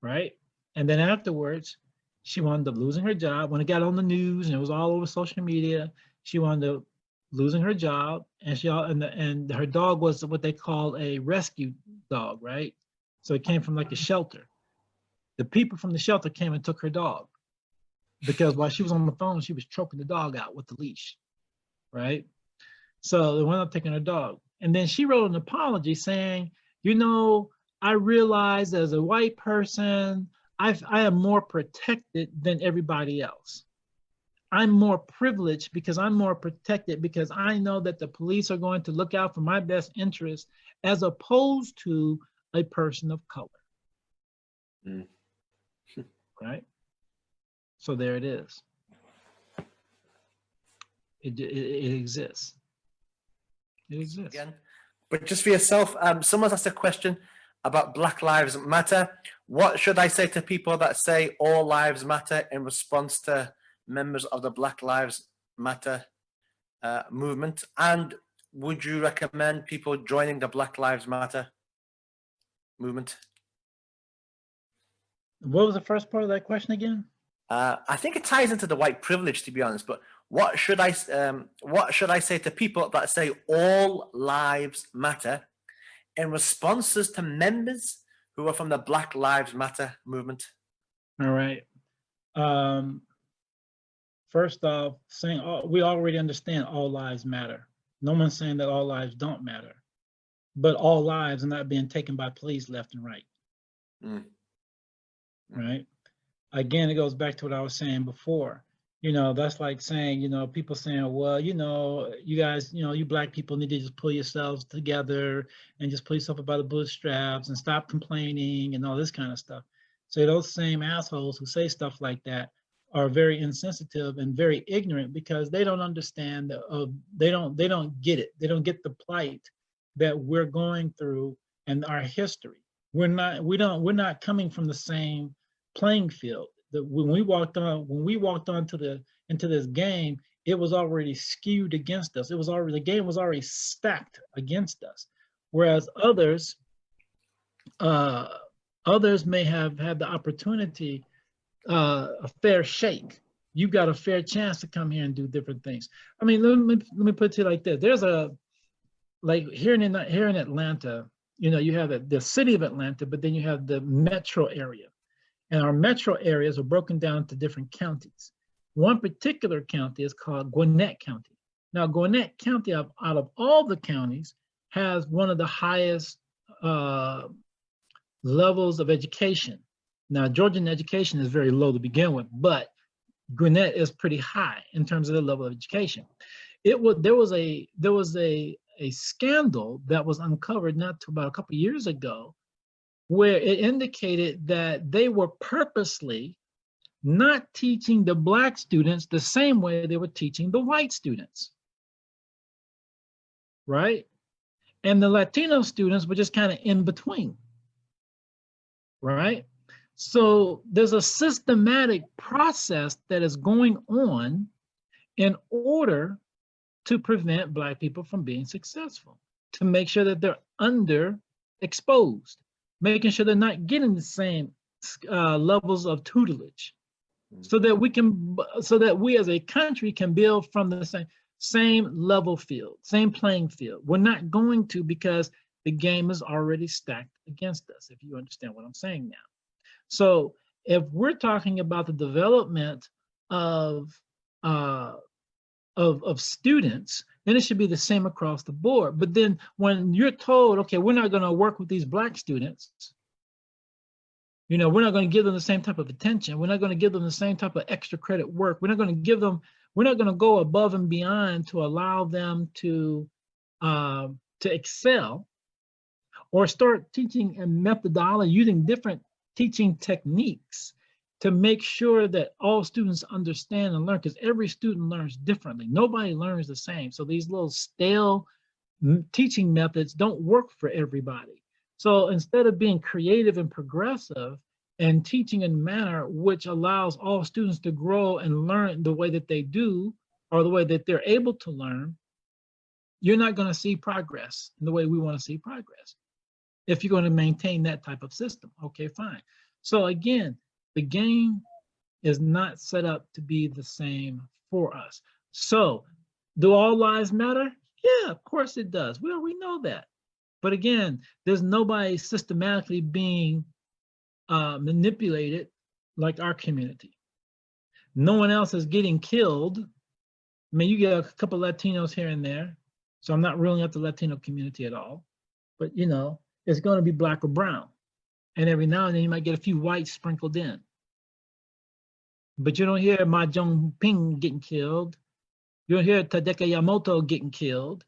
Right? And then afterwards, she wound up losing her job. When it got on the news and it was all over social media, she wound up losing her job, and her dog was what they call a rescue dog, right? So it came from like a shelter. The people from the shelter came and took her dog because while she was on the phone, she was choking the dog out with the leash, right? So they wound up taking her dog. And then she wrote an apology saying, you know, I realize as a white person, I am more protected than everybody else. I'm more privileged because I'm more protected because I know that the police are going to look out for my best interest as opposed to a person of color. Mm. Right? So there it is. It exists. It exists. Again, but just for yourself, someone's asked a question about Black Lives Matter. What should I say to people that say all lives matter in response to members of the Black Lives Matter movement? And would you recommend people joining the Black Lives Matter movement? What was the first part of that question again? I think it ties into the white privilege, to be honest. But what should I say to people that say all lives matter in responses to members who are from the Black Lives Matter movement? All right. First off, saying we already understand all lives matter. No one's saying that all lives don't matter, but all lives are not being taken by police left and right. Mm. Right. Again, it goes back to what I was saying before. You know, that's like saying, you know, people saying, well, you know, you guys, you know, you Black people need to just pull yourselves together and just pull yourself up by the bootstraps and stop complaining and all this kind of stuff. So those same assholes who say stuff like that are very insensitive and very ignorant because they don't understand, they don't get it. They don't get the plight that we're going through and our history. We're not coming from the same playing field. When we walked into this game, it was already skewed against us. The game was already stacked against us. Whereas others may have had the opportunity, a fair shake. You got a fair chance to come here and do different things. I mean, let me put it to you like this. There's like here in Atlanta, you know, you have the city of Atlanta, but then you have the metro area. And our metro areas are broken down to different counties. One particular county is called Gwinnett County. Now, Gwinnett County, out of all the counties, has one of the highest levels of education. Now, Georgian education is very low to begin with, but Gwinnett is pretty high in terms of the level of education. There was a scandal that was uncovered about a couple of years ago, where it indicated that they were purposely not teaching the Black students the same way they were teaching the white students, right? And the Latino students were just kind of in between, right? So there's a systematic process that is going on in order to prevent Black people from being successful, to make sure that they're underexposed, making sure they're not getting the same levels of tutelage, so that we as a country can build from the same level field, same playing field. We're not going to, because the game is already stacked against us, if you understand what I'm saying now. So if we're talking about the development of students, then it should be the same across the board. But then when you're told, okay, we're not going to work with these Black students, you know, we're not going to give them the same type of attention. We're not going to give them the same type of extra credit work. We're not going to go above and beyond to allow them to excel, or start teaching a methodology using different teaching techniques to make sure that all students understand and learn, because every student learns differently. Nobody learns the same. So these little stale teaching methods don't work for everybody. So instead of being creative and progressive and teaching in a manner which allows all students to grow and learn the way that they do, or the way that they're able to learn, you're not going to see progress in the way we want to see progress. If you're going to maintain that type of system, okay, fine. So again, the game is not set up to be the same for us. So do all lives matter? Yeah, of course it does. Well, we know that. But again, there's nobody systematically being manipulated like our community. No one else is getting killed. I mean, you get a couple Latinos here and there, so I'm not ruling out the Latino community at all. But you know, it's going to be Black or brown, and every now and then you might get a few whites sprinkled in. But you don't hear Ma Ping getting killed. You don't hear Tadeka Yamamoto getting killed,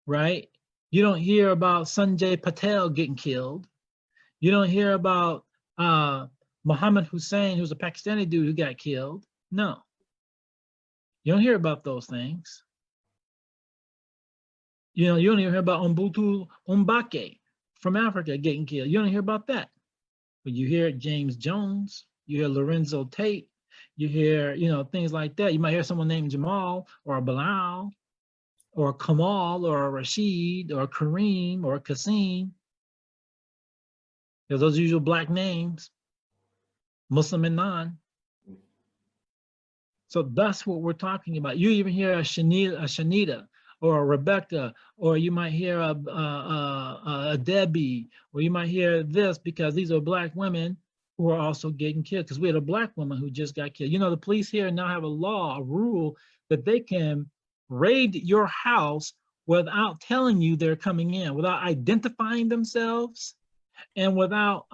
right? You don't hear about Sanjay Patel getting killed. You don't hear about Mohammed Hussein, who's a Pakistani dude who got killed. No, you don't hear about those things. You know, you don't even hear about Umbutu Umbake from Africa getting killed. You don't hear about that. But you hear James Jones, you hear Lorenzo Tate, you hear, you know, things like that. You might hear someone named Jamal or Bilal or Kamal or Rashid or Kareem or Kasim. Because those usual black names, Muslim and non. So that's what we're talking about. You even hear a Shanita or a Rebecca, or you might hear a Debbie, or you might hear this, because these are black women who are also getting killed. Because we had a black woman who just got killed. You know, the police here now have a law, a rule that they can raid your house without telling you they're coming in, without identifying themselves, and without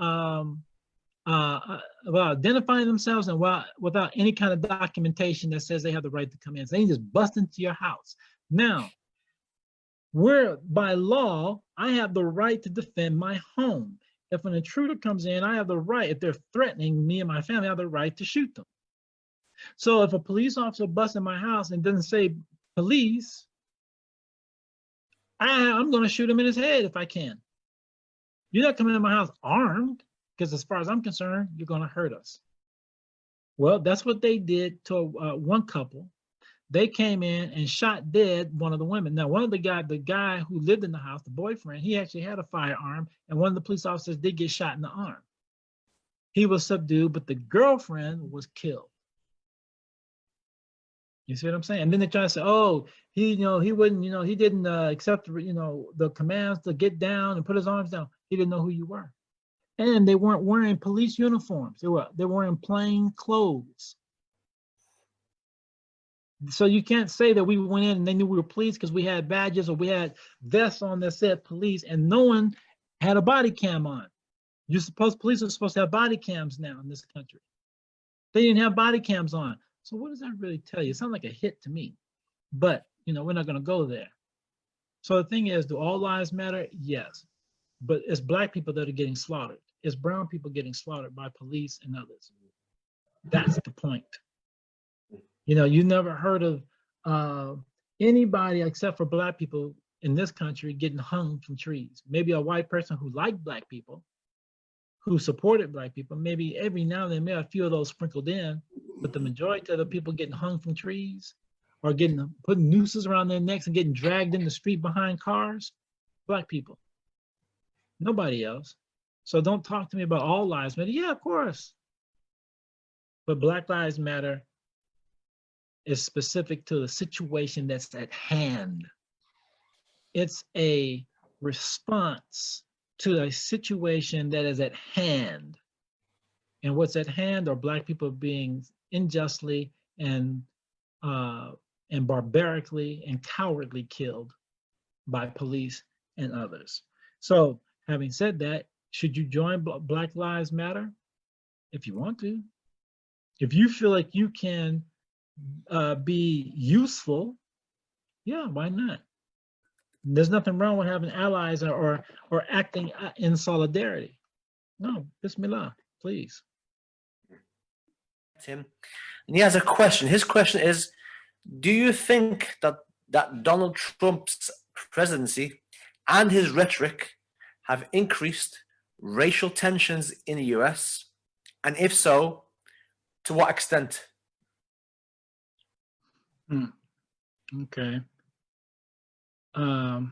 identifying themselves, and without any kind of documentation that says they have the right to come in. So they just bust into your house. Now, by law, I have the right to defend my home. If an intruder comes in, I have the right, if they're threatening me and my family, I have the right to shoot them. So if a police officer busts in my house and doesn't say police, I'm going to shoot him in his head if I can. You're not coming in my house armed, because as far as I'm concerned, you're going to hurt us. Well, that's what they did to one couple. They came in and shot dead one of the women. Now, the guy who lived in the house, the boyfriend, he actually had a firearm, and one of the police officers did get shot in the arm. He was subdued, but the girlfriend was killed. You see what I'm saying? And then they try to say, oh, he wouldn't, he didn't accept, the commands to get down and put his arms down. He didn't know who you were. And they weren't wearing police uniforms. They were wearing plain clothes. So you can't say that we went in and they knew we were police because we had badges or we had vests on that said police, and no one had a body cam on. Police are supposed to have body cams now in this country. They didn't have body cams on. So what does that really tell you? It sounds like a hit to me, but we're not going to go there. So the thing is, do all lives matter? Yes, but it's black people that are getting slaughtered. It's brown people getting slaughtered by police and others. That's the point. You never heard of anybody except for black people in this country getting hung from trees. Maybe a white person who liked black people, who supported black people, maybe every now and then, maybe a few of those sprinkled in, but the majority of the people getting hung from trees or putting nooses around their necks and getting dragged in the street behind cars, black people. Nobody else. So don't talk to me about all lives matter. Yeah, of course. But Black Lives Matter is specific to the situation that's at hand. It's a response to a situation that is at hand. And what's at hand are black people being unjustly and barbarically and cowardly killed by police and others. So having said that, should you join Black Lives Matter? If you want to. If you feel like you can be useful, yeah, why not? There's nothing wrong with having allies or acting in solidarity. No, Bismillah, please. Tim, and he has a question. His question is, do you think that Donald Trump's presidency and his rhetoric have increased racial tensions in the US? And if so, to what extent? Okay. The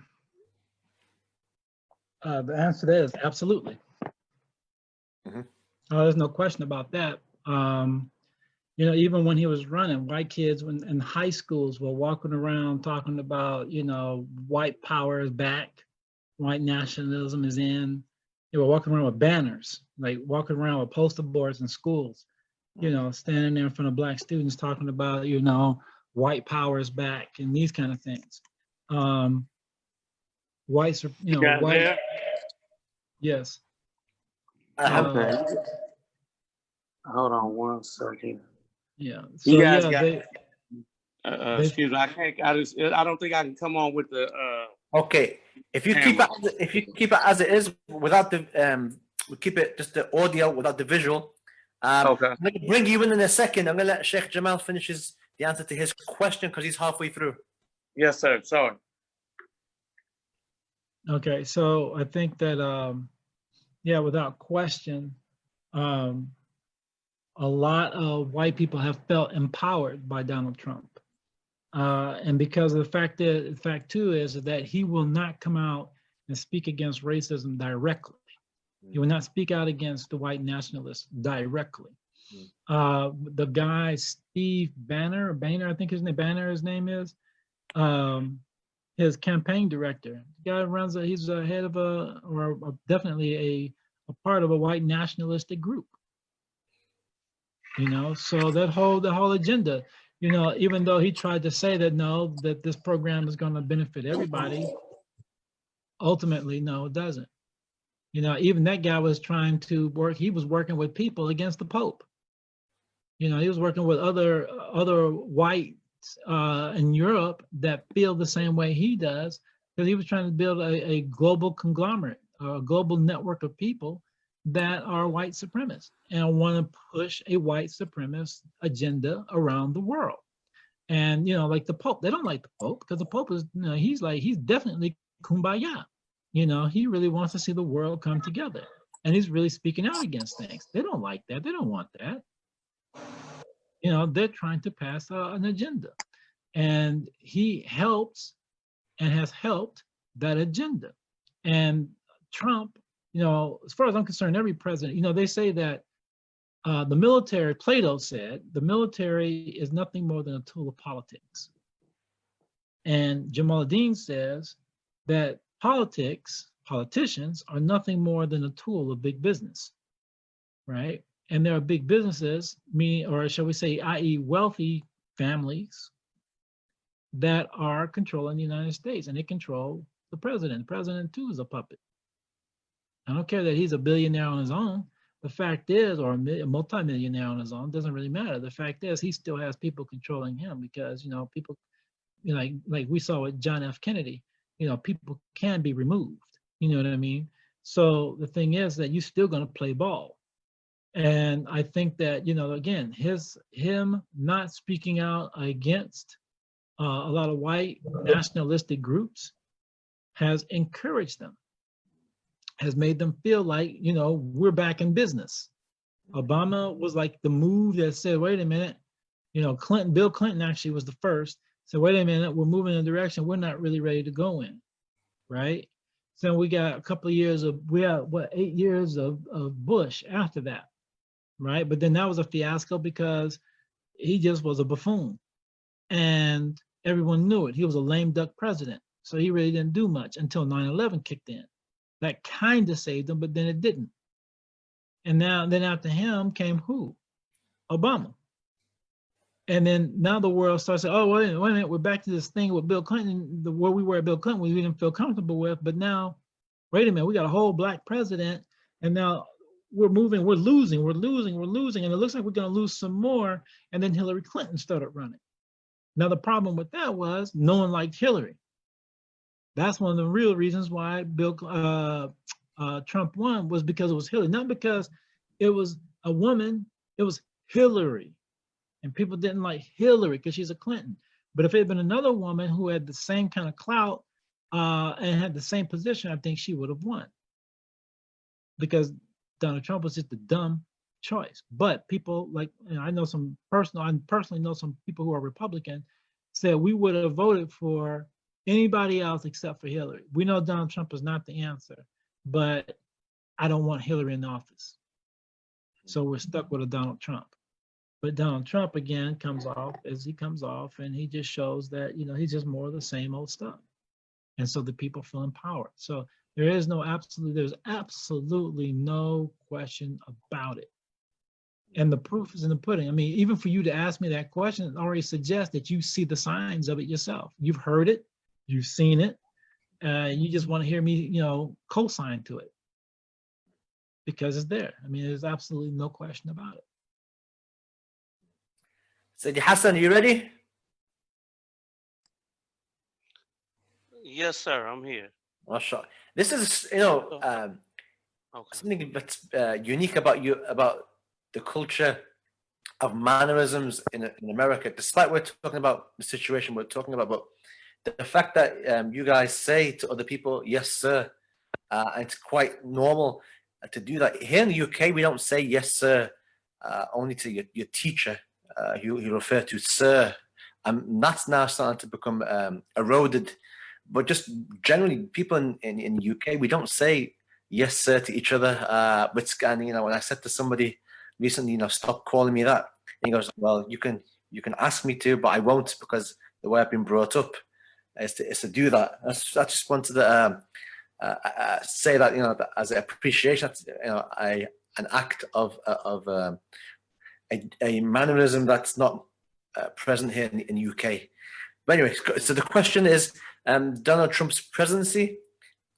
answer to that is absolutely. There's no question about that. Even when he was running, white kids in high schools were walking around talking about, white power is back, white nationalism is in. They were walking around with banners, like walking around with poster boards in schools, standing there in front of black students talking about, white power is back and these kind of things. Whites are, white. There? Yes. Okay. Hold on one second. Yeah. So You guys yeah, got. they Excuse me. I can't. I don't think I can come on with the. Okay, if you keep Camera. it as it is without the we keep it just the audio without the visual. Okay. I'm gonna bring you in a second. I'm gonna let Sheikh Jamal finish the answer to his question because he's halfway through. Yes, sir. Sorry. Okay, so I think that yeah, without question, a lot of white people have felt empowered by Donald Trump. And because of the fact too is that he will not come out and speak against racism directly. He will not speak out against the white nationalists directly. The guy Steve Banner, I think his name is, his campaign director. The guy runs he's a head of definitely a part of a white nationalistic group. You know, so the whole agenda, you know, even though he tried to say that no, that this program is going to benefit everybody, ultimately, no, it doesn't. You know, even that guy was trying to work, he was working with people against the Pope. You know, he was working with other whites in Europe that feel the same way he does, because he was trying to build a global conglomerate, a global network of people that are white supremacists and want to push a white supremacist agenda around the world. And, you know, like the Pope, they don't like the Pope because the Pope is, you know, he's definitely kumbaya. You know, he really wants to see the world come together. And he's really speaking out against things. They don't like that. They don't want that. You know, they're trying to pass an agenda. And he helps and has helped that agenda. And Trump, you know, as far as I'm concerned, every president, you know, they say that the military, Plato said, the military is nothing more than a tool of politics. And Jamal says that politicians are nothing more than a tool of big business, right? And there are big businesses, or shall we say, i.e. wealthy families that are controlling the United States, and they control the president. The president too is a puppet. I don't care that he's a billionaire on his own. The fact is, or a multimillionaire on his own, doesn't really matter. The fact is, he still has people controlling him because, you know, people, you know, like we saw with John F. Kennedy, you know, people can be removed. You know what I mean? So the thing is that you're still going to play ball. And I think that, you know, again, him not speaking out against a lot of white nationalistic groups has encouraged them, has made them feel like, you know, we're back in business. Obama was like the move that said, wait a minute, you know, Bill Clinton actually was the first. So wait a minute, we're moving in a direction we're not really ready to go in, right? So we got a couple of years of, 8 years of Bush after that, right? But then that was a fiasco because he just was a buffoon and everyone knew it. He was a lame duck president. So he really didn't do much until 9/11 kicked in. That kind of saved him, but then it didn't. And then after him came who? Obama. And then now the world starts saying, oh, wait a minute, we're back to this thing with Bill Clinton, where we were at Bill Clinton, we didn't feel comfortable with, but now, wait a minute, we got a whole black president, and now we're losing, and it looks like we're gonna lose some more, and then Hillary Clinton started running. Now the problem with that was no one liked Hillary. That's one of the real reasons why Trump won, was because it was Hillary, not because it was a woman, it was Hillary. And people didn't like Hillary because she's a Clinton. But if it had been another woman who had the same kind of clout and had the same position, I think she would have won. Because Donald Trump was just a dumb choice. But people like, you know, I personally know some people who are Republican, said we would have voted for anybody else except for Hillary. We know Donald Trump is not the answer, but I don't want Hillary in office. So we're stuck with a Donald Trump. But Donald Trump, again, comes off as he comes off, and he just shows that, you know, he's just more of the same old stuff. And so the people feel empowered. So there's absolutely no question about it. And the proof is in the pudding. I mean, even for you to ask me that question, it already suggests that you see the signs of it yourself. You've heard it, you've seen it, you just want to hear me, you know, co-sign to it. Because it's there. I mean, there's absolutely no question about it. Sayyidi Hasan, are you ready? Yes, sir. I'm here. Mashallah. This is, Okay. something that's unique about you, about the culture of mannerisms in America, despite we're talking about the situation we're talking about, but the fact that you guys say to other people, yes, sir, it's quite normal to do that. Here in the UK, we don't say yes, sir, only to your teacher. You refer to sir. That's now starting to become eroded. But just generally, people in the UK, we don't say yes, sir, to each other. But when I said to somebody recently, stop calling me that, and he goes, well, you can ask me to, but I won't, because the way I've been brought up is to do that. I just wanted to say that, that as an appreciation, that's, an act of a mannerism that's not present here in the UK. But anyway, so the question is, Donald Trump's presidency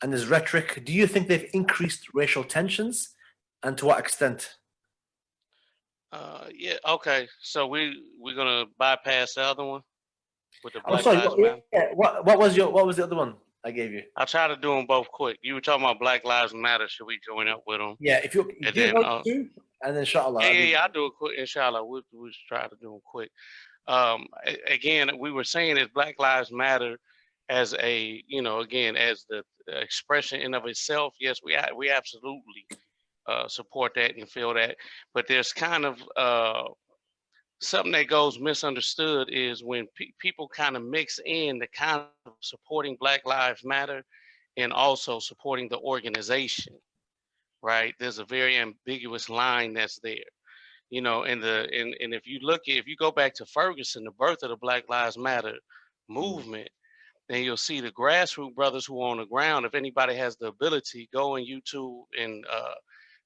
and his rhetoric, do you think they've increased racial tensions, and to what extent? Yeah. Okay. So we're gonna bypass the other one with the Oh, Black sorry. Lives Matter. What was the other one I gave you? I'll try to do them both quick. You were talking about Black Lives Matter. Should we join up with them? Yeah, if you And do then, those two, and then inshallah. yeah, I'll do it quick. Inshallah, we'll try to do them quick. Again, we were saying that Black Lives Matter as a, again, as the expression in of itself. Yes, we absolutely support that and feel that. But there's kind of something that goes misunderstood is when people kind of mix in the kind of supporting Black Lives Matter and also supporting the organization, right? There's a very ambiguous line that's there, and if you go back to Ferguson, the birth of the Black Lives Matter movement, then you'll see the grassroots brothers who are on the ground. If anybody has the ability, go on YouTube and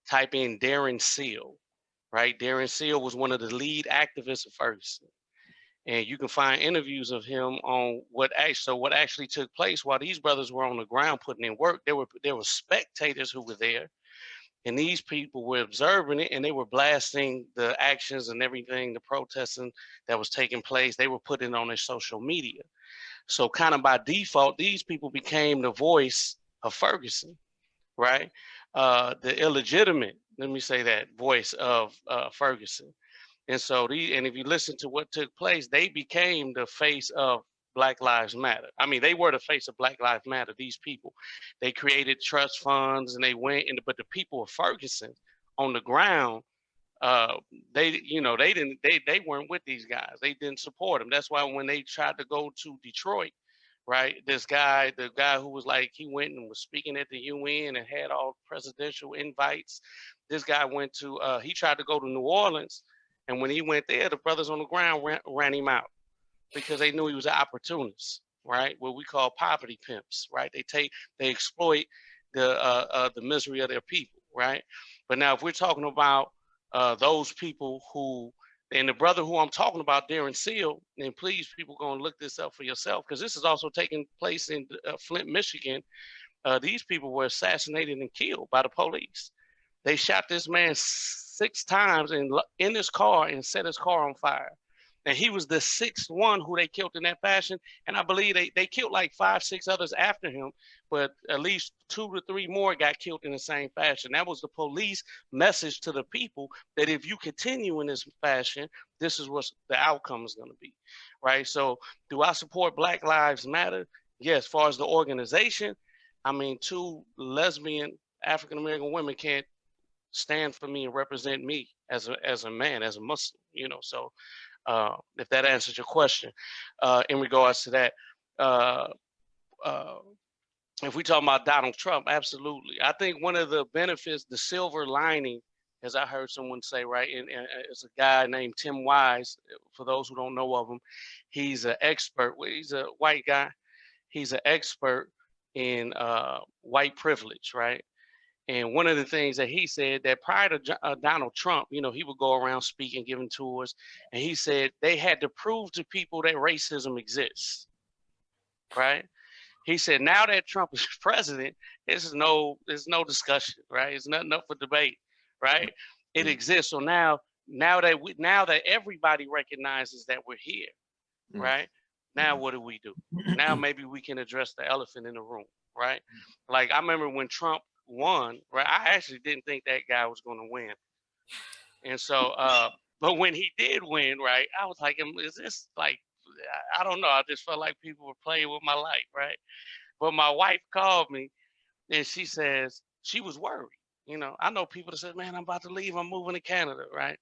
type in Darren Seal. Right, Darren Seal was one of the lead activists of Ferguson, and you can find interviews of him on what actually took place while these brothers were on the ground putting in work. There were spectators who were there, and these people were observing it, and they were blasting the actions and everything, the protesting that was taking place. They were putting it on their social media. So kind of by default, these people became the voice of Ferguson, right? The illegitimate, let me say that, voice of Ferguson. And so and if you listen to what took place, they became the face of Black Lives Matter. I mean, they were the face of Black Lives Matter, these people. They created trust funds and they went in, but the people of Ferguson on the ground, they weren't with these guys. They didn't support them. That's why when they tried to go to Detroit, right, the guy who was like, he went and was speaking at the UN and had all presidential invites. This guy he tried to go to New Orleans, and when he went there, the brothers on the ground ran him out because they knew he was an opportunist, right? What we call poverty pimps, right? They exploit the misery of their people, right? But now, if we're talking about those people who, and the brother who I'm talking about, Darren Seal, and please, people, go and look this up for yourself, because this is also taking place in Flint, Michigan. These people were assassinated and killed by the police. They shot this man 6 times in his car and set his car on fire. And he was the 6th one who they killed in that fashion. And I believe they killed like 5, 6 others after him, but at least 2 to 3 more got killed in the same fashion. That was the police message to the people that if you continue in this fashion, this is what the outcome is going to be, right? So do I support Black Lives Matter? Yes, as far as the organization, I mean, 2 lesbian African-American women can't stand for me and represent me as a man, as a Muslim, so if that answers your question. In regards to that, if we talk about Donald Trump, absolutely. I think one of the benefits, the silver lining, as I heard someone say, right, and it's a guy named Tim Wise. For those who don't know of him, he's an expert. He's a white guy. He's an expert in white privilege, right? And one of the things that he said, that prior to Donald Trump, he would go around speaking, giving tours, and he said they had to prove to people that racism exists, right? He said now that Trump is president, there's no discussion, right? It's nothing up for debate, right? It exists. So now now that everybody recognizes that we're here, right? Now what do? Now maybe we can address the elephant in the room, right? Like I remember when Trump won, right? I actually didn't think that guy was going to win, and so but when he did win, right, I was like, is this like, I don't know, I just felt like people were playing with my life, right? But my wife called me and she says she was worried. You know, I know people that said, man, I'm about to leave, I'm moving to Canada, right?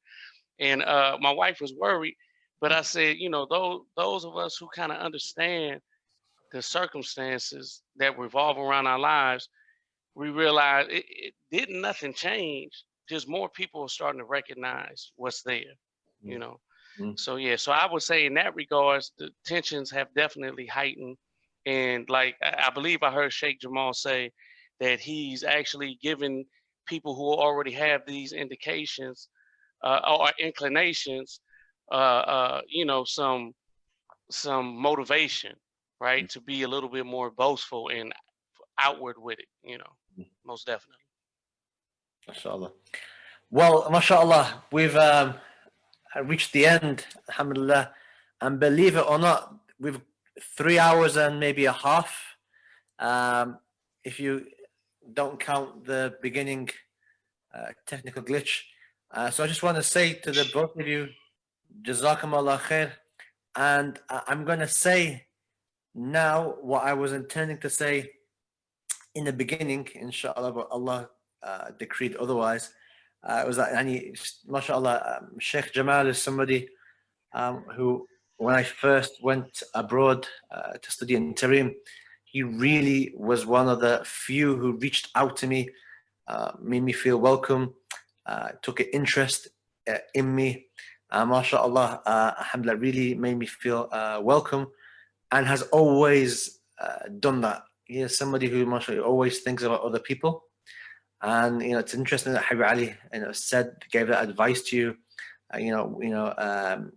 And my wife was worried, but I said, you know, those of us who kind of understand the circumstances that revolve around our lives, we realize it didn't nothing change. Just more people are starting to recognize what's there, you know. So yeah, so I would say in that regards, the tensions have definitely heightened. And like I believe I heard Sheikh Jamal say that he's actually given people who already have these indications or inclinations, you know, some motivation, right, to be a little bit more boastful and outward with it, you know, most definitely. MashaAllah. Well, MashaAllah, we've reached the end, alhamdulillah. And believe it or not, we've 3 hours and maybe a half. If you don't count the beginning technical glitch. So I just want to say to the both of you, Jazakumullah khair. And I'm going to say now what I was intending to say in the beginning, inshallah, but Allah decreed otherwise. It was that, mashallah, Sheikh Jamal is somebody who, when I first went abroad to study in Tarim, he really was one of the few who reached out to me, made me feel welcome, took an interest in me. MashaAllah, alhamdulillah, really made me feel welcome and has always done that. He is somebody who, mashallah, always thinks about other people. And, you know, it's interesting that Habib Ali, you know, gave that advice to you,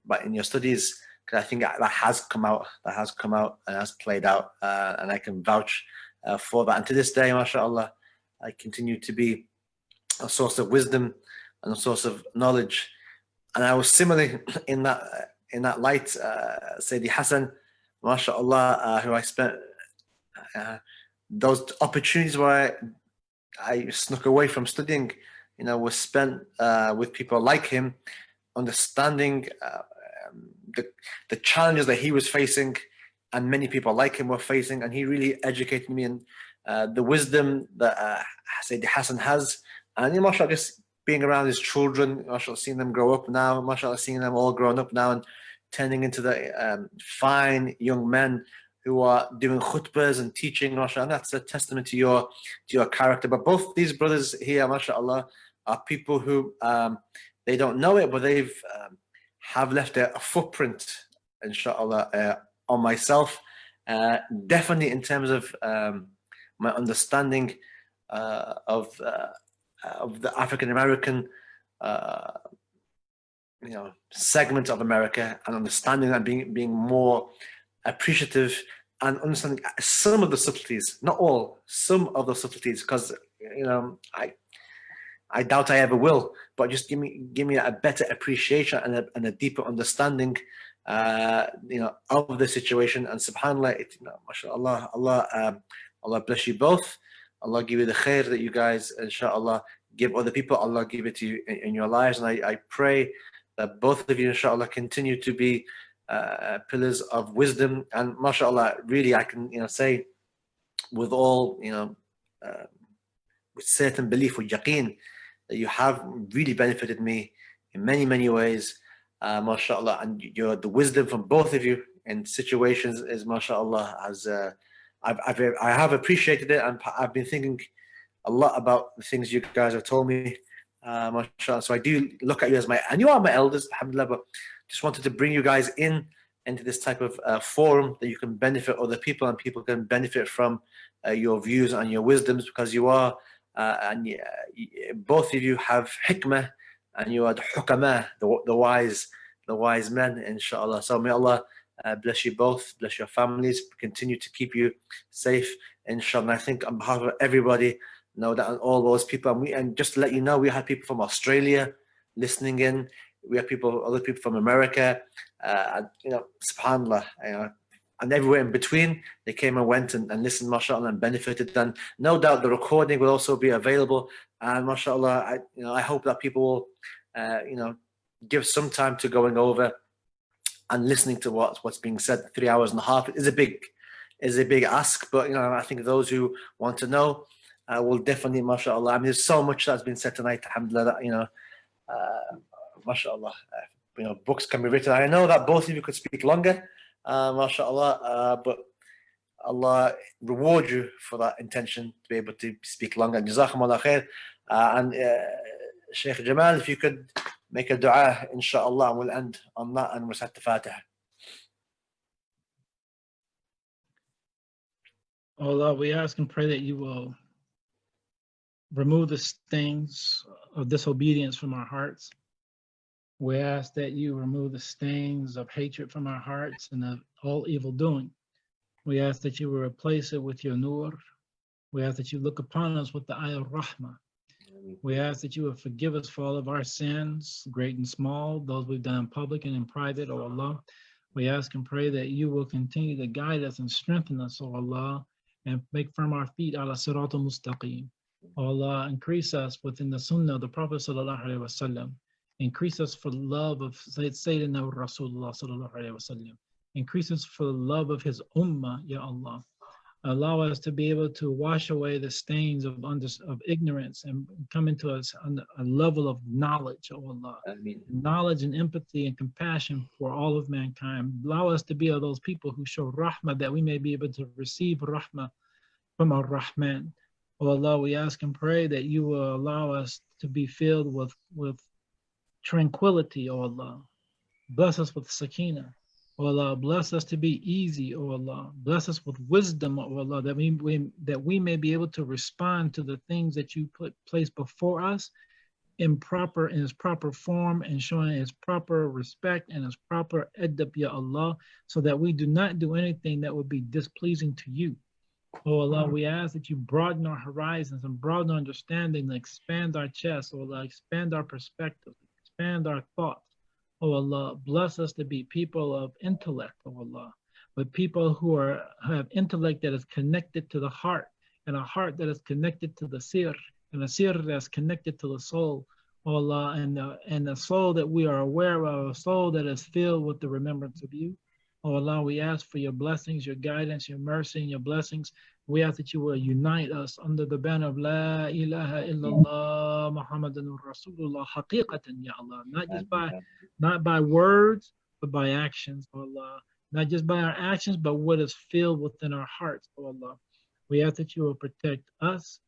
but in your studies, because I think that has come out and has played out, and I can vouch for that. And to this day, mashallah, I continue to be a source of wisdom and a source of knowledge. And I was similarly in that light, Sayyidi Hasan, mashallah, who I spent those opportunities where I snuck away from studying, you know, was spent with people like him, understanding the challenges that he was facing and many people like him were facing. And he really educated me in the wisdom that Sayyidi Hasan has. And, you know, mashallah, just being around his children, mashallah, seeing them grow up now, mashallah, seeing them all grown up now and turning into the fine young men who are doing khutbahs and teaching, mashallah, and that's a testament to your character. But both these brothers here, mashallah, are people who they don't know it, but they've have left a footprint, inshallah, on myself. Definitely in terms of my understanding of the African American, segment of America, and understanding that, being more appreciative and understanding some of the subtleties, not all, some of the subtleties, because I doubt I ever will, but just give me a better appreciation and a deeper understanding, of the situation. And subhanallah, mashallah, Allah bless you both. Allah give you the khair that you guys, inshallah, give other people. Allah give it to you in your lives. And I pray that both of you, inshallah, continue to be pillars of wisdom. And mashallah, really, I can say with all with certain belief, with yaqeen, that you have really benefited me in many ways, mashallah. And the wisdom from both of you in situations is, mashallah, as I have appreciated it, and I've been thinking a lot about the things you guys have told me, mashallah. So I do look at you as and you are my elders, alhamdulillah, but just wanted to bring you guys into this type of forum that you can benefit other people, and people can benefit from your views and your wisdoms, because you are, both of you have hikmah, and you are the hukama, the wise men, inshallah. So may Allah bless you both, bless your families, continue to keep you safe, inshallah. I think on behalf of everybody, know that all those people, and just to let you know, we had people from Australia listening in. we have other people from America, and, subhanAllah, and everywhere in between. They came and went and listened, mashallah, and benefited. And no doubt the recording will also be available. And mashallah, I hope that people will, give some time to going over and listening to what's being said. 3 hours and a half is a big ask, but I think those who want to know will definitely, mashallah. I mean, there's so much that's been said tonight, alhamdulillah, that mashallah, books can be written. I know that both of you could speak longer, mashallah, but Allah reward you for that intention to be able to speak longer. Jazakumullah khair. And Sheikh Jamal, if you could make a dua, inshallah, and we'll end on that and recite the Fatiha. Oh Allah, we ask and pray that you will remove the stings of disobedience from our hearts. We ask that you remove the stings of hatred from our hearts and of all evil doing. We ask that you will replace it with your nur. We ask that you look upon us with the eye of rahmah. We ask that you will forgive us for all of our sins, great and small, those we've done in public and in private, oh Allah. We ask and pray that you will continue to guide us and strengthen us, oh Allah, and make firm our feet ala siratul mustaqim. Oh Allah, increase us within the sunnah of the Prophet sallallahu alaihi wasallam. Increase us for the love of Sayyidina Rasulullah sallallahu alaihi wasallam. Increase us for the love of his ummah, ya Allah. Allow us to be able to wash away the stains of ignorance and come into a level of knowledge, oh Allah. Ameen. Knowledge and empathy and compassion for all of mankind. Allow us to be of those people who show rahmah, that we may be able to receive rahmah from our Rahman. Oh Allah, we ask and pray that you will allow us to be filled with tranquility, oh Allah. Bless us with sakina. Oh Allah, bless us to be easy, oh Allah. Bless us with wisdom, oh Allah, that we may be able to respond to the things that you place before us in its proper form, and showing its proper respect and its proper adab, ya Allah, so that we do not do anything that would be displeasing to you. Oh Allah, we ask that you broaden our horizons and broaden our understanding and expand our chest, oh Allah, expand our perspective, expand our thoughts. Oh Allah, bless us to be people of intellect, oh Allah, but people who have intellect that is connected to the heart, and a heart that is connected to the sir, and a sir that is connected to the soul, oh Allah, and the soul that we are aware of, a soul that is filled with the remembrance of you. Oh Allah, we ask for your blessings, your guidance, your mercy, and your blessings. We ask that you will unite us under the banner of La ilaha illallah Muhammadan Rasulullah haqiqatan, ya Allah. Not by words, but by actions, oh Allah. Not just by our actions, but what is filled within our hearts, oh Allah. We ask that you will protect us.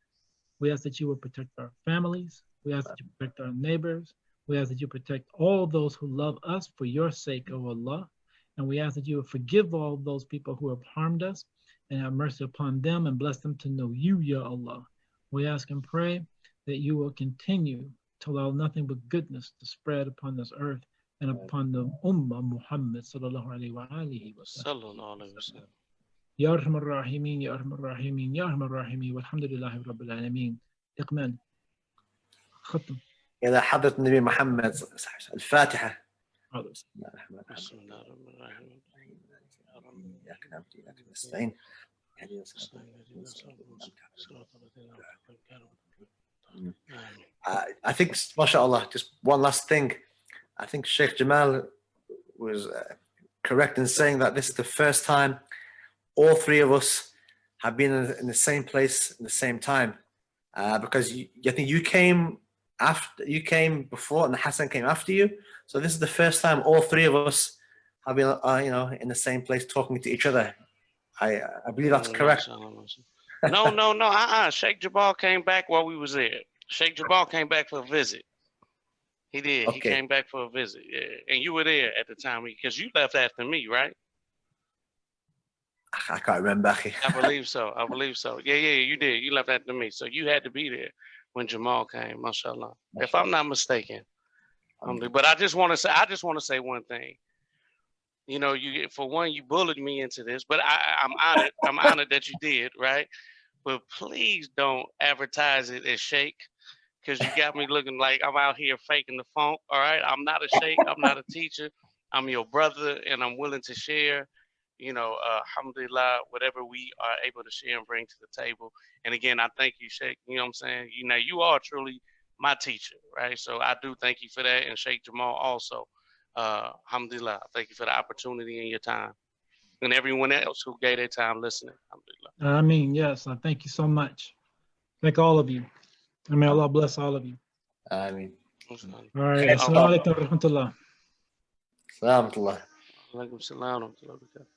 We ask that you will protect our families. We ask that you protect our neighbors. We ask that you protect all those who love us for your sake, oh Allah. And we ask that you will forgive all those people who have harmed us, and have mercy upon them and bless them to know you, ya Allah. We ask and pray that you will continue to allow nothing but goodness to spread upon this earth and upon the Ummah Muhammad sallallahu alayhi wa alihi wa sallam. Ya Arhamar Rahimin, Ya Arhamar Rahimin, Ya Arhamar Rahimin, walhamdulillahi rabbil alameen. Iqman. Khatam. إلى حضرة النبي محمد الفاتحة. بسم الله الرحمن الرحيم. إياك نعبد وإياك نستعين. I think, mashallah, just one last thing. I think Sheikh Jamal was correct in saying that this is the first time all three of us have been in the same place at the same time, because I think you came before, and Hasan came after you. So this is the first time all three of us have been, in the same place talking to each other. I believe that's correct. No. Sheikh Jamal came back while we was there. Sheikh Jamal came back for a visit. He did. Okay. He came back for a visit. Yeah. And you were there at the time because you left after me, right? I can't remember. I believe so. Yeah, you did. You left after me. So you had to be there when Jamal came, mashallah. If I'm not mistaken. But I just want to say one thing. You know, for one, you bullied me into this, but I'm honored. I'm honored that you did, right? But please don't advertise it as Sheikh, because you got me looking like I'm out here faking the funk. All right, I'm not a sheikh, I'm not a teacher. I'm your brother, and I'm willing to share. Alhamdulillah, whatever we are able to share and bring to the table. And again, I thank you, Sheikh. You know what I'm saying? You are truly my teacher, right? So I do thank you for that, and Sheikh Jamal also. Alhamdulillah, thank you for the opportunity and your time, and everyone else who gave their time listening. Alhamdulillah. I mean, yes, I thank you so much. Thank all of you. I mean, Allah bless all of you. I mean, All right. Assalamu alaikum wa rahmatullah. Salamatullah. Alaikum salam wa rahmatullah.